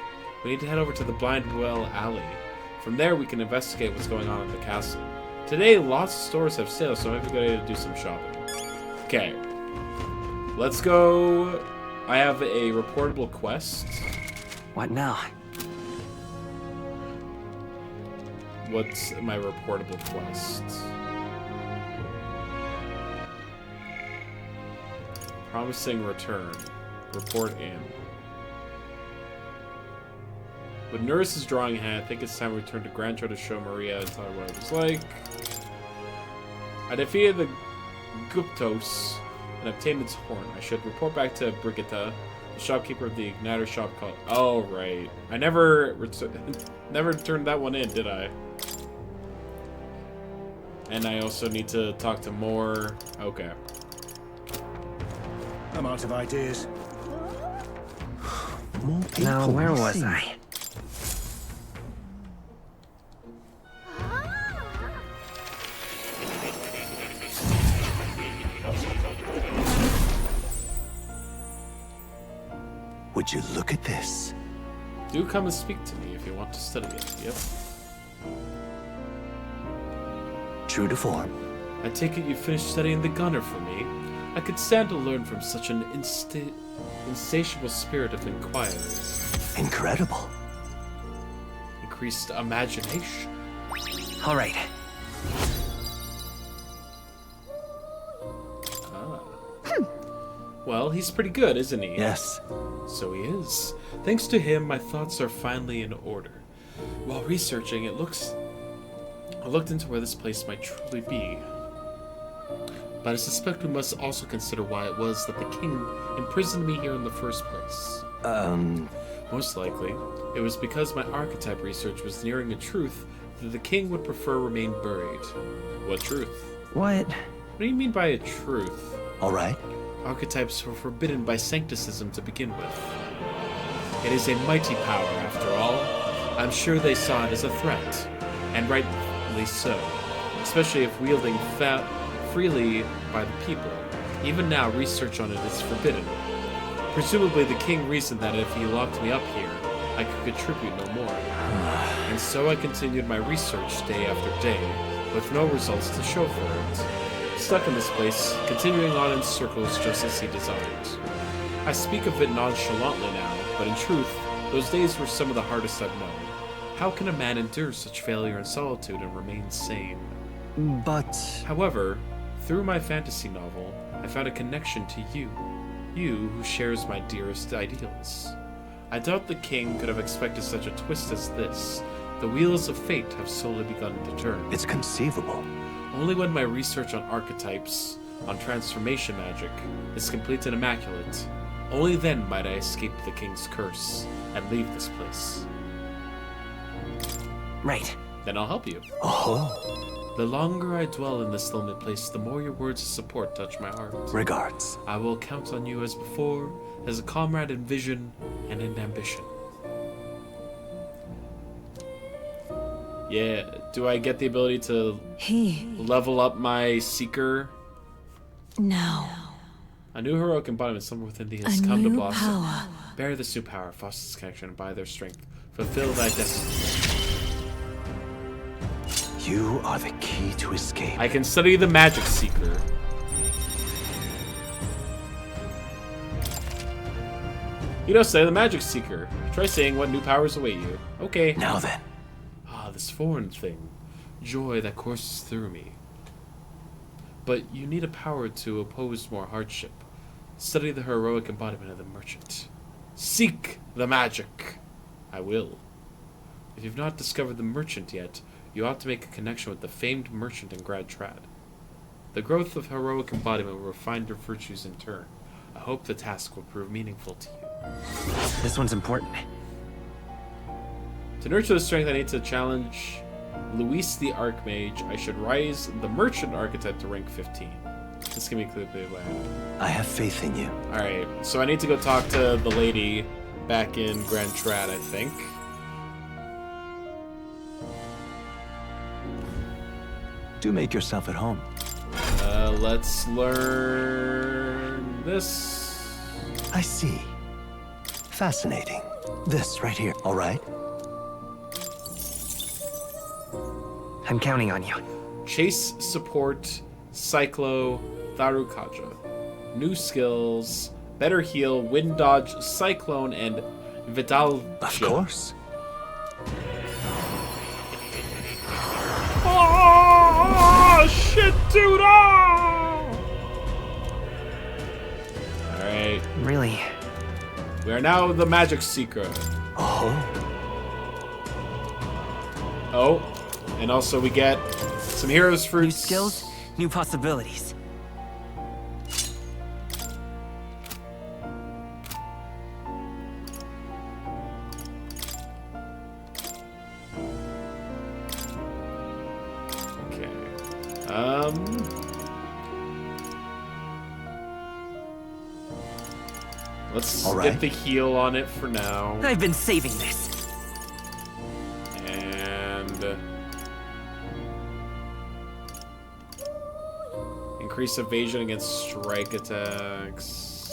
We need to head over to the Blind Well Alley. From there, we can investigate what's going on in the castle. Today, lots of stores have sales, so it might be a good idea to do some shopping. Okay. Let's go. I have a reportable quest. What now? What's my reportable quest? Promising return. Report in. With Nurse's drawing hand, I think it's time to return to Grancho to show Maria and tell her what it was like. I defeated the Guptos and obtained its horn. I should report back to Brigitta, the shopkeeper of the Igniter shop called... Oh, right. I never turned that one in, did I? And I also need to talk to more... Okay. I'm out of ideas. Now, where was I? Would you look at this? Do come and speak to me if you want to study it, yep. True to form. I take it you finished studying the gunner for me. I could stand to learn from such an insatiable spirit of inquiry. Incredible. Increased imagination. All right. Well, he's pretty good, isn't he? Yes. So he is. Thanks to him, my thoughts are finally in order. While researching, I looked into where this place might truly be. But I suspect we must also consider why it was that the king imprisoned me here in the first place. Most likely, it was because my archetype research was nearing a truth that the king would prefer remain buried. What truth? What? What do you mean by a truth? All right. Archetypes were forbidden by sancticism to begin with. It is a mighty power, after all. I'm sure they saw it as a threat, and rightly so, especially if wielding freely by the people. Even now, research on it is forbidden. Presumably, the king reasoned that if he locked me up here, I could contribute no more. And so I continued my research day after day, with no results to show for it. Stuck in this place, continuing on in circles just as he designed. I speak of it nonchalantly now, but in truth, those days were some of the hardest I've known. How can a man endure such failure and solitude and remain sane? But... However, through my fantasy novel, I found a connection to you. You who shares my dearest ideals. I doubt the king could have expected such a twist as this, The wheels of fate have slowly begun to turn. It's conceivable. Only when my research on archetypes, on transformation magic, is complete and immaculate, only then might I escape the king's curse and leave this place. Right. Then I'll help you. Oh. The longer I dwell in this lonely place, the more your words of support touch my heart. Regards. I will count on you as before, as a comrade in vision and in ambition. Yeah, do I get the ability to level up my Seeker? No. A new heroic embodiment somewhere within thee has come to blossom. Bear this new power, foster this connection, and by their strength, fulfill thy destiny. You are the key to escape. I can study the Magic Seeker. You know, study the Magic Seeker. Try saying what new powers await you. Okay. Now then. Ah, this foreign thing. Joy that courses through me. But you need a power to oppose more hardship. Study the heroic embodiment of the merchant. Seek the magic. I will. If you've not discovered the merchant yet, you ought to make a connection with the famed merchant in Grand Trad. The growth of heroic embodiment will refine your virtues in turn. I hope the task will prove meaningful to you. This one's important. To nurture the strength, I need to challenge Luis the Archmage. I should rise the merchant archetype to rank 15. This can be clearly what I have faith in you. Alright, so I need to go talk to the lady back in Grand Trad, I think. Do make yourself at home. Let's learn this. I see. Fascinating. This right here, all right? I'm counting on you. Chase, support, Cyclo, Tharukaja. New skills, better heal, wind dodge, cyclone, and Vidal. Of course. Oh, shit, dude! Oh! Alright. Really? We are now the Magic Seeker. Oh. Oh. And also we get some heroes fruits. New skills, new possibilities. Okay. Let's get the heal on it for now. I've been saving this. And increase evasion against strike attacks.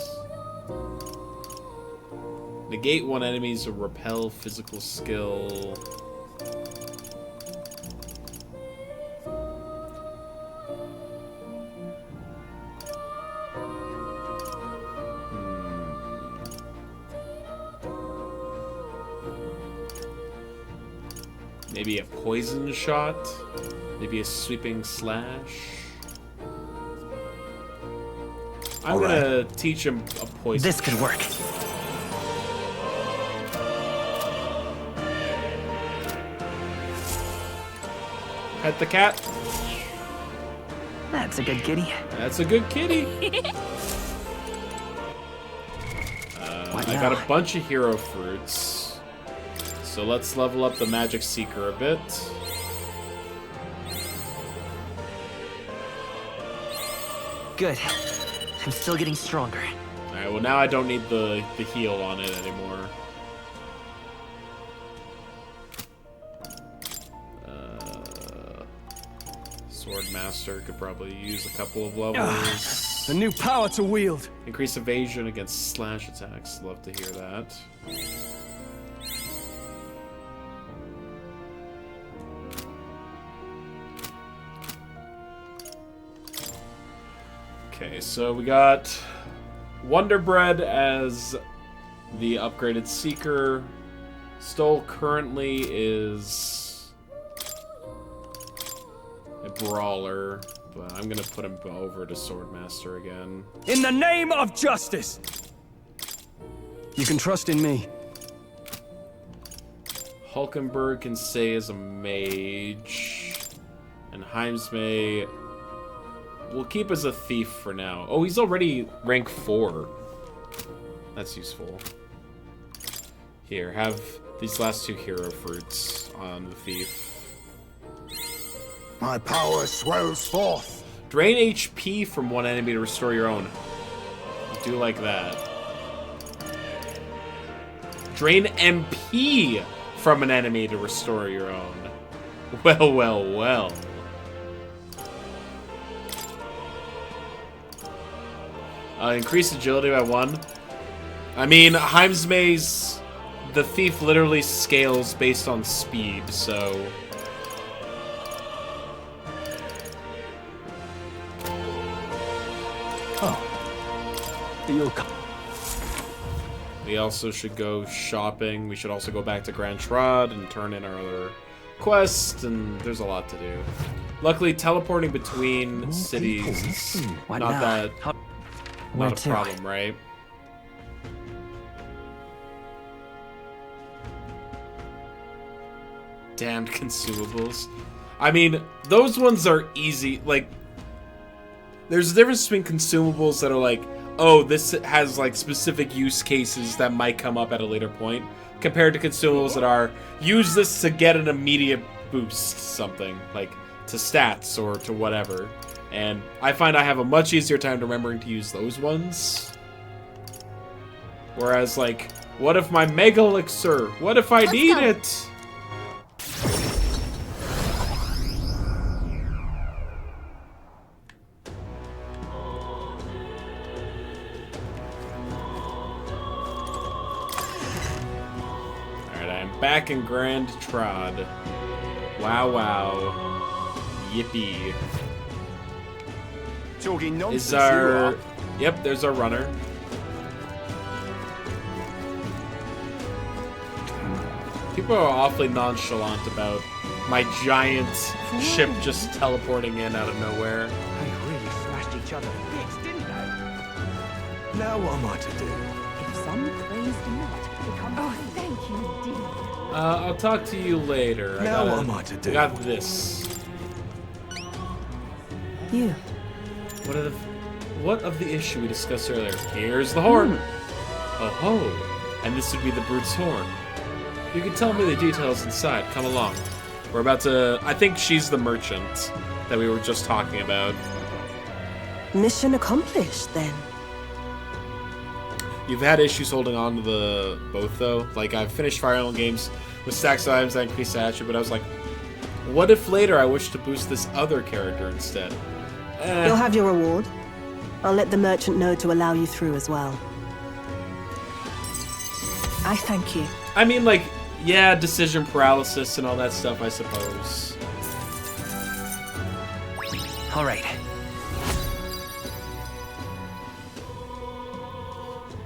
Negate one enemy's repel physical skill. Maybe a poison shot? Maybe a sweeping slash? I'm gonna teach him a poison. This could work. Pet the cat. That's a good kitty. That's a good kitty. I got a bunch of hero fruits. So let's level up the Magic Seeker a bit. Good. I'm still getting stronger. Alright, well now I don't need the heal on it anymore. Sword Master could probably use a couple of levels. A new power to wield. Increase evasion against slash attacks. Love to hear that. Okay, so we got Wonder Bread as the upgraded Seeker. Stole currently is a Brawler, but I'm gonna put him over to Swordmaster again. In the name of justice! You can trust in me. Hulkenberg can stay as a mage. And Heimsmay will keep as a thief for now. Oh, he's already rank 4. That's useful. Here, have these last 2 hero fruits on the thief. My power swells forth. Drain HP from one enemy to restore your own. Do like that. Drain MP from an enemy to restore your own. Well, well, well. Increase agility by 1. I mean, Heimsmay's... The thief literally scales based on speed, so... Oh. You'll come. We also should go shopping. We should also go back to Grand Trad and turn in our other quest, and there's a lot to do. Luckily, teleporting between cities is not a problem, right? Damned consumables. I mean, those ones are easy. Like, there's a difference between consumables that are like, oh, this has like specific use cases that might come up at a later point, compared to consumables that are, use this to get an immediate boost, something like to stats or to whatever. And I find I have a much easier time remembering to use those ones. Whereas, like, what if my Mega Elixir? What if I need it? Back in Grand Trad. Wow, wow. Yippee. Talking nonsense. Is our... Yep, there's our runner. People are awfully nonchalant about my giant ship just teleporting in out of nowhere. They really slashed each other bits, didn't they? Now what am I to do? If some crazed nut becomes... Oh, thank you, dear. I'll talk to you later. Now what am I to do? I got this. You. What of the issue we discussed earlier? Here's the horn. Oh ho! And this would be the brute's horn. You can tell me the details inside. Come along. We're about to... I think she's the merchant that we were just talking about. Mission accomplished, then. You've had issues holding on to the both, though. Like, I've finished Fire Emblem games with stacks of items that increase statue, but I was like, what if later I wish to boost this other character instead? You'll have your reward. I'll let the merchant know to allow you through as well. I thank you. I mean, like, yeah, decision paralysis and all that stuff, I suppose. All right.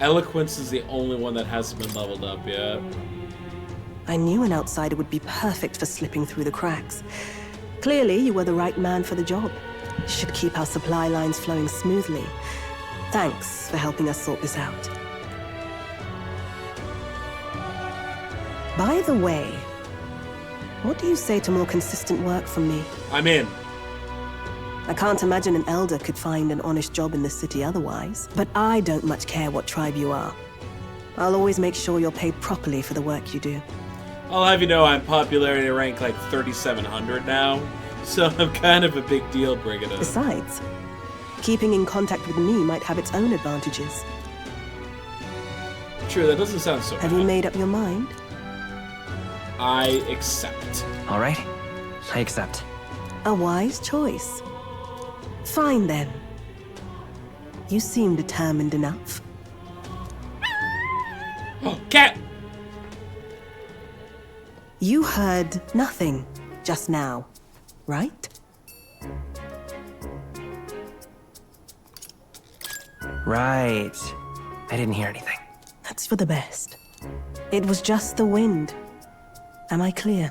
Eloquence is the only one that hasn't been leveled up yet. I knew an outsider would be perfect for slipping through the cracks. Clearly, you were the right man for the job. You should keep our supply lines flowing smoothly. Thanks for helping us sort this out. By the way, what do you say to more consistent work from me? I'm in. I can't imagine an elder could find an honest job in the city otherwise. But I don't much care what tribe you are. I'll always make sure you're paid properly for the work you do. I'll have you know I'm popularity rank like 3,700 now, so I'm kind of a big deal, Brigida. Besides, keeping in contact with me might have its own advantages. True, that doesn't sound so Have bad. you made up your mind? I accept. All right, I accept. A wise choice. Fine then. You seem determined enough. Oh, cat! You heard nothing just now, right? Right. I didn't hear anything. That's for the best. It was just the wind. Am I clear?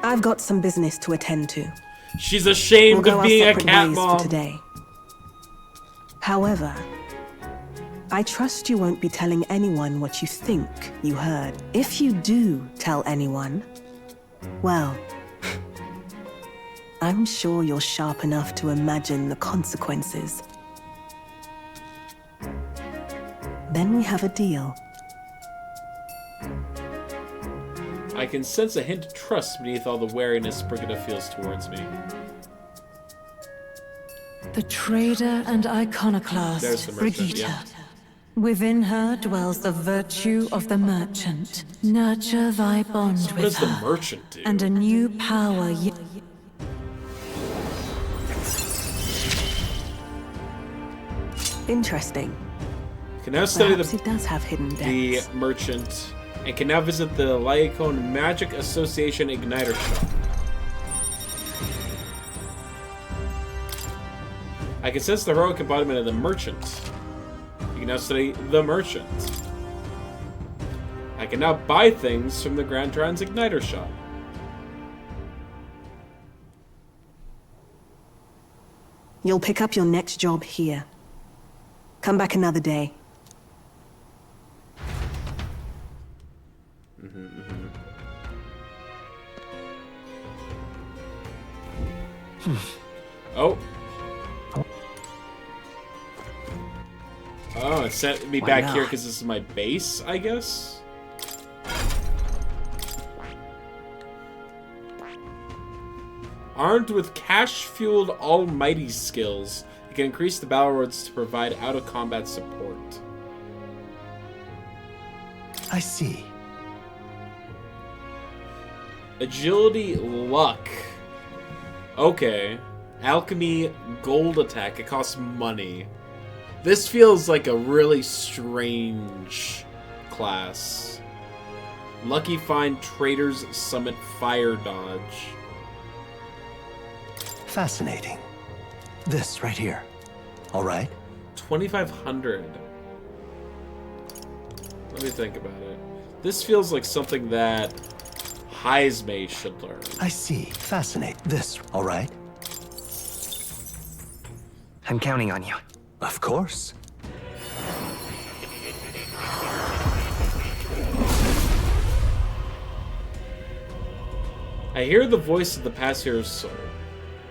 I've got some business to attend to. She's ashamed We'll go of being our a separate cat ways mom. for today. However, I trust you won't be telling anyone what you think you heard. If you do tell anyone, well, I'm sure you're sharp enough to imagine the consequences. Then we have a deal. I can sense a hint of trust beneath all the wariness Brigida feels towards me. The trader and There's iconoclast, the merchant, Brigitte. yeah. Within her dwells the virtue of the merchant. Nurture thy bond So what with does the her, merchant do? and a new power. Interesting. Can now study Perhaps it does have hidden the depths. merchant, and can now visit the Lycone Magic Association Igniter Shop. I can sense the heroic embodiment of the merchant. You can now study the merchant. I can now buy things from the Grand Trans Igniter Shop. You'll pick up your next job here. Come back another day. Oh. Oh, it sent me back here because this is my base, I guess? Armed with cash-fueled almighty skills, you can increase the battle rewards to provide out-of-combat support. I see. Agility, luck. Okay. Alchemy, gold attack. It costs money. This feels like a really strange class. Lucky find traders summit fire dodge. Fascinating. This right here. All right? 2,500. Let me think about it. This feels like something that Heismay should learn. I see. Fascinate. This. All right? I'm counting on you. Of course. I hear the voice of the past hero's soul.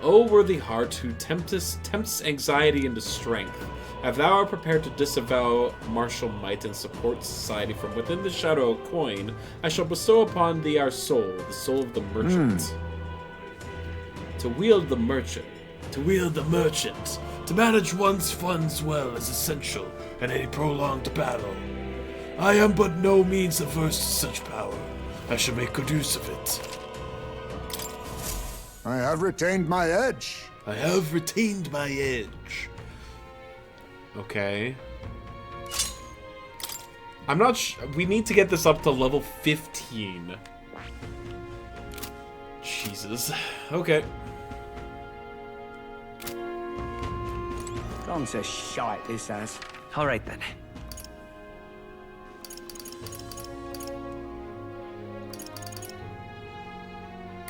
O worthy heart who tempts anxiety into strength, if thou art prepared to disavow martial might and support society from within the shadow of coin, I shall bestow upon thee our soul, the soul of the merchant. To wield the merchant. To manage one's funds well is essential in any prolonged battle. I am but no means averse to such power. I shall make good use of it. I have retained my edge. Okay. I'm not we need to get this up to level 15. Jesus. Okay. Gone to shite, this has. All right, then.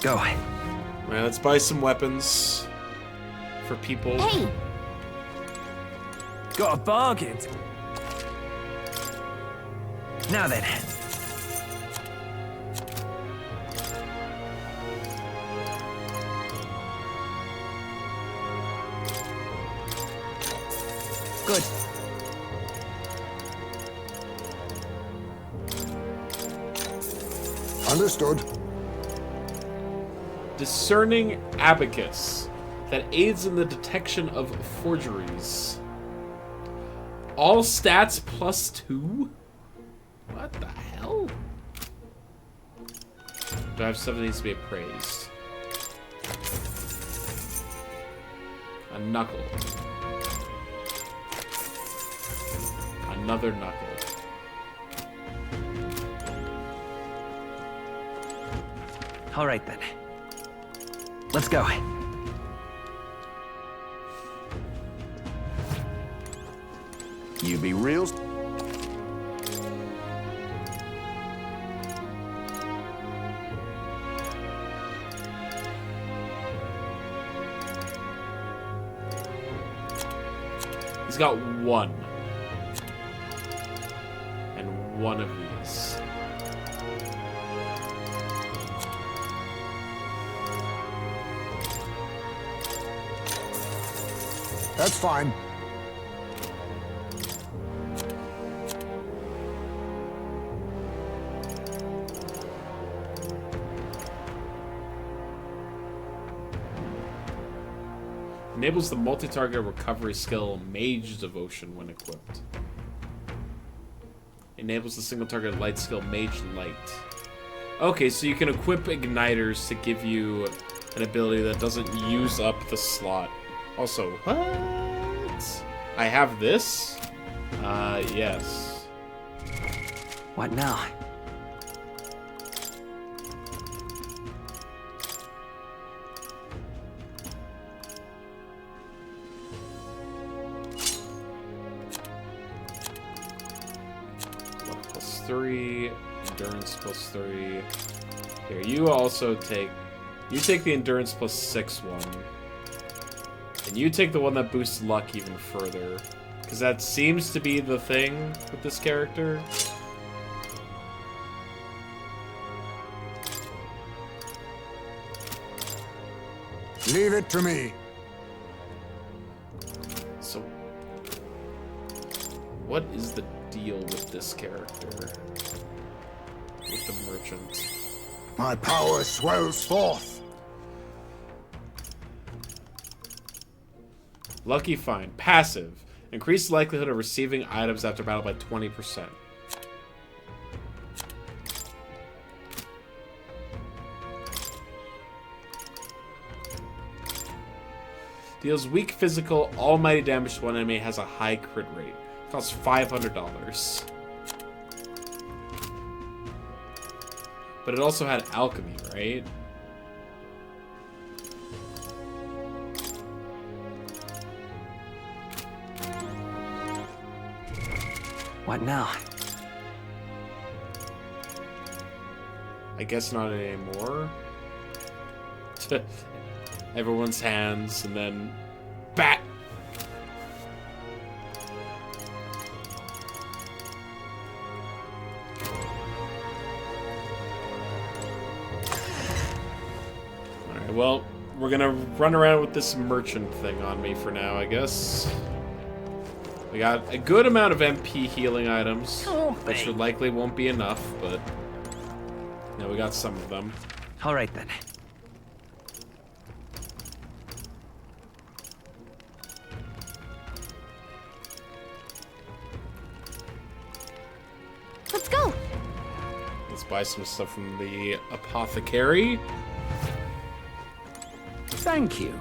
Go. Alright, let's buy some weapons for people. Hey! Got a bargain. Now then. Good. Understood. Discerning abacus that aids in the detection of forgeries. All stats +2? What the hell? Do I have stuff that needs to be appraised? A knuckle. Another knuckle. All right, then. Let's go. You be real. He's got one. one of these. That's fine. Enables the multi-target recovery skill Mage Devotion when equipped. Enables the single target light skill Mage Light. Okay, so you can equip igniters to give you an ability that doesn't use up the slot. Also, what? I have this? Yes. What now? +3, endurance +3. Here, you also take... You take the endurance +6 one. And you take the one that boosts luck even further. Because that seems to be the thing with this character. Leave it to me. So, what is the deal with this character? With the merchant? My power swells forth. Lucky Find. Passive. Increase likelihood of receiving items after battle by 20%. Deals weak physical, almighty damage to one enemy, has a high crit rate. Costs $500. But it also had alchemy, right? What now? I guess not anymore. Everyone's hands, and then... BAT! Alright, well, we're gonna run around with this merchant thing on me for now, I guess. We got a good amount of MP healing items, which likely won't be enough, but... Yeah, we got some of them. Alright then. Let's go! Let's buy some stuff from the apothecary. Thank you.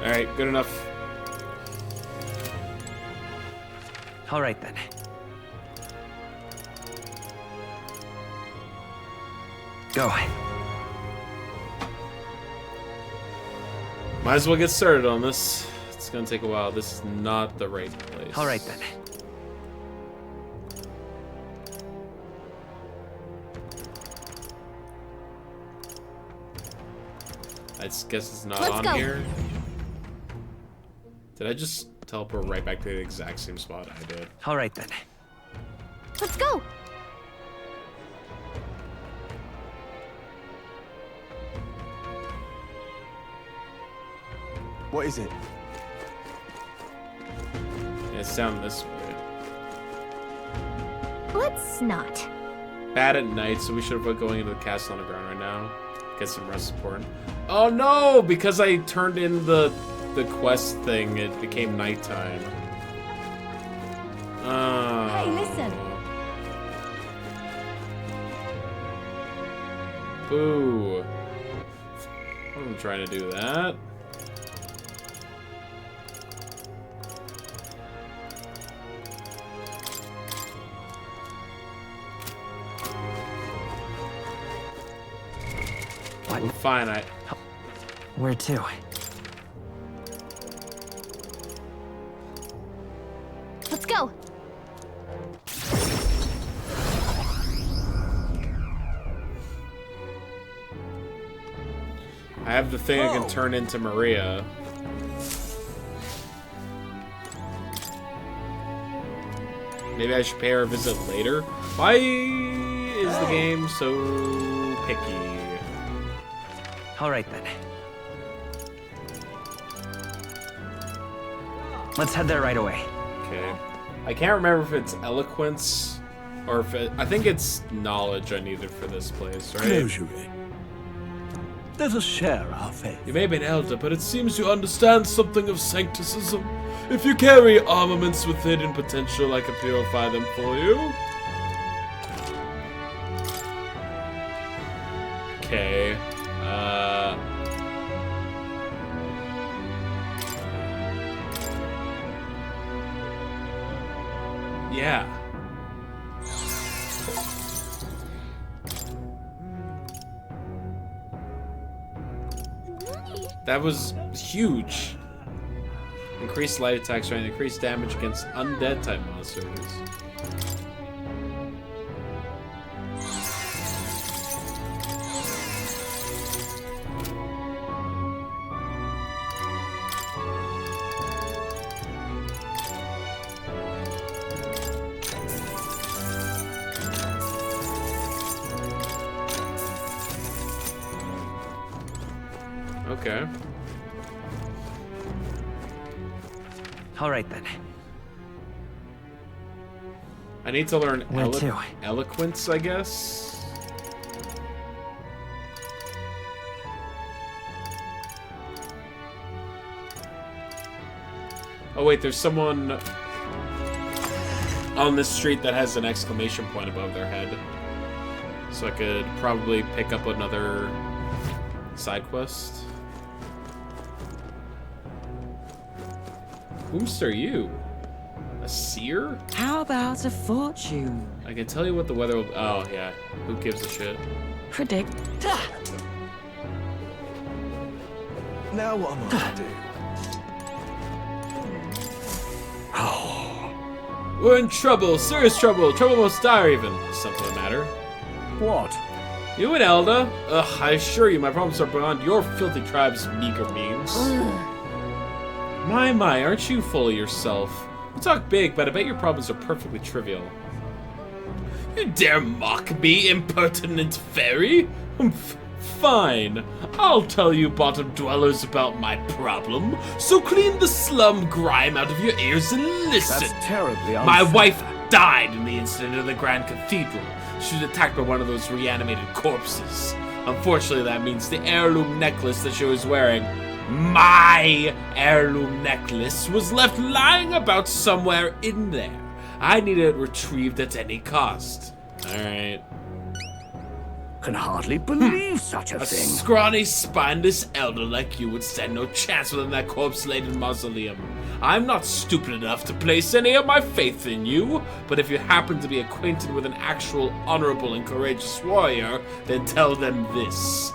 Alright, good enough. Alright then. Go. Might as well get started on this. It's gonna take a while. This is not the right place. Alright then. I guess it's not Let's on go. here. Did I just teleport right back to the exact same spot I did? Alright then. Let's go! What is it? Yeah, it's down this way. Let's not. Bad at night, so we should avoid going into the castle on the ground right now. Get some rest support. Oh no! Because I turned in the quest thing, it became nighttime. Hey, listen. Boo. I wasn't trying to do that. What? Fine, Where to? go. I have the thing I can turn into Maria. Maybe I should pay her a visit later. Why is the game so picky? All right then. Let's head there right away. Okay. I can't remember if it's eloquence or if I think it's knowledge I needed for this place, right? Closure. Let us share our faith. You may be an elder, but it seems you understand something of sancticism. If you carry armaments with hidden potential, I can purify them for you. Okay. Yeah. That was huge. Increased light attack strength, increased damage against undead type monsters. Okay. All right then. I need to learn Where to? eloquence, I guess. Oh wait, there's someone on this street that has an exclamation point above their head. So I could probably pick up another side quest. Whomst are you? A seer? How about a fortune? I can tell you what the weather will... Oh, yeah. Who gives a shit? Predict. Now what am I to do? We're in trouble. Serious trouble. Trouble most dire, even. Something the matter. What? You and Elda? Ugh, I assure you, my problems are beyond your filthy tribe's meager means. My, aren't you full of yourself? You talk big, but I bet your problems are perfectly trivial. You dare mock me, impertinent fairy? Fine. I'll tell you bottom dwellers about my problem. So clean the slum grime out of your ears and listen. That's terribly unfair. My wife died in the incident in the Grand Cathedral. She was attacked by one of those reanimated corpses. Unfortunately, that means the heirloom necklace that she was wearing, my heirloom necklace, was left lying about somewhere in there. I need it retrieved at any cost. Alright. Can hardly believe such a thing. A scrawny, spineless elder like you would stand no chance within that corpse-laden mausoleum. I'm not stupid enough to place any of my faith in you, but if you happen to be acquainted with an actual honorable and courageous warrior, then tell them this.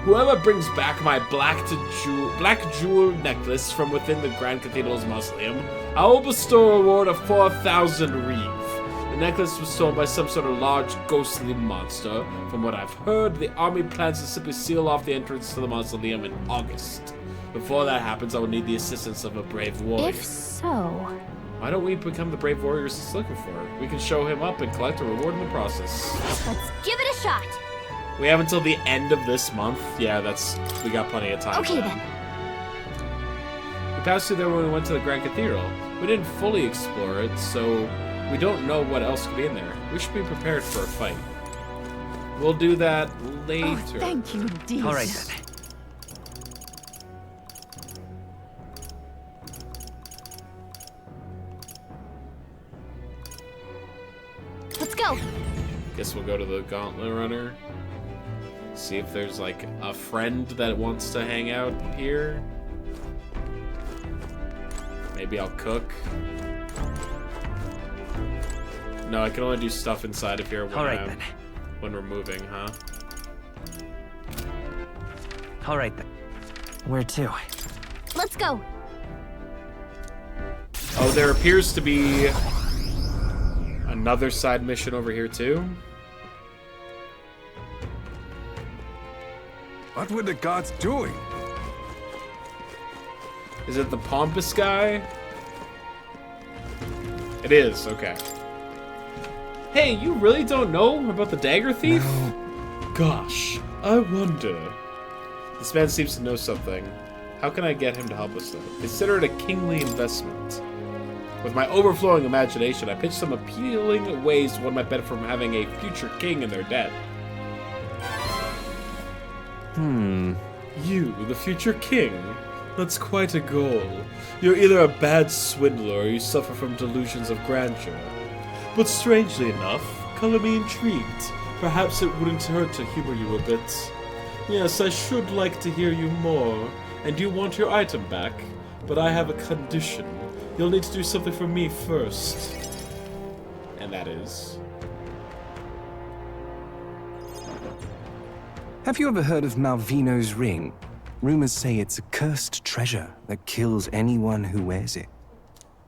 Whoever brings back my black jewel necklace from within the Grand Cathedral's mausoleum, I will bestow a reward of 4,000 reeve. The necklace was stolen by some sort of large, ghostly monster. From what I've heard, the army plans to simply seal off the entrance to the mausoleum in August. Before that happens, I will need the assistance of a brave warrior. If so... Why don't we become the brave warriors he's looking for? We can show him up and collect a reward in the process. Let's give it a shot. We have until the end of this month. Yeah, we got plenty of time. Okay then. We passed through there when we went to the Grand Cathedral. We didn't fully explore it, so we don't know what else could be in there. We should be prepared for a fight. We'll do that later. Oh, thank you, indeed. All right then. Let's go. Guess we'll go to the Gauntlet Runner. See if there's like a friend that wants to hang out here. Maybe I'll cook. No, I can only do stuff inside of here when we're moving, huh? All right then. Where to? Let's go. Oh, there appears to be Another side mission over here too? What were the gods doing? Is it the pompous guy? It is, okay. Hey, you really don't know about the dagger thief? No. Gosh, I wonder. This man seems to know something. How can I get him to help us, though? Consider it a kingly investment. With my overflowing imagination, I pitched some appealing ways one might benefit from having a future king in their debt. You, the future king? That's quite a goal. You're either a bad swindler or you suffer from delusions of grandeur. But strangely enough, color me intrigued. Perhaps it wouldn't hurt to humor you a bit. Yes, I should like to hear you more. And you want your item back, but I have a condition. You'll need to do something for me first. And that is... Have you ever heard of Malvino's ring? Rumors say it's a cursed treasure that kills anyone who wears it.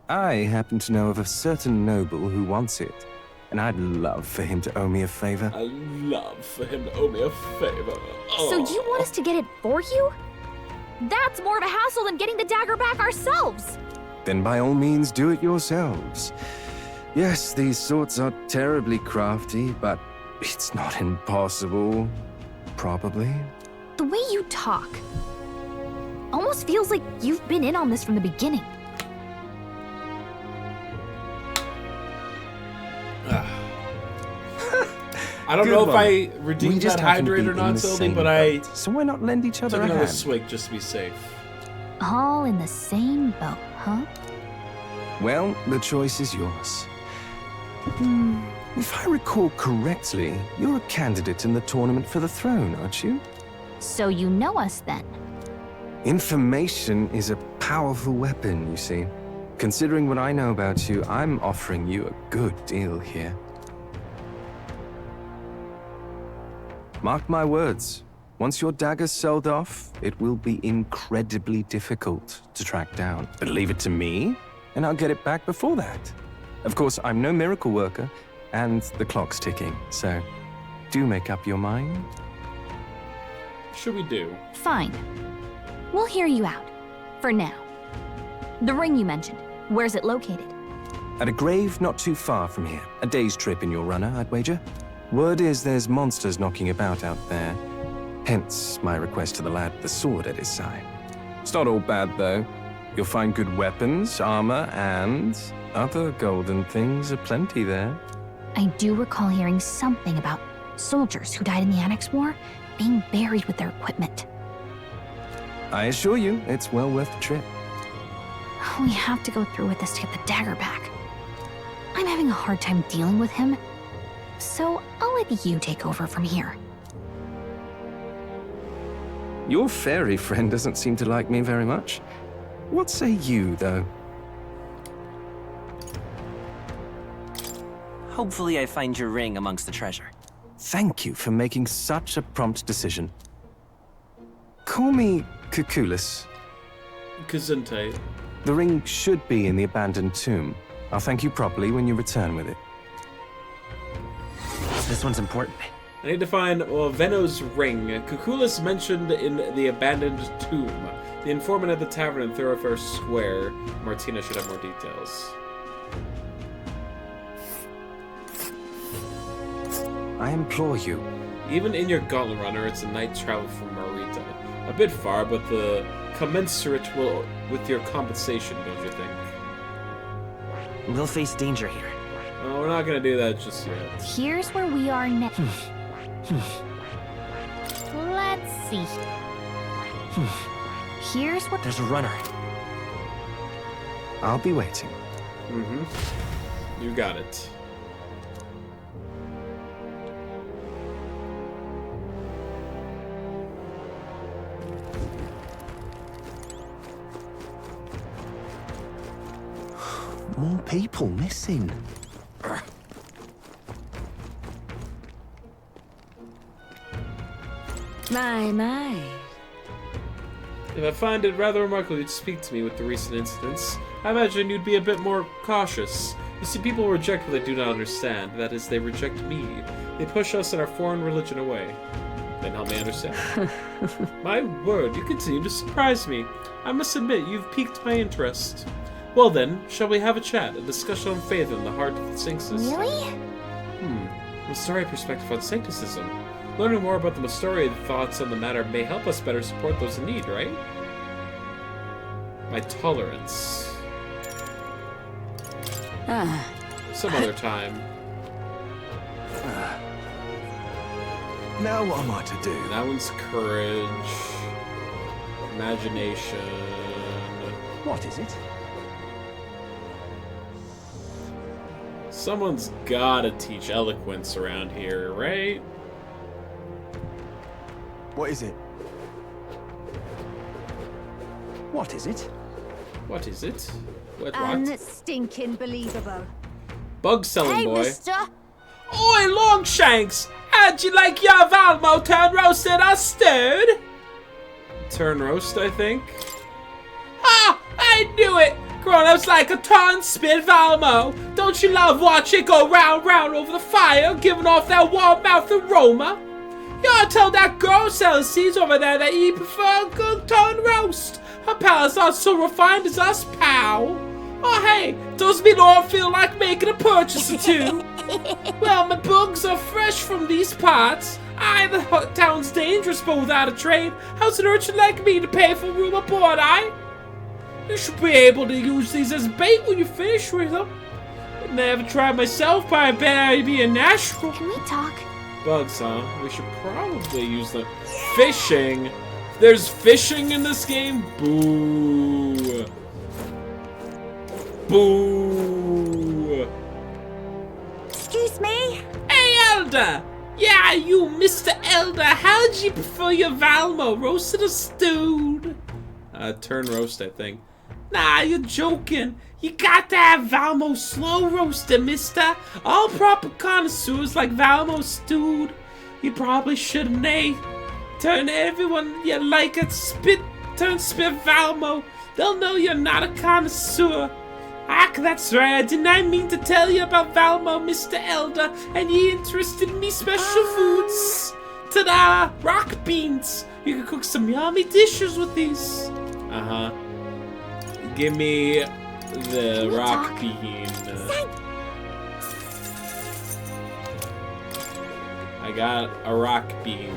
I happen to know of a certain noble who wants it, and I'd love for him to owe me a favor. I'd love for him to owe me a favor. Oh. So you want us to get it for you? That's more of a hassle than getting the dagger back ourselves. Then by all means do it yourselves. Yes, these sorts are terribly crafty, but it's not impossible. Probably. The way you talk almost feels like you've been in on this from the beginning. I don't know if I redeemed that hydrate or not, Sylvie, but I... So why not lend each other a hand? Took another swig just to be safe. All in the same boat, huh? Well, the choice is yours. If I recall correctly, you're a candidate in the tournament for the throne, aren't you? So you know us then? Information is a powerful weapon, you see. Considering what I know about you, I'm offering you a good deal here. Mark my words, once your dagger's sold off, it will be incredibly difficult to track down. But leave it to me, and I'll get it back before that. Of course, I'm no miracle worker, and the clock's ticking, so do make up your mind. Should we do? Fine. We'll hear you out. For now. The ring you mentioned, where's it located? At a grave not too far from here. A day's trip in your runner, I'd wager. Word is there's monsters knocking about out there. Hence my request to the lad with the sword at his side. It's not all bad, though. You'll find good weapons, armor, and other golden things aplenty there. I do recall hearing something about soldiers who died in the Annex War being buried with their equipment. I assure you, it's well worth the trip. We have to go through with this to get the dagger back. I'm having a hard time dealing with him, so I'll let you take over from here. Your fairy friend doesn't seem to like me very much. What say you, though? Hopefully I find your ring amongst the treasure. Thank you for making such a prompt decision. Call me Cuculus. Gesundheit. The ring should be in the abandoned tomb. I'll thank you properly when you return with it. This one's important. I need to find Venno's ring. Cuculus mentioned in the abandoned tomb. The informant at the tavern in Thoroughfare Square. Martina should have more details. I implore you. Even in your gauntlet runner, it's a night travel from Marita. A bit far, but the commensurate with your compensation, don't you think? We'll face danger here. Oh, we're not gonna do that just yet. Here's where we are next. Let's see. Here's what... There's a runner. I'll be waiting. Mm-hmm. You got it. More people missing. My. If I find it rather remarkable you'd speak to me with the recent incidents, I imagine you'd be a bit more cautious. You see, people reject what they do not understand. That is, they reject me. They push us and our foreign religion away. Then help me understand. My word, you continue to surprise me. I must admit, you've piqued my interest. Well then, shall we have a chat, a discussion on faith in the heart of Syncsis? Really? Mastori perspective on Syncticism. Learning more about the Mastori thoughts on the matter may help us better support those in need, right? My tolerance. Some other time. Now what am I to do? That one's courage. Imagination. What is it? Someone's gotta teach eloquence around here, right? What is it? What is it? What is it? What? Unstinking believable. Bug selling boy. Mister. Oi, Longshanks! How'd you like your Valmo turn roasted or stewed? Turn roast, I think. Ah! I knew it! Grown-ups like a ton spit Valmo. Don't you love watching it go round round over the fire, giving off that warm-mouth aroma? You ought to tell that girl selling seeds over there that you prefer a good turn roast. Her palate's not so refined as us, pal. Oh hey, does me Lord feel like making a purchase or two? Well, my bugs are fresh from these parts. Aye, the town's dangerous, but without a trade, how's an urchin like me to pay for room aboard, aye? You should be able to use these as bait when you finish with them. Never tried myself, but I bet I'd be a natural. Can we talk? Bugs, huh? We should probably use them. Fishing! There's fishing in this game? Boo! Boo! Excuse me? Hey, Elder! Yeah, you, Mr. Elder, how'd you prefer your Valmo? Roasted or stewed? Turn roast, I think. Nah, you're joking. You got to have Valmo slow roasted, mister. All proper connoisseurs like Valmo stewed. You probably shouldn't, eh? Turn everyone you like at spit Valmo. They'll know you're not a connoisseur. Ah, that's right. I did not mean to tell you about Valmo, Mr. Elder, and you interested in me special foods. Ta-da! Rock beans. You can cook some yummy dishes with these. Uh-huh. Give me the rock bean. I got a rock bean.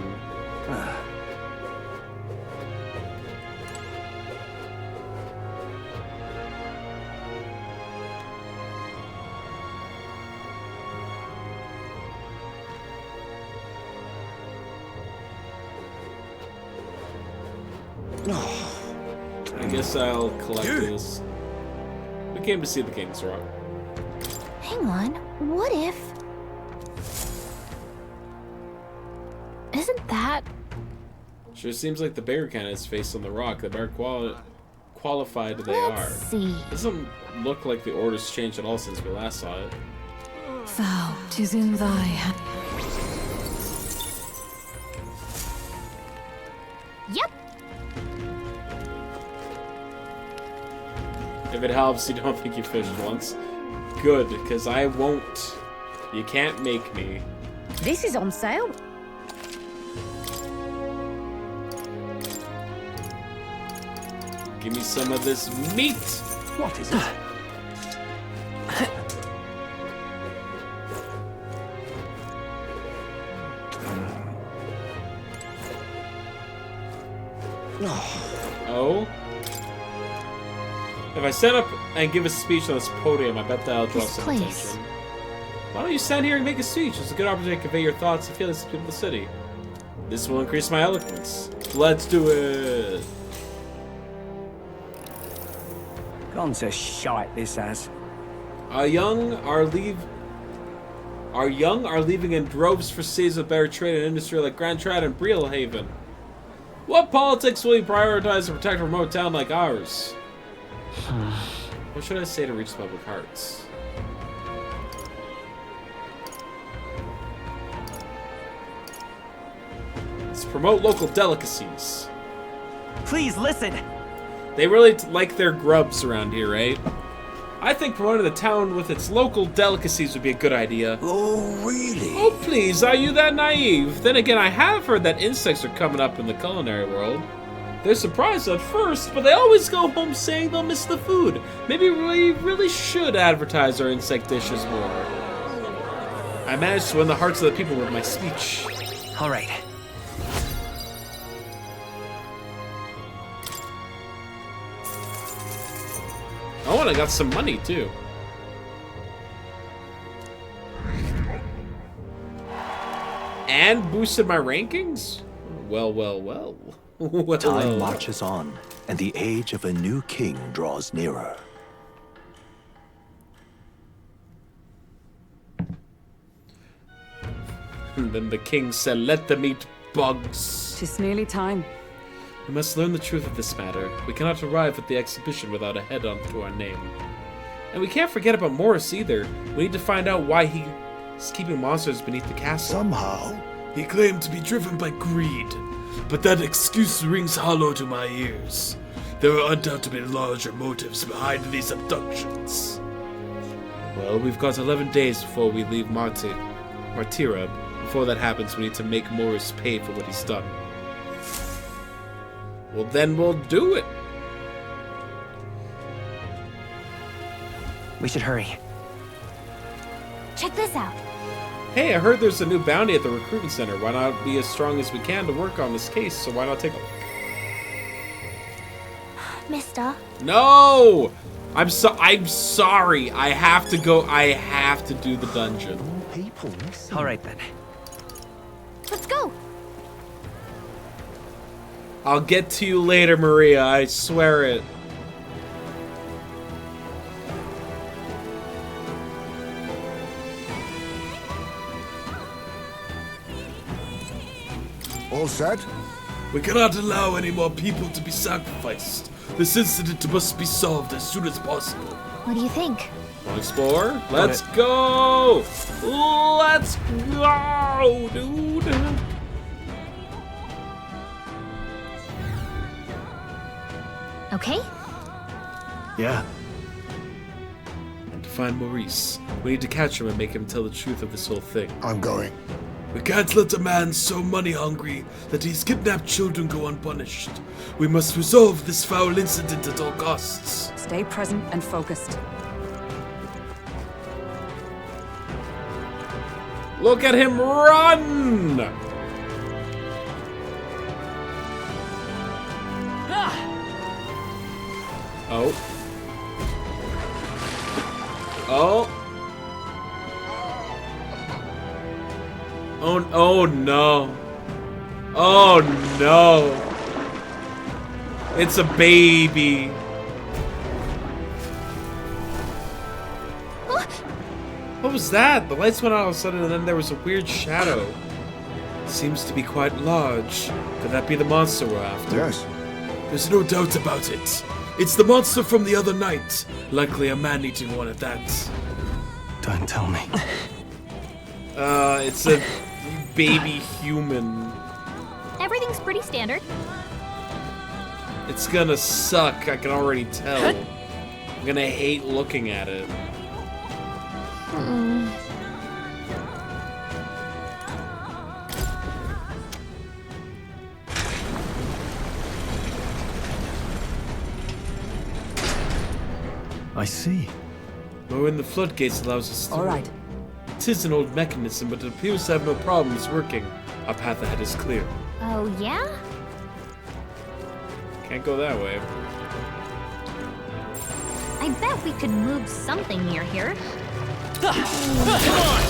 I guess I'll collect this. We came to see the King's Rock. Hang on, what if... Isn't that... Sure seems like the bigger candidates faced on the rock, the better qualified they are. Let's see. Doesn't look like the order's changed at all since we last saw it. Thou, 'tis in thy hand. Yep. If it helps, you don't think you fished once. Good, because I won't. You can't make me. This is on sale. Give me some of this meat. What is it? Oh? If I stand up and give a speech on this podium, I bet that'll draw some attention. Why don't you stand here and make a speech? It's a good opportunity to convey your thoughts and feelings to people of the city. This will increase my eloquence. Let's do it! Gone to shite, this has. Our young are leaving in droves for cities with better trade and industry like Grand Trad and Breelhaven. What politics will you prioritize to protect a remote town like ours? What should I say to reach the public hearts? Let's promote local delicacies. Please listen. They really like their grubs around here, right? I think promoting the town with its local delicacies would be a good idea. Oh, really? Oh, please, are you that naive? Then again, I have heard that insects are coming up in the culinary world. They're surprised at first, but they always go home saying they'll miss the food. Maybe we really should advertise our insect dishes more. I managed to win the hearts of the people with my speech. All right. Oh, and I got some money, too. And boosted my rankings? Well, well, well. Well, Time marches on, and the age of a new king draws nearer. And then the king said, let them eat bugs. It's nearly time. We must learn the truth of this matter. We cannot arrive at the exhibition without a head onto our name. And we can't forget about Morris either. We need to find out why he's keeping monsters beneath the castle. Somehow, he claimed to be driven by greed. But that excuse rings hollow to my ears. There are undoubtedly larger motives behind these abductions. Well, we've got 11 days before we leave Martira. Before that happens, we need to make Morris pay for what he's done. Well, then we'll do it. We should hurry. Check this out. Hey, I heard there's a new bounty at the recruitment center. Why not be as strong as we can to work on this case? So why not take a... Mister. No! I'm sorry. I have to go. I have to do the dungeon. People. All right, then. Let's go. I'll get to you later, Maria. I swear it. All set? We cannot allow any more people to be sacrificed. This incident must be solved as soon as possible. What do you think? Want to explore? Let's go! Let's go, dude! Okay? Yeah. To find Maurice. We need to catch him and make him tell the truth of this whole thing. I'm going. We can't let a man so money-hungry that he's kidnapped children go unpunished. We must resolve this foul incident at all costs. Stay present and focused. Look at him run! Oh. Oh. Oh no. Oh no. It's a baby. What was that? The lights went out all of a sudden and then there was a weird shadow. It seems to be quite large. Could that be the monster we're after? Yes. There's no doubt about it. It's the monster from the other night. Likely a man-eating one at that. Don't tell me. It's a baby human. Everything's pretty standard. It's gonna suck, I can already tell. I'm gonna hate looking at it. I see. But when the floodgates allows us to... All right. It is an old mechanism, but it appears to have no problems working. Our path ahead is clear. Oh, yeah? Can't go that way. I bet we could move something near here. Come on!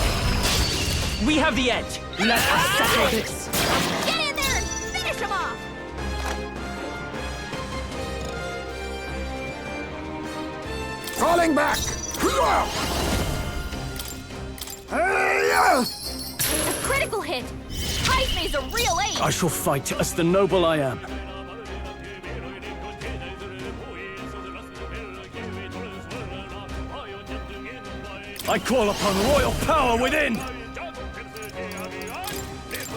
We have the edge. Let us settle this. Get in there and finish him off! Falling back! A critical hit! Hyphae's a real ace! I shall fight as the noble I am. I call upon royal power within!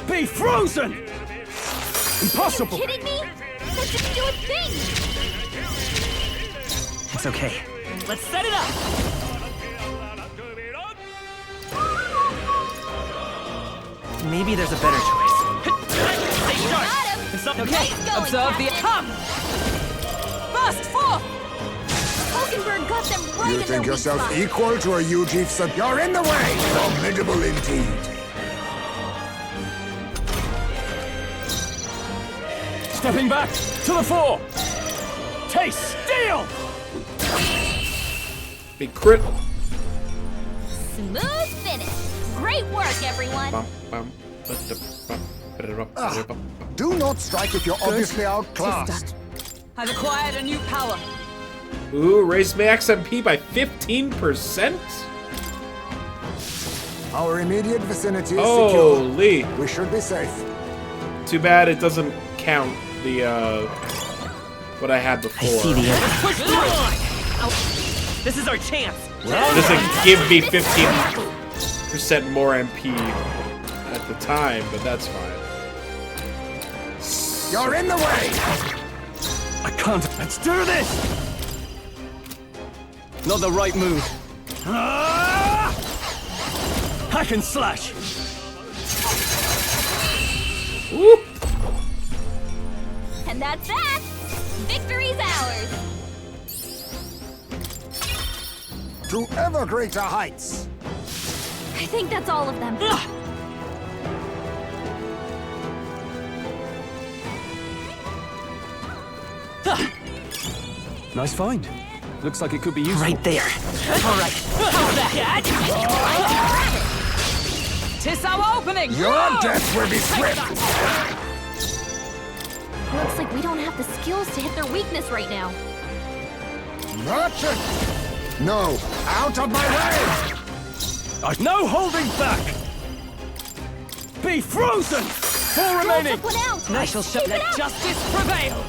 Be frozen! Impossible! Are you kidding me? That didn't do a thing! It's okay. Let's set it up! Maybe there's a better choice. Stay sharp! Okay, observe the... Come! Burst forth! Hulkenberg got them right You in their think weak yourself spot. equal to a Ujief sub? You're in the way! Formidable indeed. Stepping back to the fore. Taste steel. Big crit. Smooth finish. Great work, everyone. Do not strike if you're obviously outclassed. I've acquired a new power. Ooh, raised max MP by 15%? Our immediate vicinity is Holy. secure. We should be safe. Too bad it doesn't count the, what I had before. I see the end. Let's push through! This is our chance! Doesn't give me 15% more MP at the time, but that's fine. You're in the way! I can't. Let's do this! Not the right move. Hack and slash! Woo. And that's that! Victory's ours! To ever greater heights! I think that's all of them. Nice find. Looks like it could be useful. Right there. All right. How's that? Tis our opening! Your death will be swift! Looks like we don't have the skills to hit their weakness right now. Merchant! No! Out of my way! I've no holding back! Be frozen! Four remaining! I shall let justice prevail!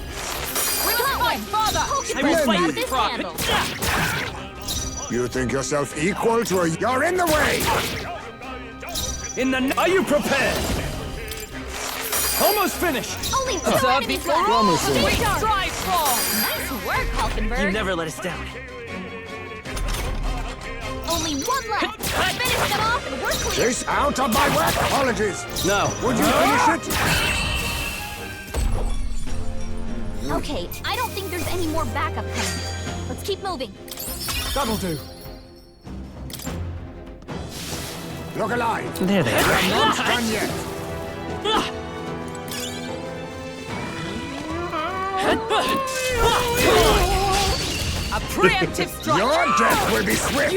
Bring us fight, father! I will fight with this handle. You think yourself equal to a... You're in the way! Are you prepared? Almost finished! Only 2 Observe enemies the left. Promising. We strive for! Nice work, Hulkenberg. You never let us down. Only 1 left. Finish them off and we're clear. Chase out of my way! Apologies! No. Would you finish it? Okay, I don't think there's any more backup coming. Let's keep moving. That'll do. Look alive! There they are. I'm not done yet! A preemptive strike! Your death will be swift!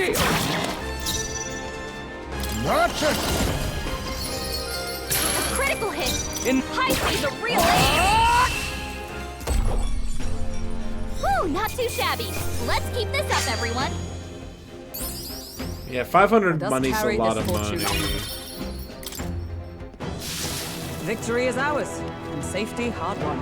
Merchant! A critical hit. In High speed's a real ace. Woo, not too shabby. Let's keep this up, everyone. Yeah, 500 Does money's a carry lot this of money. fortune. Victory is ours, and safety hard won.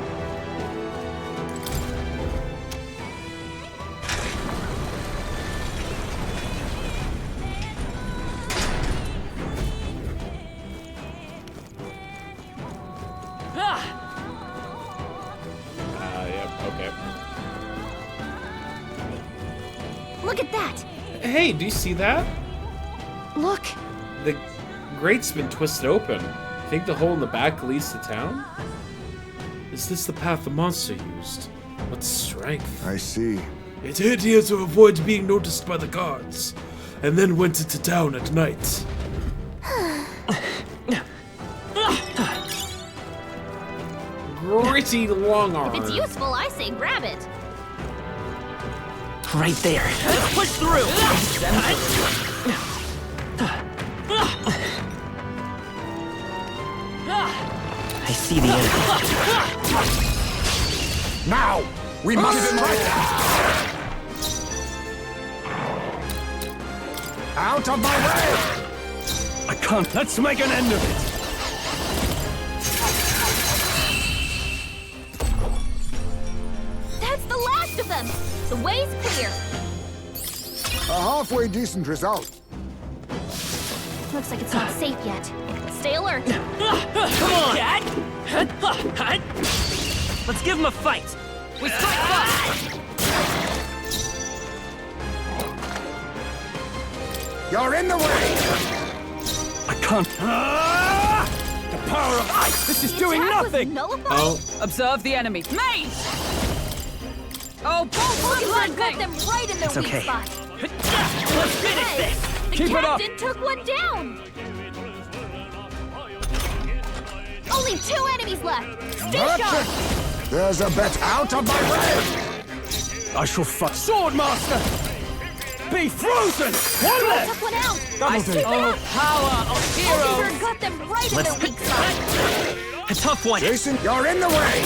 Yep, okay. Look at that! Hey, do you see that? Look! The grate's been twisted open. Think the hole in the back leads to town? Is this the path the monster used? What strength? I see. It hid here to avoid being noticed by the guards, and then went into town at night. Gritty long arm. If it's useful, I say grab it. Right there. Let's push through! I see the enemy. Now! We must strike! Out of my way! I can't. Let's make an end of it. That's the last of them. The way's clear. A halfway decent result. Looks like it's not safe yet. Stay alert. Come on! Let's give him a fight! We strike first! You're in the way! I can't. The power of ice! This is doing nothing! Oh. Observe the enemy. Maze! Oh, both got them right in their It's weak okay. spot. Let's finish this! The Keep it up. captain took one down. Only 2 enemies left. Stay sharp. There's a bet out of my way! I shall fight. Sword Master! Be frozen! One left! Took one out. That'll do. Oh, power of heroes! Hulkenberg got them right in their weak spot. A tough one! Jason, you're in the way!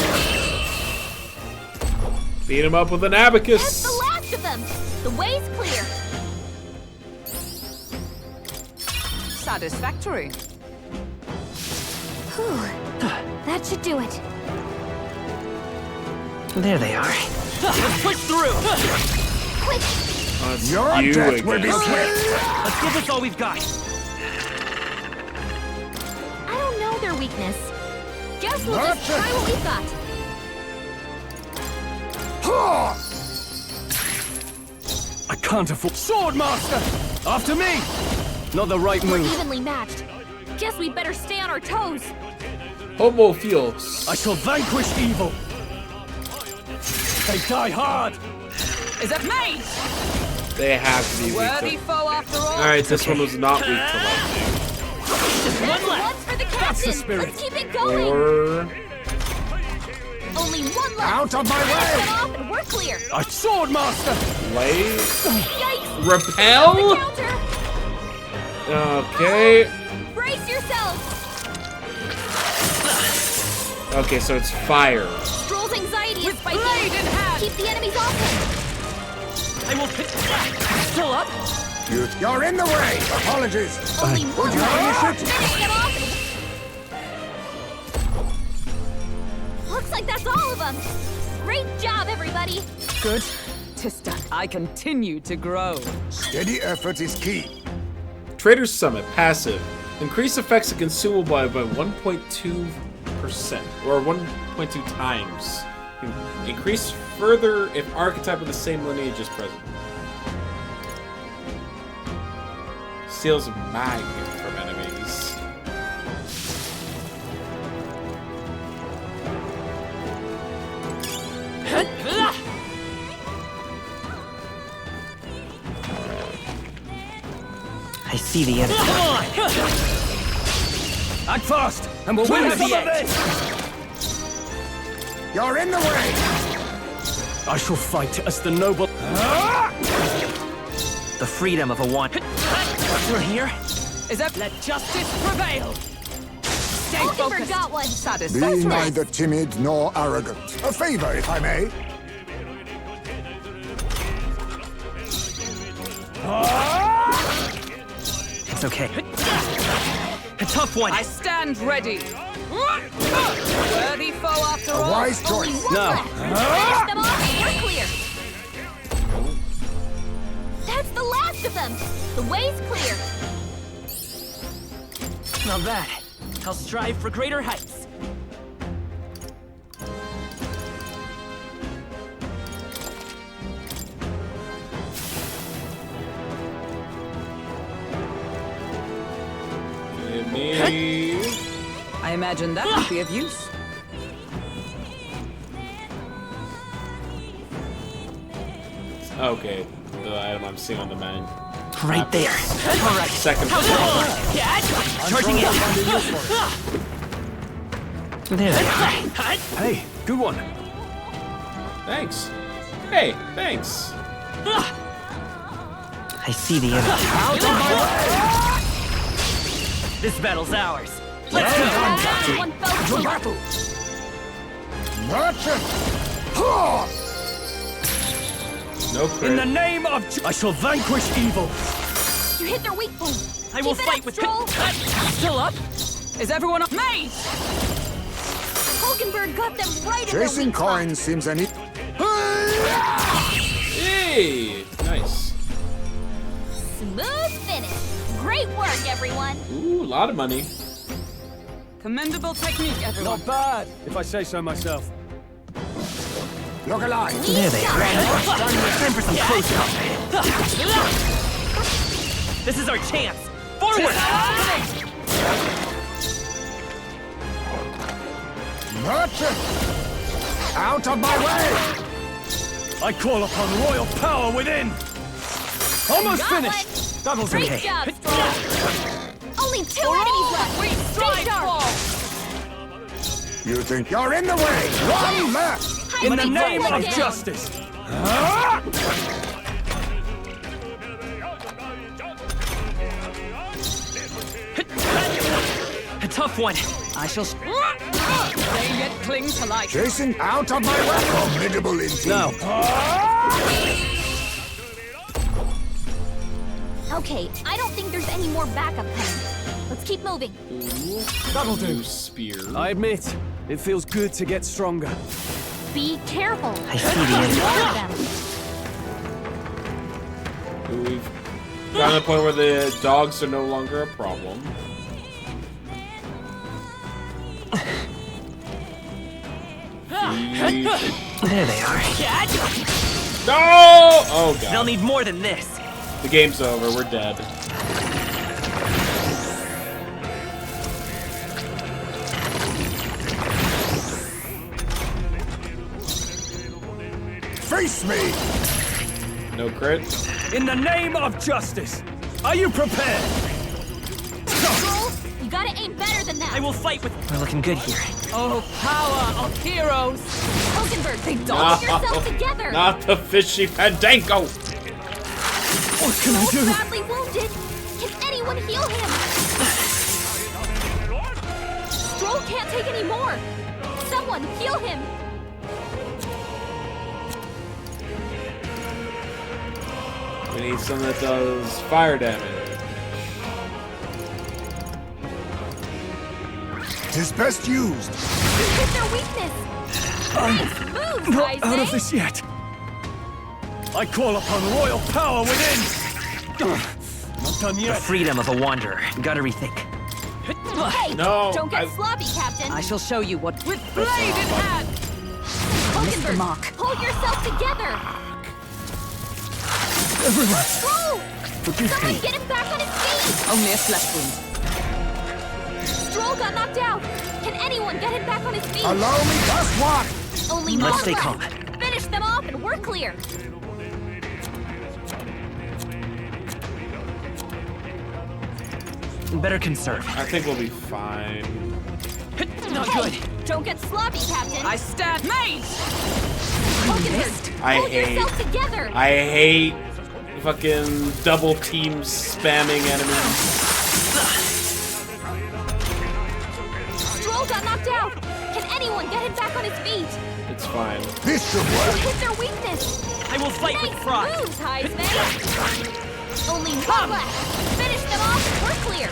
Beat him up with an That's abacus. the last of them. The way's clear. Satisfactory. Whew. That should do it. There they are. Let's push through! Quick. Oh, it's Your you death will again. be swift! Let's give this all we've got. I don't know their weakness. Guess we'll just try what we've got. I can't afford. Sword Master! After me! Not the right We're move. evenly matched. Guess we better stay on our toes. Homo feels. I shall vanquish evil. They die hard. Is that Maze? They have to be Worthy weak. foe after all. Alright, this one was not weak to lightning. Just one left. Once for the captain. That's the spirit. Let's keep it going. Or Only one left. Out of my way! Get off and we're clear. I Sword Master! lay. Yikes. Repel? The counter. Okay. Brace yourselves. Okay, so it's fire. Stroll's anxiety is spiking. blade in hand. Keep the enemies off him. I will pick. Still up? You're in the way! Apologies! Only Would one you left. finish it? Finish them off. Looks like that's all of them. Great job, everybody. Good. 'Tis done. I continue to grow. Steady effort is key. Trader's Summit, passive. Increase effects of consumable by 1.2%, or 1.2 times. Increase further if archetype of the same lineage is present. Steals mag from enemies. I see the enemy. Act fast, and we'll win some of this! You're in the way! I shall fight as the noble. The freedom of a one. We're here. Is that let justice prevail? Stay Hulkenberg focused. got one. Be Satisfactory. neither timid nor arrogant. A favor, if I may. It's okay. A tough one. I stand ready. Worthy foe after A all. wise Only choice. one left. Finish them off and we're clear. That's the last of them. The way's clear. Not bad. I'll strive for greater heights. Give me. I imagine that would be of use. Okay, the item I'm seeing on the menu. Right there. All right. Second How's floor. that? Charging in. There they are. Hey, good one. Thanks. Hey, thanks. I see the enemy. This battle's ours. Let's go. One fell deep. Battle! Merchant! No In crit. the name of I shall vanquish evil. You hit their weak point. I will Keep it fight up, with. Stroll. Still up? Is everyone up? Maze! Hulkenberg got them right in their Chasing weak spot. coins seems an Hey, nice. Smooth finish. Great work, everyone. Ooh, a lot of money. Commendable technique, everyone. Not bad, if I say so myself. Look alive! There they are. Time for some close up. This is our chance! Forward! Merchant! Out of my way! I call upon royal power within! Almost Got finished! That'll do. Great job, Stroll. Only 2 enemies left. Stay sharp. You think you're in the way? One left! In the name of justice! A tough one. I shall. They yet cling to life. Jason, out of my way! Formidable indeed. No. Okay, I don't think there's any more backup coming. Let's keep moving. That'll do. Spear. I admit, it feels good to get stronger. Be careful. I see the end. More of them. We've gotten to the point where the dogs are no longer a problem. There they are. No! Oh god. They'll need more than this. The game's over. We're dead. Face me! No crit. In the name of justice, are you prepared? Stroll, you gotta aim better than that. I will fight with. We're looking good here. Oh, power of heroes! Hulkenberg, they don't get yourself together. Not the fishy Fandango. What can I do? Badly wounded. Can anyone heal him? Stroll can't take any more. Someone heal him. We need something that does fire damage. Tis best used. Hit their weakness. Nice moves, Not out of Heisman. this yet. I call upon royal power within. Not done The yet. freedom of a wanderer. Gotta rethink. Hey, No, don't get sloppy, Captain. I shall show you what with blade in hand. Hulkenberg, mark. pull yourself together. Everyone, Stroll, forgive someone me. get him back on his feet. Only a flesh wound. Stroll got knocked out. Can anyone get him back on his feet? Allow me just one! Only Let's one stay left. calm. Finish them off and we're clear. Better conserve. I think we'll be fine. Not Hey, good. don't get sloppy, Captain. I stand made. Hulkenberg, I pull hate- yourself together. I hate fucking double team spamming enemies. Stroll got knocked out. Can anyone get him back on his feet? It's fine. This should work. Hit their weakness. I will fight Nice with pride. moves, Heisman. Only one left. Finish them off and we're clear.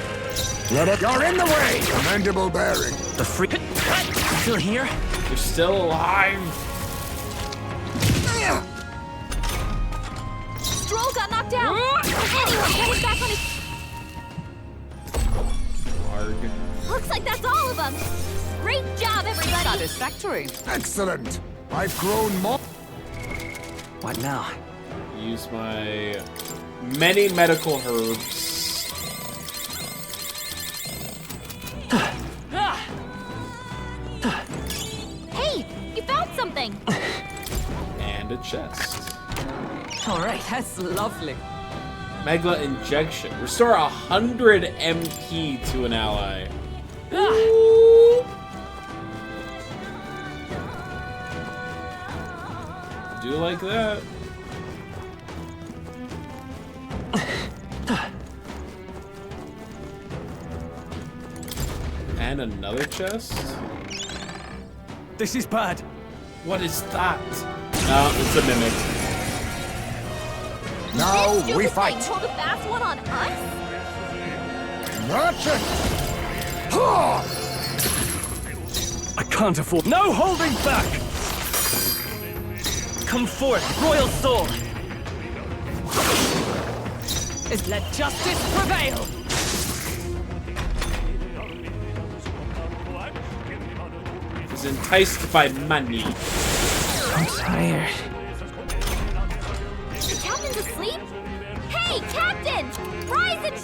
Let it. You're in the way! Commendable bearing. The free. Still here? You're still alive. Stroll got knocked out. Can anyone get him back on his... Arg. Looks like that's all of them. Great job, everybody. Satisfactory. Excellent. I've grown more. What now? Use my many medical herbs. Hey, you found something. And a chest. All right, that's lovely. Megla injection. Restore 100 MP to an ally. Do like that. And another chest? This is bad. What is that? No, it's a mimic. Now This we stupid fight. thing pulled a fast one on us? Merchant! Ha! I can't afford. No holding back. Come forth, royal soul. Let justice prevail. Is enticed by money. I'm tired. The captain's asleep? Hey, Captain! Rise and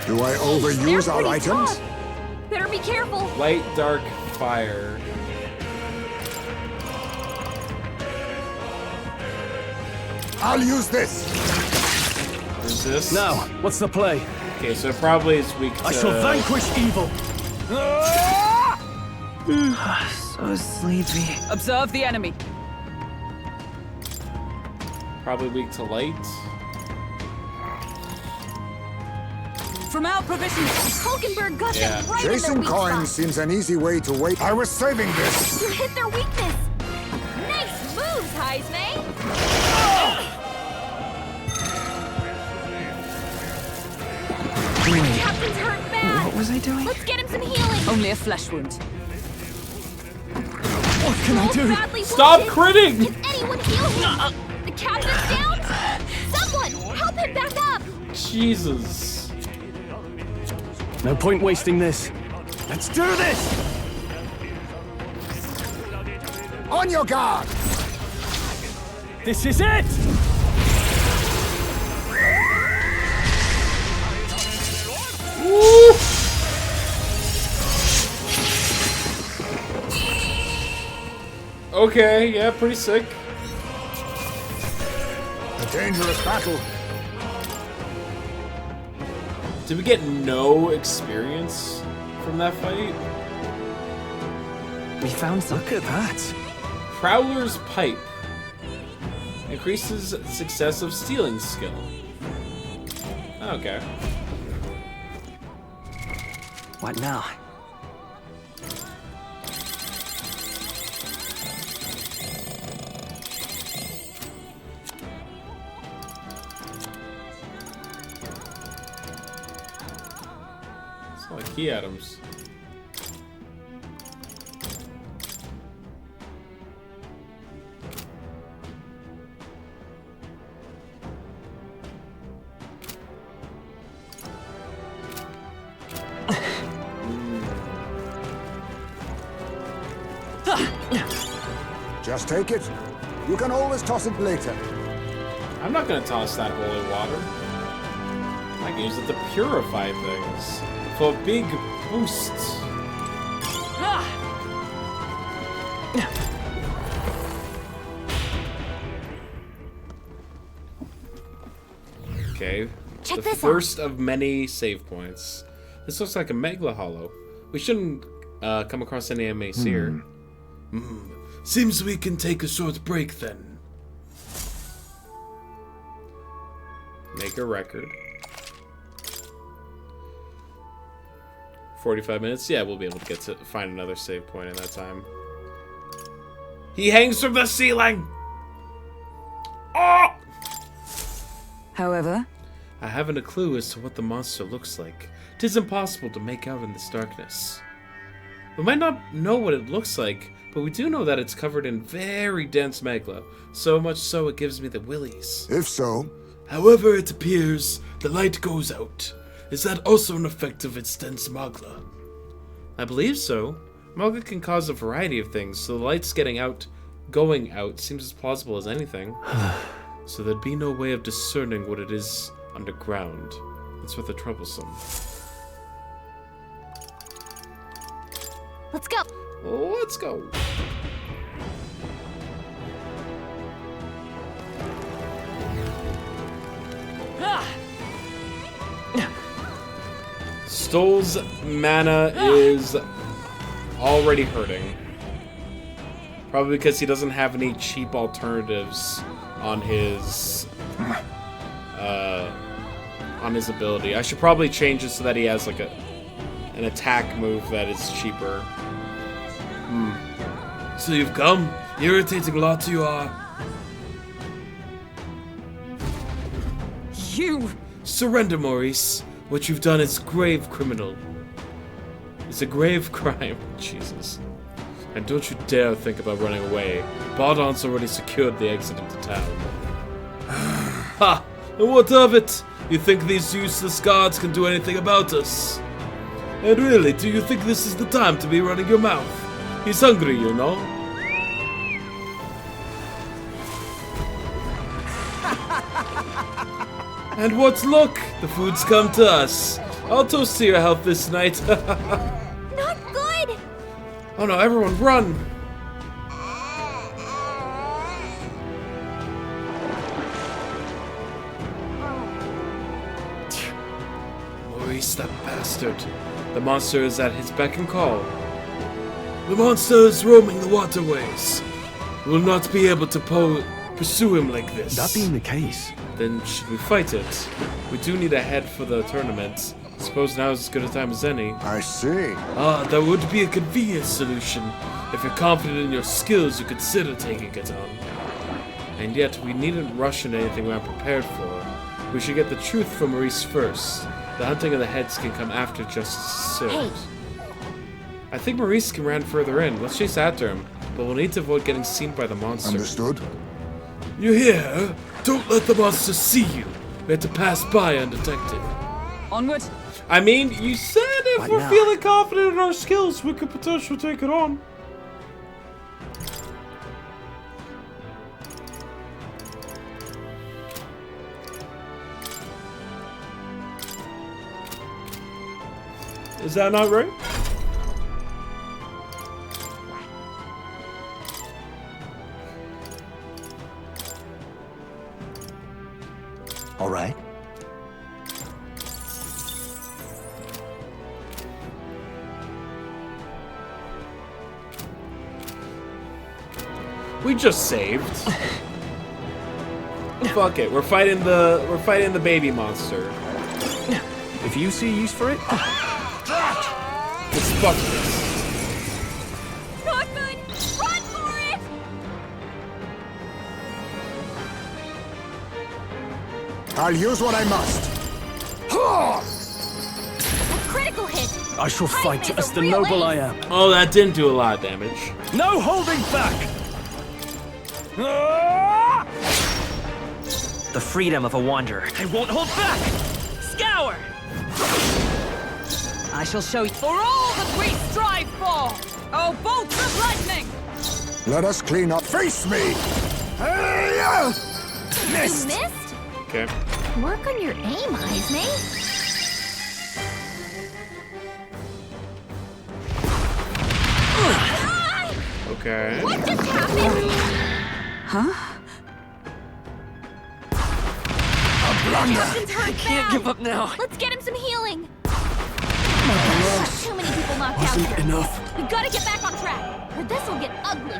Do I overuse They're our pretty items? tough. Better be careful. Light, dark, fire. I'll use this. Resist. Now, what's the play? Okay, so it probably is weak to... I shall vanquish evil. So sleepy. Observe the enemy. Probably weak to light. From our provisions. Hulkenberg got them right in their Chasing weak coins spot. seems an easy way to wait. I was saving this. You hit their weakness. Nice moves, Heisme. Captain's hurt bad. What was I doing? Let's get him some healing. Only a flesh wound. What can I do? Badly Stop wounded. critting! Can anyone heal him? The captain's down. Someone help him back up. Jesus. No point wasting this. Let's do this! On your guard. This is it! Woo! Okay, yeah, pretty sick. A dangerous battle. Did we get no experience from that fight? We found some. Look at that. Prowler's Pipe. Increases success of stealing skill. Okay. What now? It's like key items. Just take it. You can always toss it later. I'm not gonna toss that holy water. I can use it to purify things. For big boosts. Okay. Check the this first of many save points. This looks like a Megla Hollow. We shouldn't come across any enemies here. Seems we can take a short break then. Make a record. 45 minutes? Yeah, we'll be able to get to find another save point in that time. He hangs from the ceiling! Oh! However, I haven't a clue as to what the monster looks like. 'Tis impossible to make out in this darkness. We might not know what it looks like, but we do know that it's covered in very dense magma. So much so it gives me the willies. If so... However it appears, the light goes out. Is that also an effect of its dense magma? I believe so. Magma can cause a variety of things, so the light's going out seems as plausible as anything. So there'd be no way of discerning what it is underground. That's rather troublesome. Let's go. Let's go. Stoll's mana is already hurting. Probably because he doesn't have any cheap alternatives on his ability. I should probably change it so that he has like an attack move that is cheaper. So you've come? Irritating lot you are. You! Surrender, Maurice. What you've done is grave criminal. It's a grave crime. Jesus. And don't you dare think about running away. Bardon's already secured the exit into town. Ha! And what of it? You think these useless guards can do anything about us? And really, do you think this is the time to be running your mouth? He's hungry, you know. And what's luck? The food's come to us. I'll toast to your health this night. Not good! Oh no, everyone run! Maurice, that bastard. The monster is at his beck and call. The monster is roaming the waterways. We will not be able to pursue him like this. That being the case, then should we fight it? We do need a head for the tournament. Suppose now is as good a time as any. I see. That would be a convenient solution. If you're confident in your skills, you consider taking it on. And yet, we needn't rush into anything we're unprepared for. We should get the truth from Maurice first. The hunting of the heads can come after justice is served. Hey. I think Maurice can run further in. Let's chase after him. But we'll need to avoid getting seen by the monster. Understood. You hear? Don't let the monster see you. We have to pass by undetected. Onward. I mean, you said if we're feeling confident in our skills, we could potentially take it on. Is that not right? All right. We just saved. Fuck it, we're fighting the baby monster. if you see use for it, let's fuck this. Not good! Run for it! I'll use what I must. A critical hit! I shall fight as the noble I am. Oh, that didn't do a lot of damage. No holding back! The freedom of a wanderer. I won't hold back! Scour! I shall show you for all that we strive for! Oh, bolts of lightning! Let us clean up. Face me! Missed! You missed? Okay. Work on your aim, Eisne. Okay. What just happened? Huh? I can't give up now. Let's get him some healing. Yes. Too many people knocked Wasn't out here. enough. We gotta get back on track, or this will get ugly.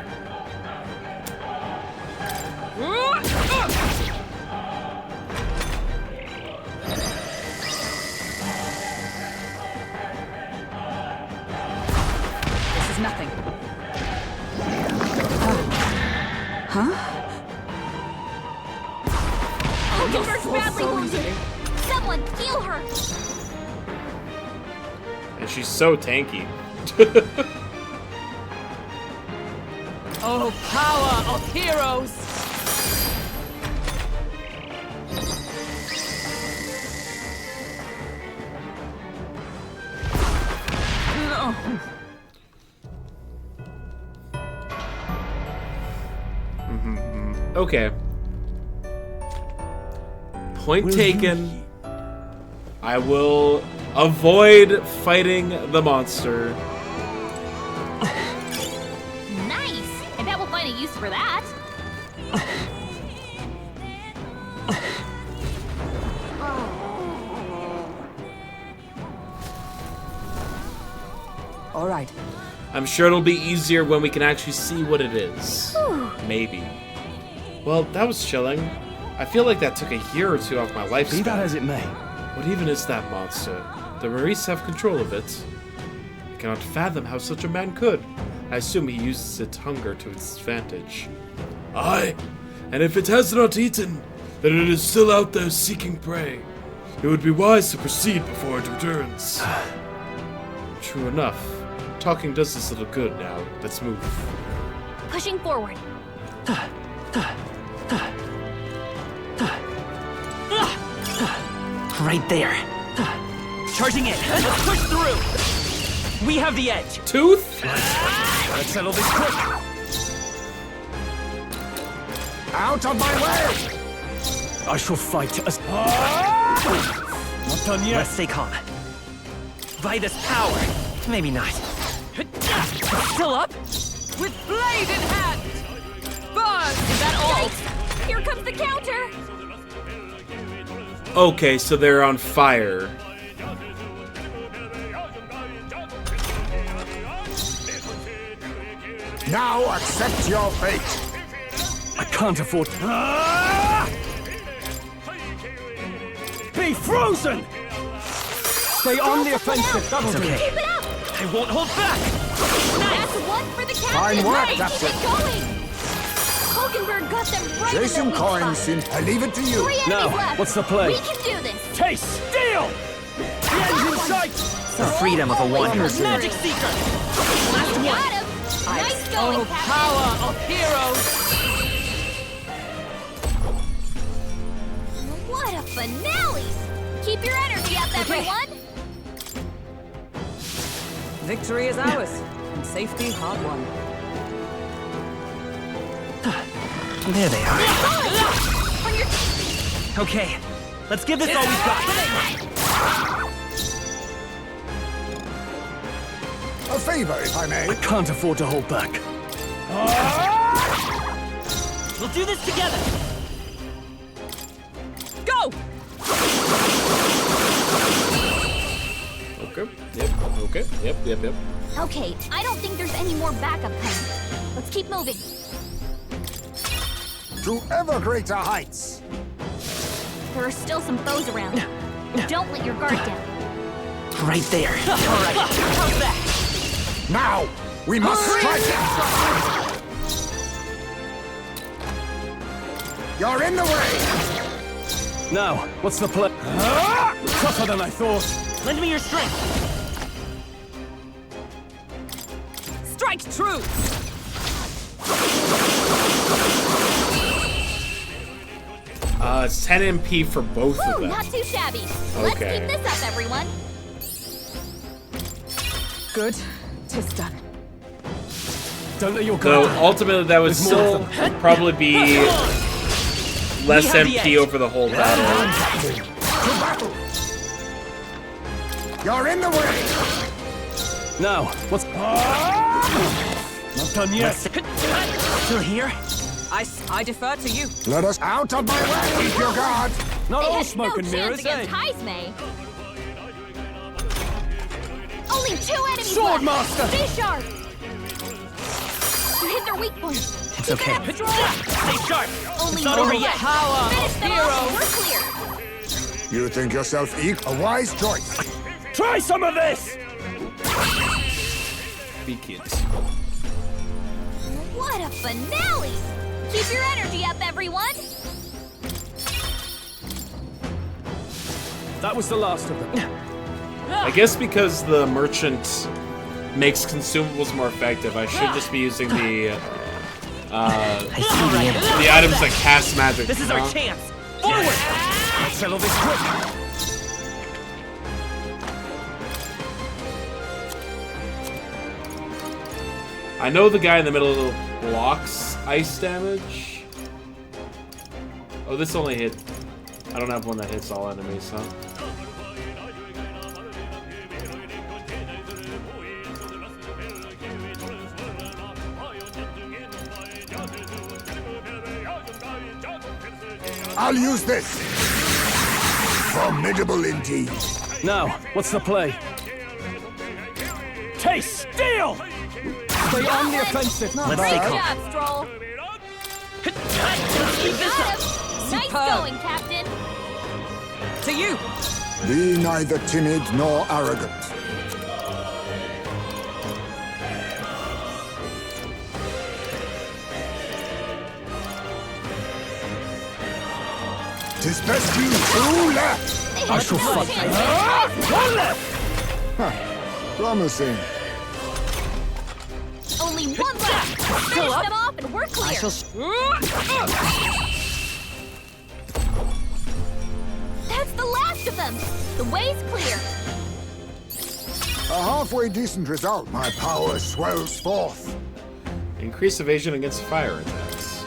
This is nothing. Huh? Hulkenberg's badly wounded. Someone heal her. And she's so tanky. Oh, power of heroes! No. Okay. Point taken. I will avoid fighting the monster. Nice. I bet we'll find a use for that. All right. I'm sure it'll be easier when we can actually see what it is. Maybe. Well, that was chilling. I feel like that took a year or two off my lifespan. Be that as it may. What even is that monster? The Maurice have control of it. I cannot fathom how such a man could. I assume he uses its hunger to its advantage. Aye, and if it has not eaten, then it is still out there seeking prey. It would be wise to proceed before it returns. True enough. Talking does us little good now. Let's move. Pushing forward. Right there. Charging in. Let's push through. We have the edge. Tooth? Let's settle this quick. Out of my way! I shall fight as... Not done yet. Let's stay calm. By this power. Maybe not. Still up? With blade in hand! Burn! Is that all? Yikes! Here comes the counter! Okay, so they're on fire. Now accept your fate. I can't afford... Be frozen! Stay on the offensive. That'll do. Okay. Keep it up! I won't hold back! That's one for the captain! Fine work, Right, Captain. keep it going! Hulkenberg got them right Chase in some the coins, spot. I leave it to you. 3 enemies Now, left. what's the play? We can do this! Taste steel! The end's in sight! The freedom of a wanderer. Magic Seeker! Last one! Got him! Nice going, Oh, Captain! power of heroes! What a finale! Keep your energy up, everyone! Victory is ours, and safety hard won. There they are. On your... Okay, let's give this all we've got. A favor, if I may. I can't afford to hold back. We'll do this together. Go! Okay. Yep. Okay. Yep. Okay, I don't think there's any more backup coming. Let's keep moving. To ever greater heights. There are still some foes around. Don't let your guard down. Right there. All right. How's that? Now, we must strike. You're in the way. Now, what's the play? Tougher than I thought. Lend me your strength. Strike true! It's 10 MP for both of Woo, them. not too shabby. Let's Okay. keep this up, everyone. Good. 'Tis done. Don't let your Though guard. ultimately that would There's more still of them. probably be less We have the MP edge. over the whole battle. To battle. You're in the way. Now, what's... Not done yet. Still here? I defer to you. Let us out of my way. Keep your guard. Not They all had smoke no and chance mirrors, against eh? Heismay. Only 2 enemies Sword left. Master! Stay sharp. You hit their weak point. It's okay. Keep it up, Stay sharp. Only It's not one over left. yet. Power Finish of them off heroes! and we're clear. You think yourself equal? A wise choice. Try some of this! Be kids. What a finale! Keep your energy up, everyone. That was the last of them. I guess because the merchant makes consumables more effective, I should just be using the the items that cast magic. This is our chance. Forward! Let's settle this quick. I know the guy in the middle blocks ice damage. Oh, this only hit. I don't have one that hits all enemies, huh? I'll use this. Formidable indeed. Now, what's the play? Taste steel! Stay on the offensive. Let's Great stay calm. job, Stroll. Let's keep this Got up. him. Nice going, Captain. To you. Be neither timid nor arrogant. Tis best you two left. I shall fight. One left. Huh. Promising. Only one left. Finish them off and we're clear. That's the last of them. The way's clear. A halfway decent result. My power swells forth. Increase evasion against fire attacks.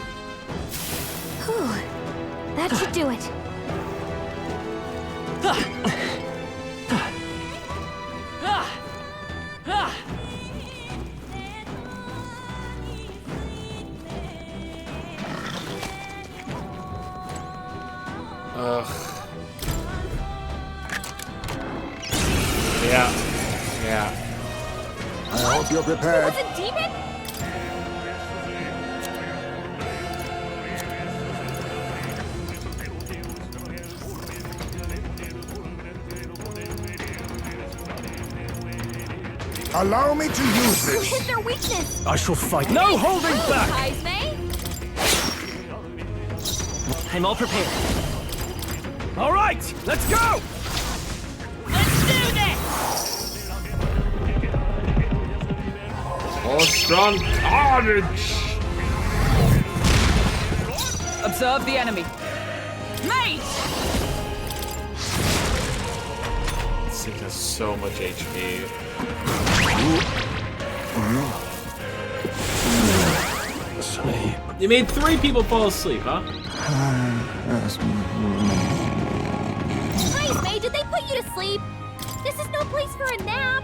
Whew. That should do it. Ugh. Yeah. I hope you're prepared. Was it demon? Allow me to use You this. hit their weakness. I shall fight. No holding back! Kaizme? I'm all prepared. All right, let's go! Let's do this! Oh, strong carnage! Observe the enemy. Mate! This thing has so much HP. Sleep. You made 3 people fall asleep, huh? Kaizme, did they put you to sleep? This is no place for a nap.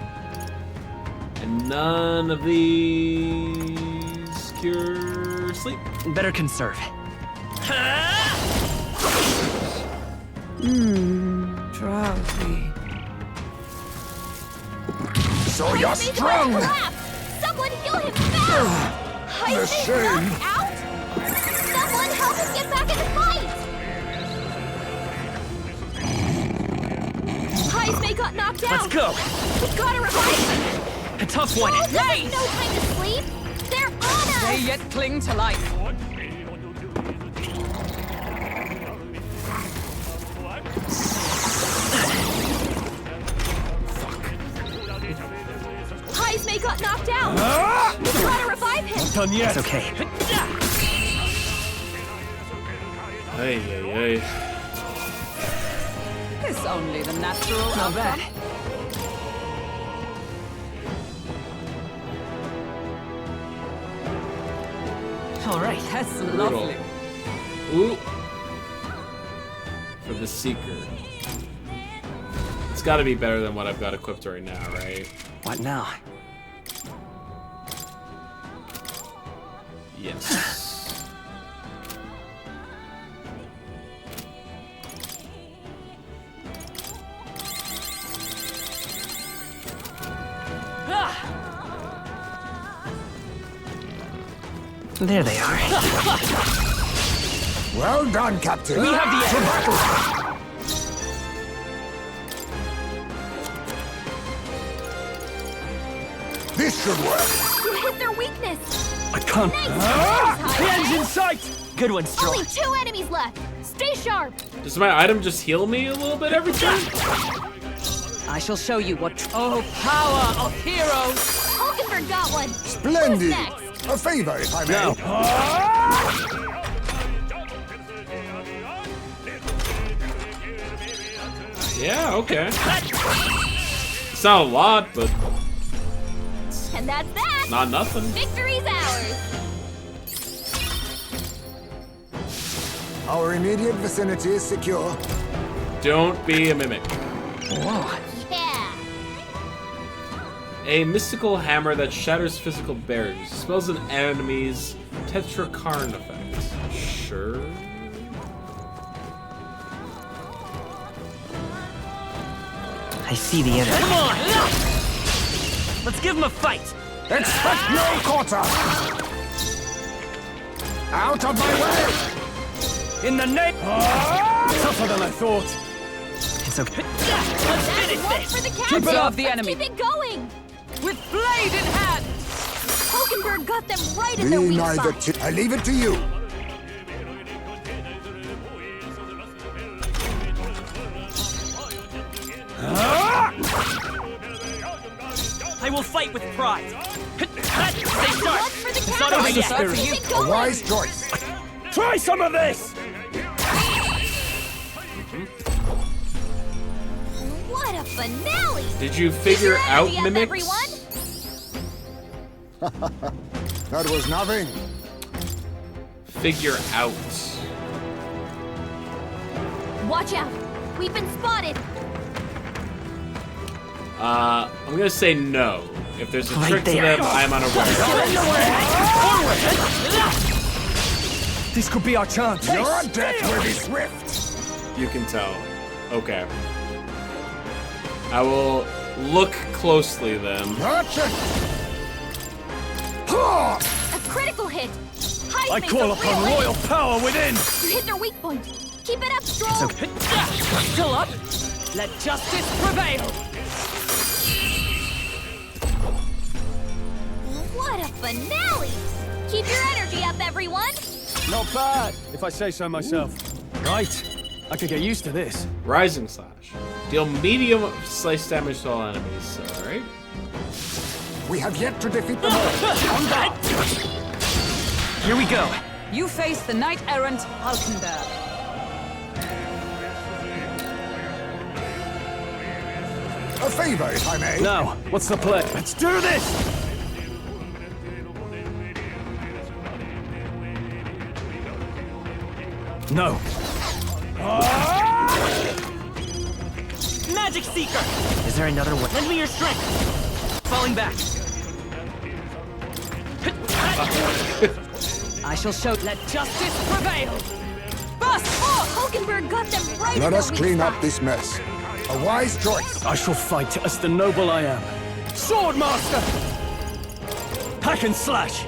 And none of these cure sleep. Better conserve. Drowsy. So you're Kaizme's strong! on trap. Someone heal him fast! The Kaizme's shame! knocked out? Someone help him get back in the fight! Kaizme got knocked out! Let's go! We gotta revive him! A tough one. Oh, this is no time to sleep! They're on us! They yet cling to life. Kaizme got knocked out! We gotta revive him! Done yet? It's okay. Hey. It's only the natural Not outcome. bad. All right. That's Brutal. lovely. Ooh. For the Seeker. It's gotta be better than what I've got equipped right now, right? What now? Yes. There they are. Well done, Captain. We have the To edge. battle! This should work. You hit their weakness! I can't. Nice! The end's in sight! Good one, Stroll. Only 2 enemies left! Stay sharp! Does my item just heal me a little bit every time? I shall show you what. Oh, power of heroes! Hulkenberg got one! Splendid! Who's next? A favor, if I may. No. Yeah, okay. It's not a lot, but And that's that! not nothing. Victory's ours! Our immediate vicinity is secure. Don't be a mimic. Whoa. Yeah! A mystical hammer that shatters physical barriers. Spells an enemy's Tetrakarn effect. Sure. I see the enemy. Come on! Let's give him a fight! Expect no quarter! Out of my way! In the name. Tougher than I thought. It's okay. Let's finish One this! for the captain! Keep it off the Let's enemy! Keep it going! With blade in hand! Hulkenberg got them right in their Be weak neither spot. I leave it to you. I will fight with pride. Stay One sharp. for the It's not over captain! yet. Let's keep it A going! wise choice. Try some of this! What a finale! Did you figure out Strategy up, mimics? everyone! That was nothing. Figure out. Watch out! We've been spotted! I'm gonna say no. If there's a Right trick there. to them, I'm unaware. This could be our chance. Your death will be swift. You can tell. Okay. I will look closely then. A critical hit! I call upon royal power within! You hit their weak point! Keep it up, Stroll! Still up? Let justice prevail! What a finale! Keep your energy up, everyone! Not bad, if I say so myself. Right, I could get used to this. Rising Slash. Deal medium slice damage to all enemies. Alright. We have yet to defeat them all. Here we go. You face the knight-errant Halkenberg. A favor, if I may. Now, what's the play? Let's do this! No. Magic Seeker! Is there another one? Lend me your strength! Falling back. I shall show. Let justice prevail! Bust! Oh, Hulkenberg got them right in Let their us weak clean up spot. this mess. A wise choice. I shall fight as the noble I am. Swordmaster! Hack and slash!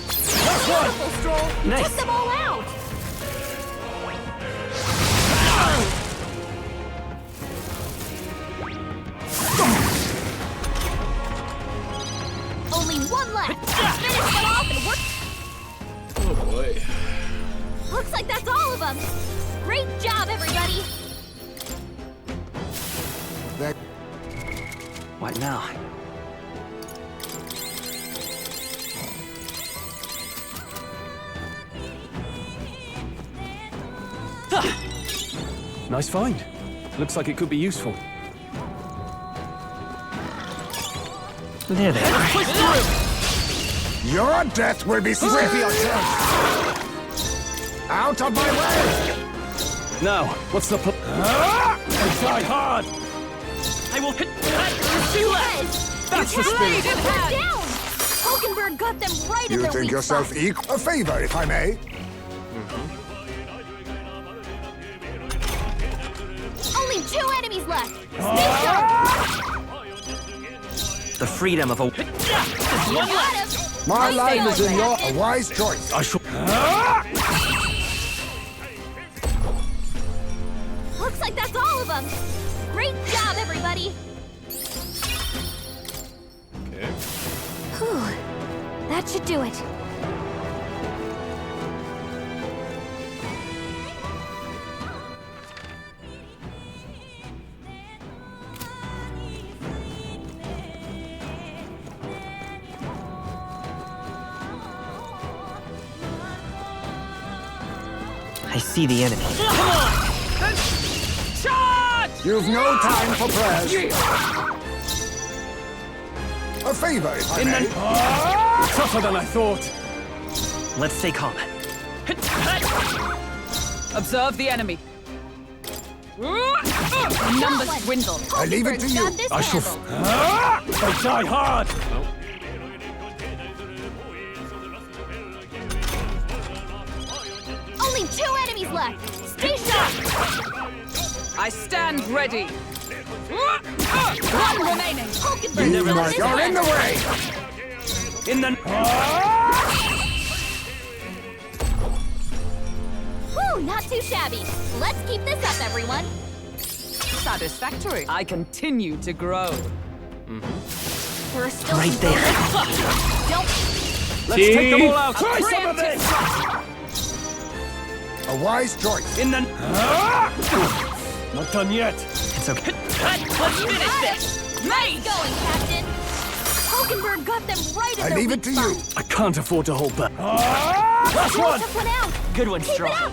That's one! Beautiful, Stroll! You Nice. took them all out! Only one left! Finish them off and work... Oh boy. Looks like that's all of them! Great job, everybody! What now? Nice find. Looks like it could be useful. There they are. Push through! Your death will be swift. Out of my way! Now, what's the try hard! I will hit that! Two left! That's the spirit! They're down! Hulkenberg got them right in You their think weak yourself spot. equal? A favor, if I may. Only 2 enemies left! Stay sharp! The freedom of a... You got him! My Nice life going, is in your Captain. a wise choice. I shall... Looks like that's all of them! Great job, everybody! Okay. Whew. That should do it. I see the enemy. Charge! You've no time for prayers. A favor, if I may. Tougher than I thought. Let's stay calm. Observe the enemy. Numbers dwindle. I leave it to you. Got this I shall... handled. I die hard! Only 2 enemies left! Stay sharp! I stand ready. One remaining. Hulkenberg You got must- this You're in the handled. way. In the... Whew, not too shabby. Let's keep this up, everyone. Satisfactory. I continue to grow. There are still Right some there. buildings. Don't... Let's take them all out! Try some of Preemptive this! strike. A wise choice. In the... Not done yet. It's okay. Let's finish this. Nice going, Captain. Hulkenberg got them right in I their leave weak it to you. spot. I can't afford to hold back. Last Stroll one! took one out. Good one, Keep Straw. it up.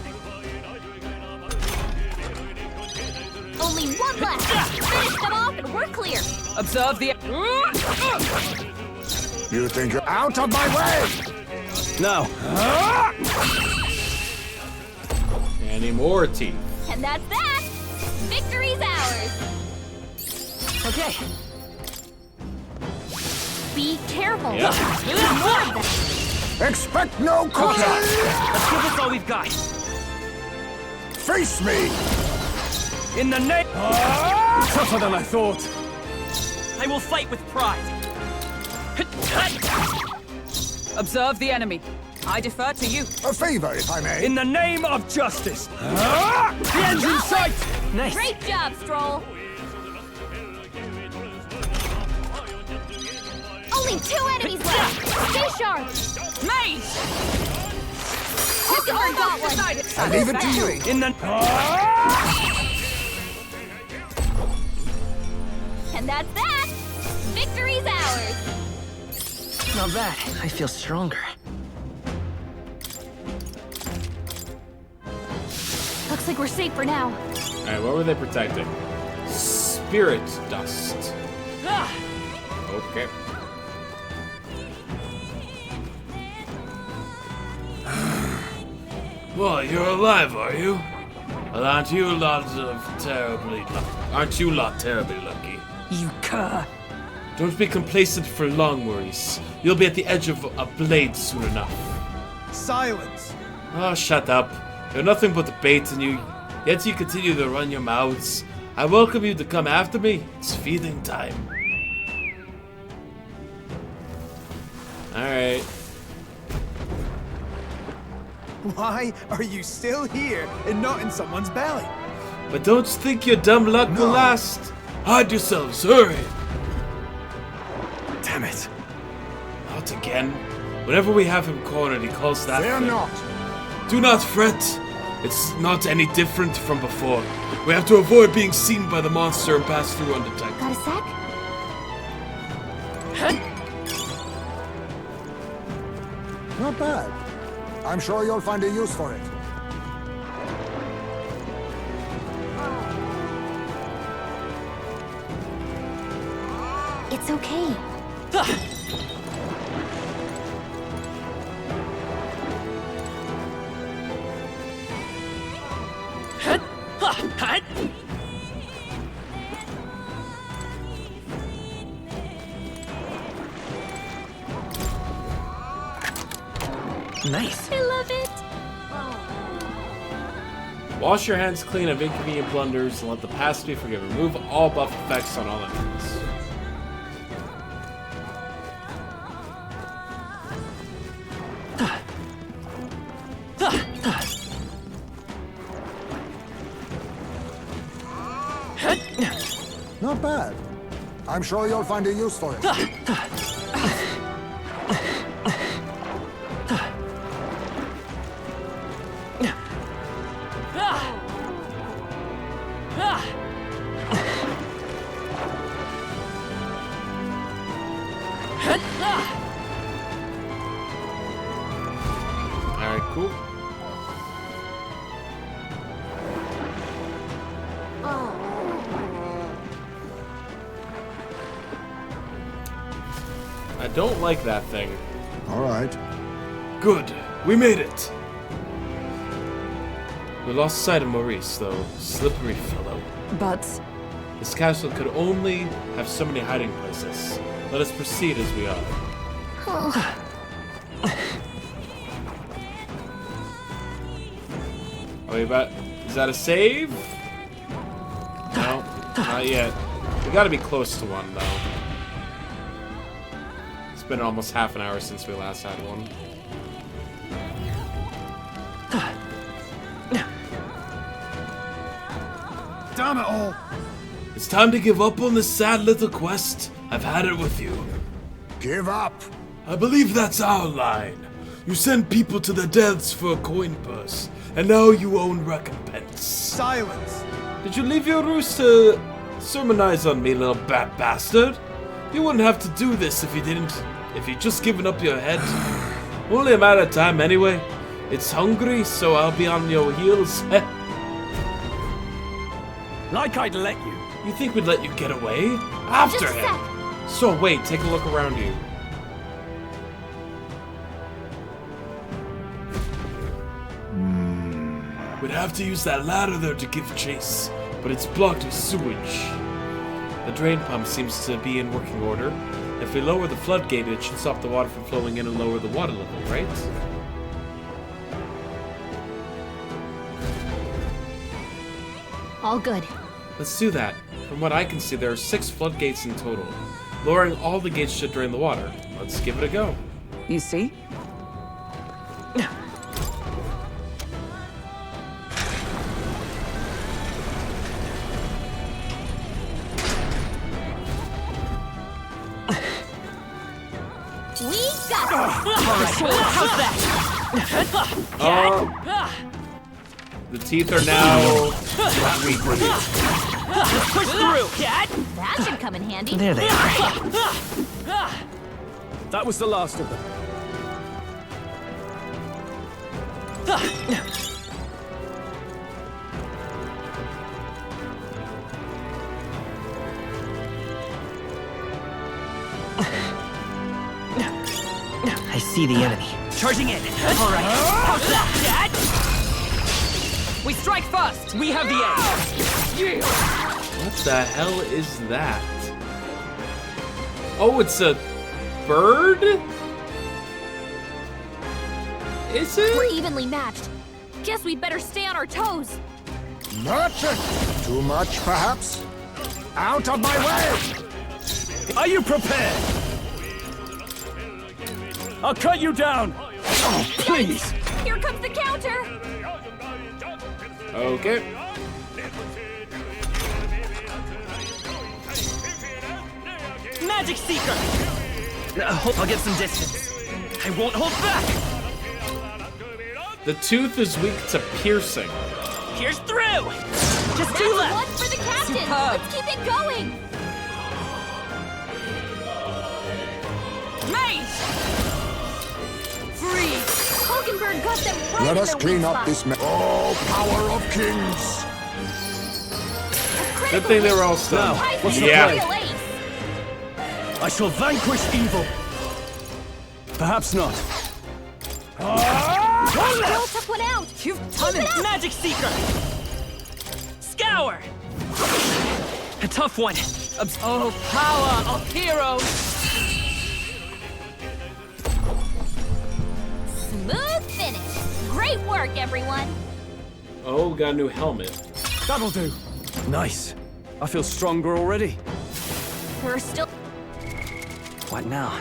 Only 1 left. Finish them off and we're clear. Observe the... You think you're out of my way? Now. Any more teeth? And that's that! Victory's ours! Okay. Be careful. Yep. More of them. Expect no quarter! Let's give this all we've got. Face me! In the name... Tougher than I thought. I will fight with pride. Observe the enemy. I defer to you. A favor, if I may. In the name of justice. The end's in sight! Nice. Great job, Stroll! Only 2 enemies left. Stay sharp. Mage! Took our gauntlet! I leave it to you. In the... And that's that! Victory's ours! Not bad. I feel stronger. Looks like we're safe for now. Alright, what were they protecting? Spirit dust. Okay. Well, you're alive, are you? Well, aren't you lot terribly lucky? You cur. Don't be complacent for long, Maurice. You'll be at the edge of a blade soon enough. Silence! Oh, shut up. You're nothing but the bait in you, yet you continue to run your mouths. I welcome you to come after me. It's feeding time. Alright. Why are you still here and not in someone's belly? But don't think your dumb luck will last. Hide yourselves, hurry! Damn it. Not again. Whenever we have him cornered, he calls that Fear thing. not. Do not fret. It's not any different from before. We have to avoid being seen by the monster and pass through undetected. Got a sec? Not bad. I'm sure you'll find a use for it. It's okay. Nice. I love it! Wash your hands clean of inconvenient blunders and let the past be forgiven. Remove all buff effects on all enemies. Not bad. I'm sure you'll find a use for it. Alright, cool. I don't like that thing. All right. Good. We made it. We lost sight of Maurice, though. Slippery fellow. But This castle could only have so many hiding places. Let us proceed as we are. Are we about... Is that a save? No, not yet. We gotta be close to one, though. It's been almost half an hour since we last had one. Damn it all! It's time to give up on this sad little quest. I've had it with you. Give up! I believe that's our line. You send people to their deaths for a coin purse, and now you own recompense. Silence! Did you leave your roost to sermonize on me, little bastard? You wouldn't have to do this if you didn't. If you'd just given up your head. Only a matter of time anyway. It's hungry, so I'll be on your heels. Like I'd let you. You think we'd let you get away? After Just a him. So wait, take a look around you. We'd have to use that ladder there to give chase, but it's blocked with sewage. The drain pump seems to be in working order. If we lower the floodgate, it should stop the water from flowing in and lower the water level, right? All good. Let's do that. From what I can see, there are 6 floodgates in total. Lowering all the gates should drain the water. Let's give it a go. You see? We got it! How's that? The teeth are now weak. Let's push through, cat! That should come in handy. There they are. That was the last of them. I see the enemy. Charging in. All right. How's that, cat? We strike first! We have the edge! What the hell is that? Oh, it's a bird? Is it? We're evenly matched. Guess we'd better stay on our toes. Merchant! Too much, perhaps? Out of my way! Are you prepared? I'll cut you down! Oh, please! Here comes the counter! Okay. Magic Seeker! I'll get some distance. I won't hold back! The tooth is weak to piercing. Here's through! Just That's 2 left! one for the captain! Superb. Let's keep it going! Maze! Freeze! Hulkenberg got them right Let in us their clean weak up spot. this mess. Oh, power of kings! Good thing they were all stunned. Now, what's the Yeah. plan? I shall vanquish evil. Perhaps not. Girl took one out! You've done it! Magic Seeker! Scour! A tough one. Oh, power of heroes! Smooth finish! Great work, everyone! Oh, got a new helmet. That'll do. Nice. I feel stronger already. We're still... What now?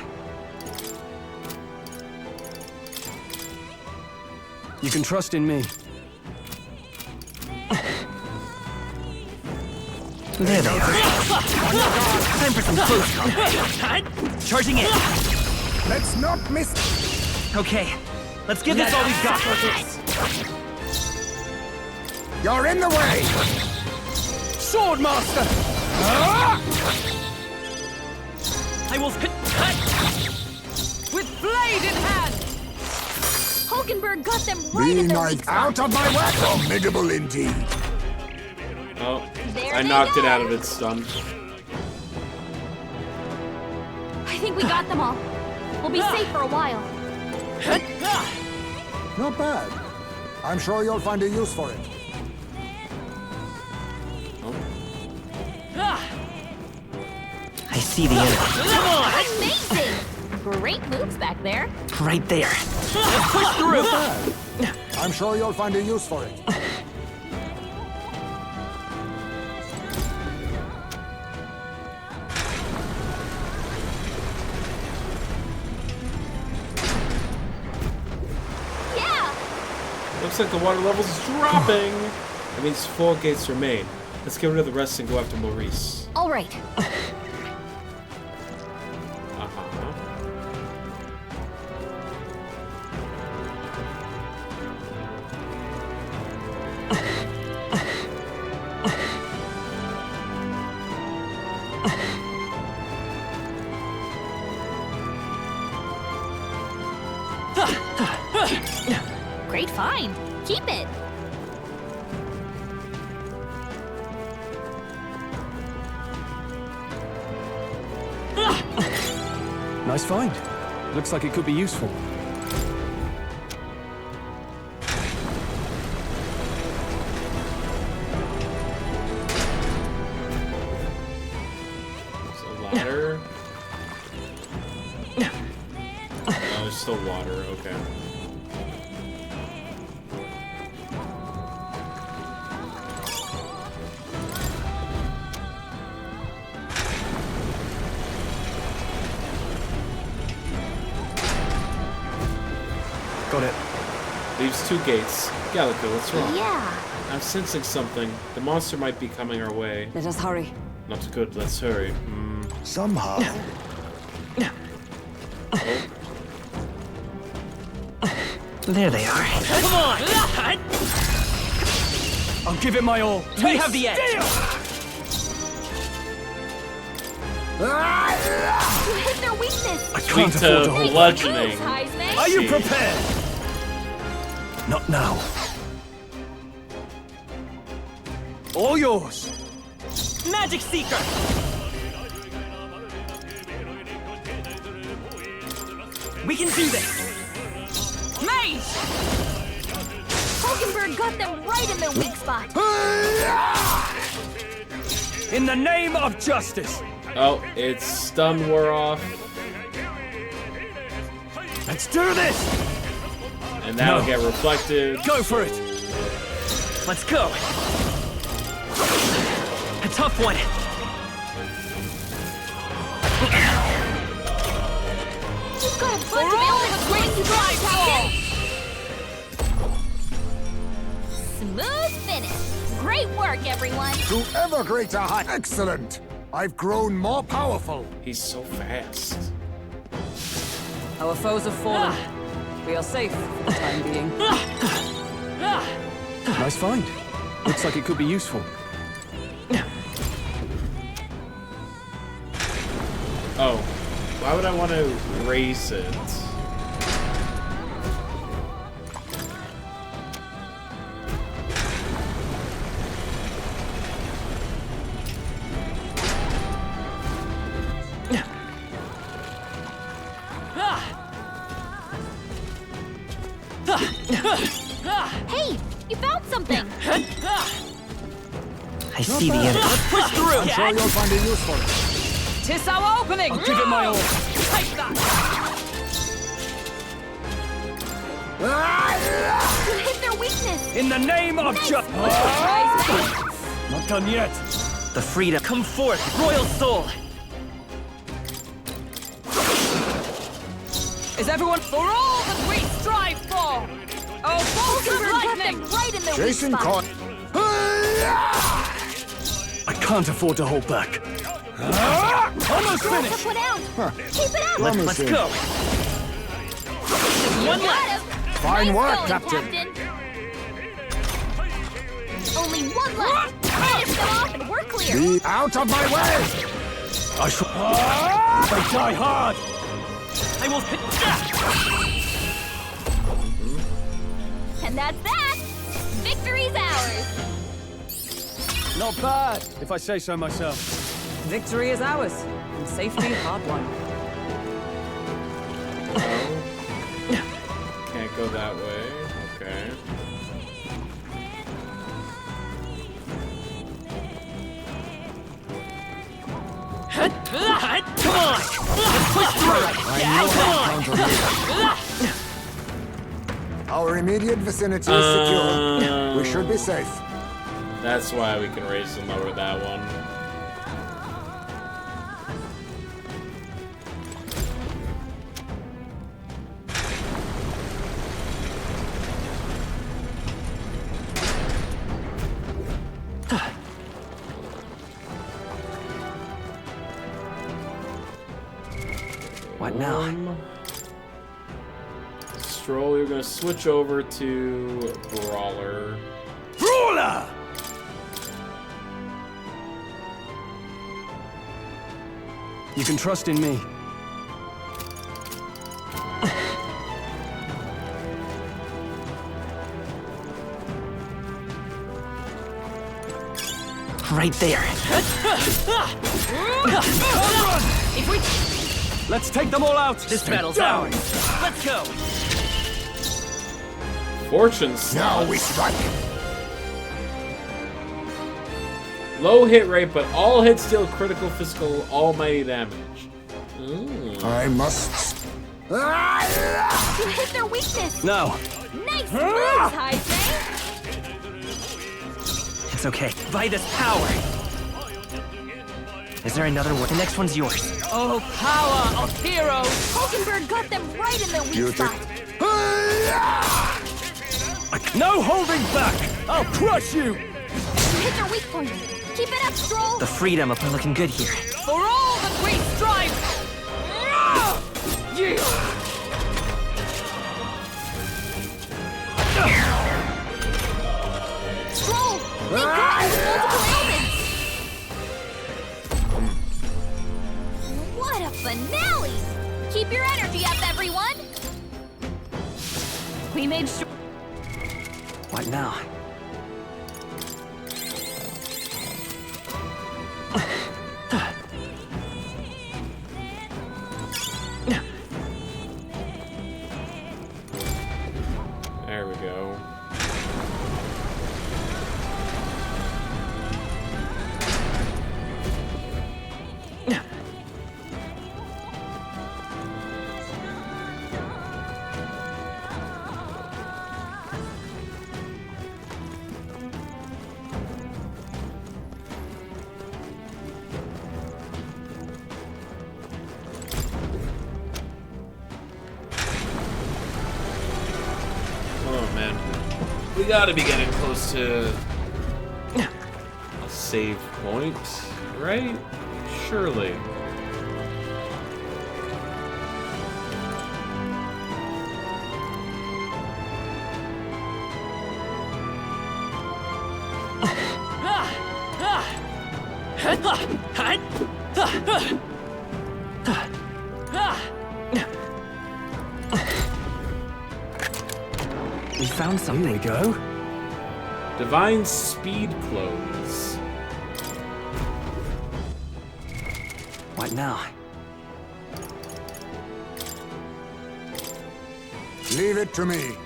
You can trust in me. There they are. Time for some close combat. Charging in. Let's not miss... Okay, let's give this all we've got. You're in the way! Swordmaster! I will cut. With blade in hand! Hulkenberg got them right Be in their nice. weak spot. Out of my way! Formidable indeed. Oh, There I they knocked it go. out of its stun. I think we got them all. We'll be safe for a while. Not bad. I'm sure you'll find a use for it. I see the enemy. Come on! Amazing! Great moves back there. Right there. Let's push through. I'm sure you'll find a use for it. Yeah! Looks like the water level's dropping. That means 4 gates remain. Let's get rid of the rest and go after Maurice. All right. Great find. Keep it. Nice find. Looks like it could be useful. water. No, there's still water. Okay. Got it. Leaves 2 gates. Gallica, what's wrong? Yeah. I'm sensing something. The monster might be coming our way. Let us hurry. Not good. Let's hurry. Somehow. There they are. Come on! I'll give it my all. We have the edge. You hit their weakness! I Sweet can't afford to hold back. bludgeoning. Are you prepared? Not now. All yours. Magic Seeker! We can do this! Mage! Hulkenberg got them right in their weak spot. In the name of justice. Oh, its stun wore off. Let's do this! And that'll No. get reflected. Go for it! Let's go! A tough one! You've got a bunch of illness waiting to drive, Captain! Smooth finish. Great work, everyone. To ever greater height. Excellent. I've grown more powerful. He's so fast. Our foes have fallen. We are safe for the time being. Nice find. Looks like it could be useful. Oh, why would I want to raise it? Hey, you found something! I see the end. Let's push through! I'm sure you'll find it useful. Tis our opening! I'll give it my all. Take that! You hit their weakness! In the name of justice. Not done yet. The freedom. Come forth, royal soul! Is everyone for all that we strive for? Oh, bolts of Hulkenberg got lightning! them right in their Jason weak spot. caught. I can't afford to hold back. Almost Drop finished. the foot out! Keep it up! Let's go! One left! Fine Nice work, going, Captain. Only one left! Finish them off and we're clear! Be out of my way. I shall. They die hard. I will. And that's that! Victory's ours! Not bad, if I say so myself. Victory is ours, and safety hard won. Can't go that way. Okay. Come on! Let's push through! Our immediate vicinity is secure. We should be safe. That's why we can raise and lower that one. What now? Stroll, you're gonna switch over to Brawler. Brawler! You can trust in me. Right there. If we... Let's take them all out. This battle's ours. Let's go. Fortune Slot. Now we strike. Low hit rate, but all hits deal critical physical almighty damage. I must. You hit their weakness! No. Nice moves, Heisei! It's okay. By this power. Is there another one? The next one's yours. Oh, power of heroes! Hulkenberg got them right in their weak spot. No holding back! I'll crush you! You hit their weak point. Keep it up, Stroll! The freedom of looking good here. For all that we strive! Stroll! They got you with multiple ailments! What a finale! Keep your energy up, everyone! We made sure... What now? There we go. Oh man. We gotta be getting close to a save point, right? Surely. We found something. Here we go. Divine speed clothes. What now? Leave it to me.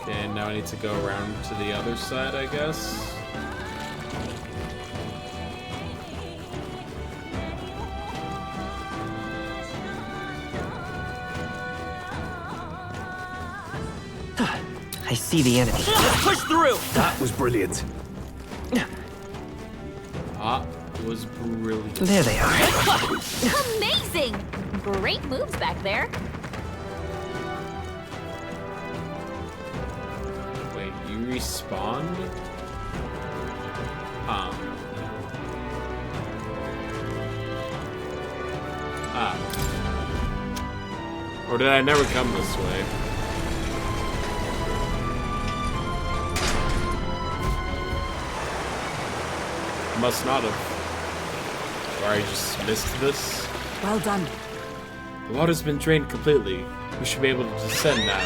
Okay, now I need to go around to the other side, I guess. I see the enemy. Let's push through! That was brilliant. Ah, it was brilliant. There they are. Amazing! Great moves back there. Wait, you respawned? Huh. Ah. Or did I never come this way? Must not have. Or I just missed this. Well done. The water's been drained completely. We should be able to descend now.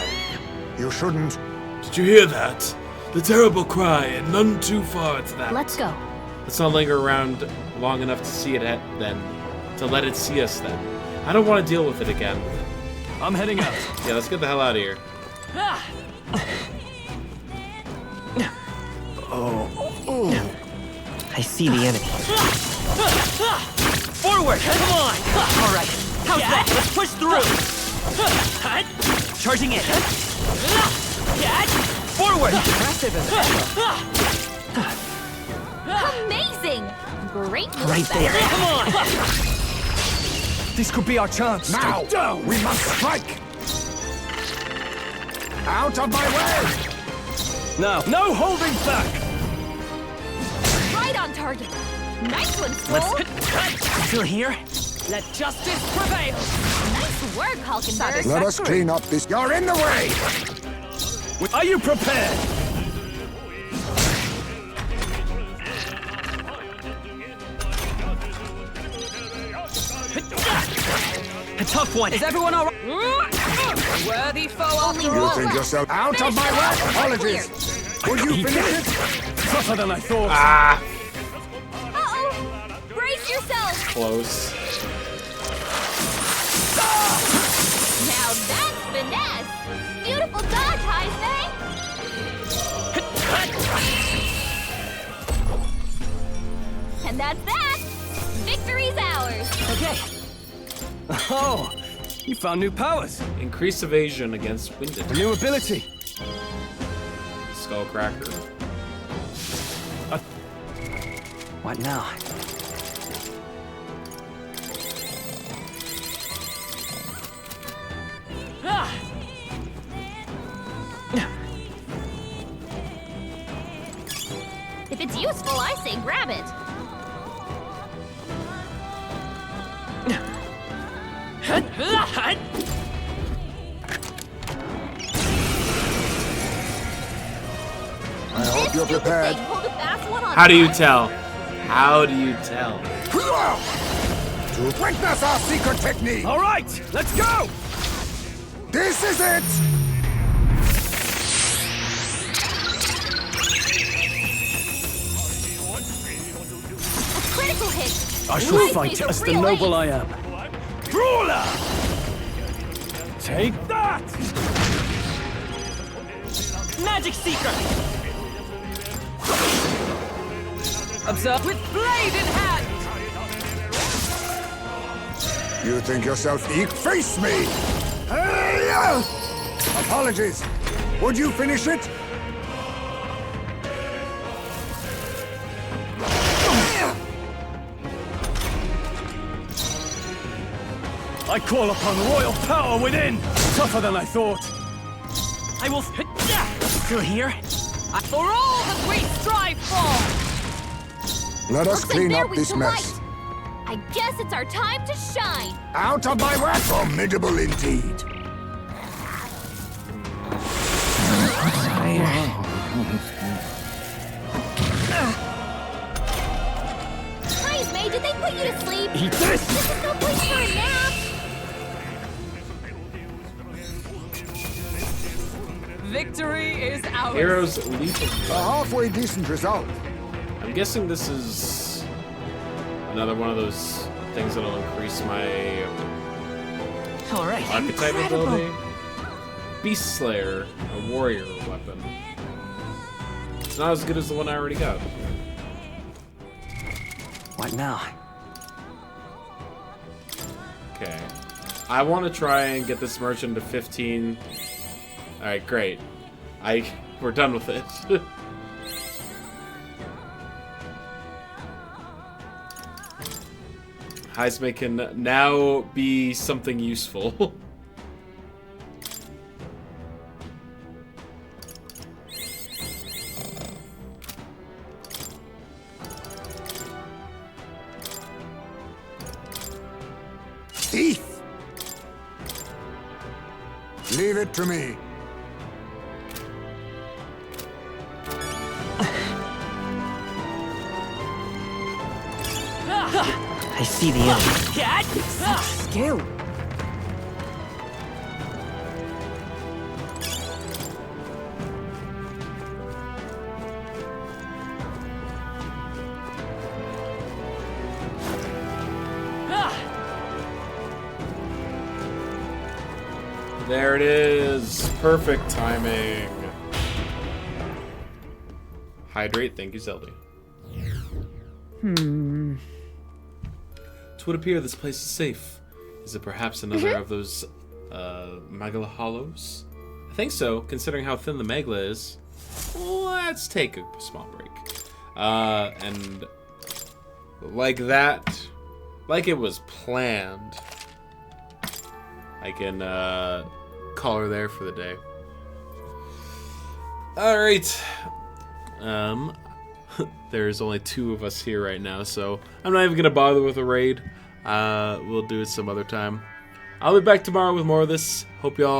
You shouldn't. Did you hear that? The terrible cry, and none too far to that. Let's go. Let's not linger around long enough to see it then. To let it see us then. I don't want to deal with it again. I'm heading out. Yeah, let's get the hell out of here. I see the enemy. Forward! Come on! All right. How's that? Let's push through! Charging in! Forward! Impressive as Amazing! Great moves Right back there. there. Come on! This could be our chance. Now! Down! We must strike! Out of my way! Now, no holding back! Right on target. Nice one, Stroll. Still here? Let justice prevail! Nice work, Hulkenberg. Let us clean up this. You're in the way! Are you prepared? A tough one. Is everyone all right? Worthy foe after You all. think yourself out of my way? Apologies. Would you finish it? Tougher than I thought. Ah! Uh-oh! Brace yourself! Close. Now that's finesse! Beautiful dodge, Heismay! And that's that! Victory's ours! Okay. Oh, you found new powers. Increased evasion against wind. A new ability. Skullcracker. What now? If it's useful, I say grab it. I hope you're prepared. How do you tell? How do you tell? To witness our secret technique! All right, let's go! This is it! A critical hit! I shall fight as the noble I am. Brawler! Take that! Magic Seeker! Observe with blade in hand! You think yourself eek? Face me! Apologies. Would you finish it? I call upon royal power within! Tougher than I thought. I will... Still here? For all that we strive for! Let us clean up this to mess. light. I guess it's our time to shine! Out of my way! Formidable indeed. Heismay, did they put you to sleep? Eat this! This is no place for a nap! Victory is ours! Heroes leap of A halfway decent result. I'm guessing this is another one of those things that'll increase my Alright. archetype ability. Beast Slayer, a warrior weapon. It's not as good as the one I already got. What now? Okay. I want to try and get this merchant to 15. Alright, great. We're done with it. Heismay can now be something useful. Thief! Leave it to me. I see the enemy. Cat! Skill. There it is. Perfect timing. Hydrate. Thank you, Zelda. It would appear this place is safe. Is it perhaps another of those Magala Hollows? I think so, considering how thin the Magla is. Let's take a small break. And like that, like it was planned, I can call her there for the day. Alright. There's only 2 of us here right now, so I'm not even going to bother with a raid. We'll do it some other time. I'll be back tomorrow with more of this. Hope y'all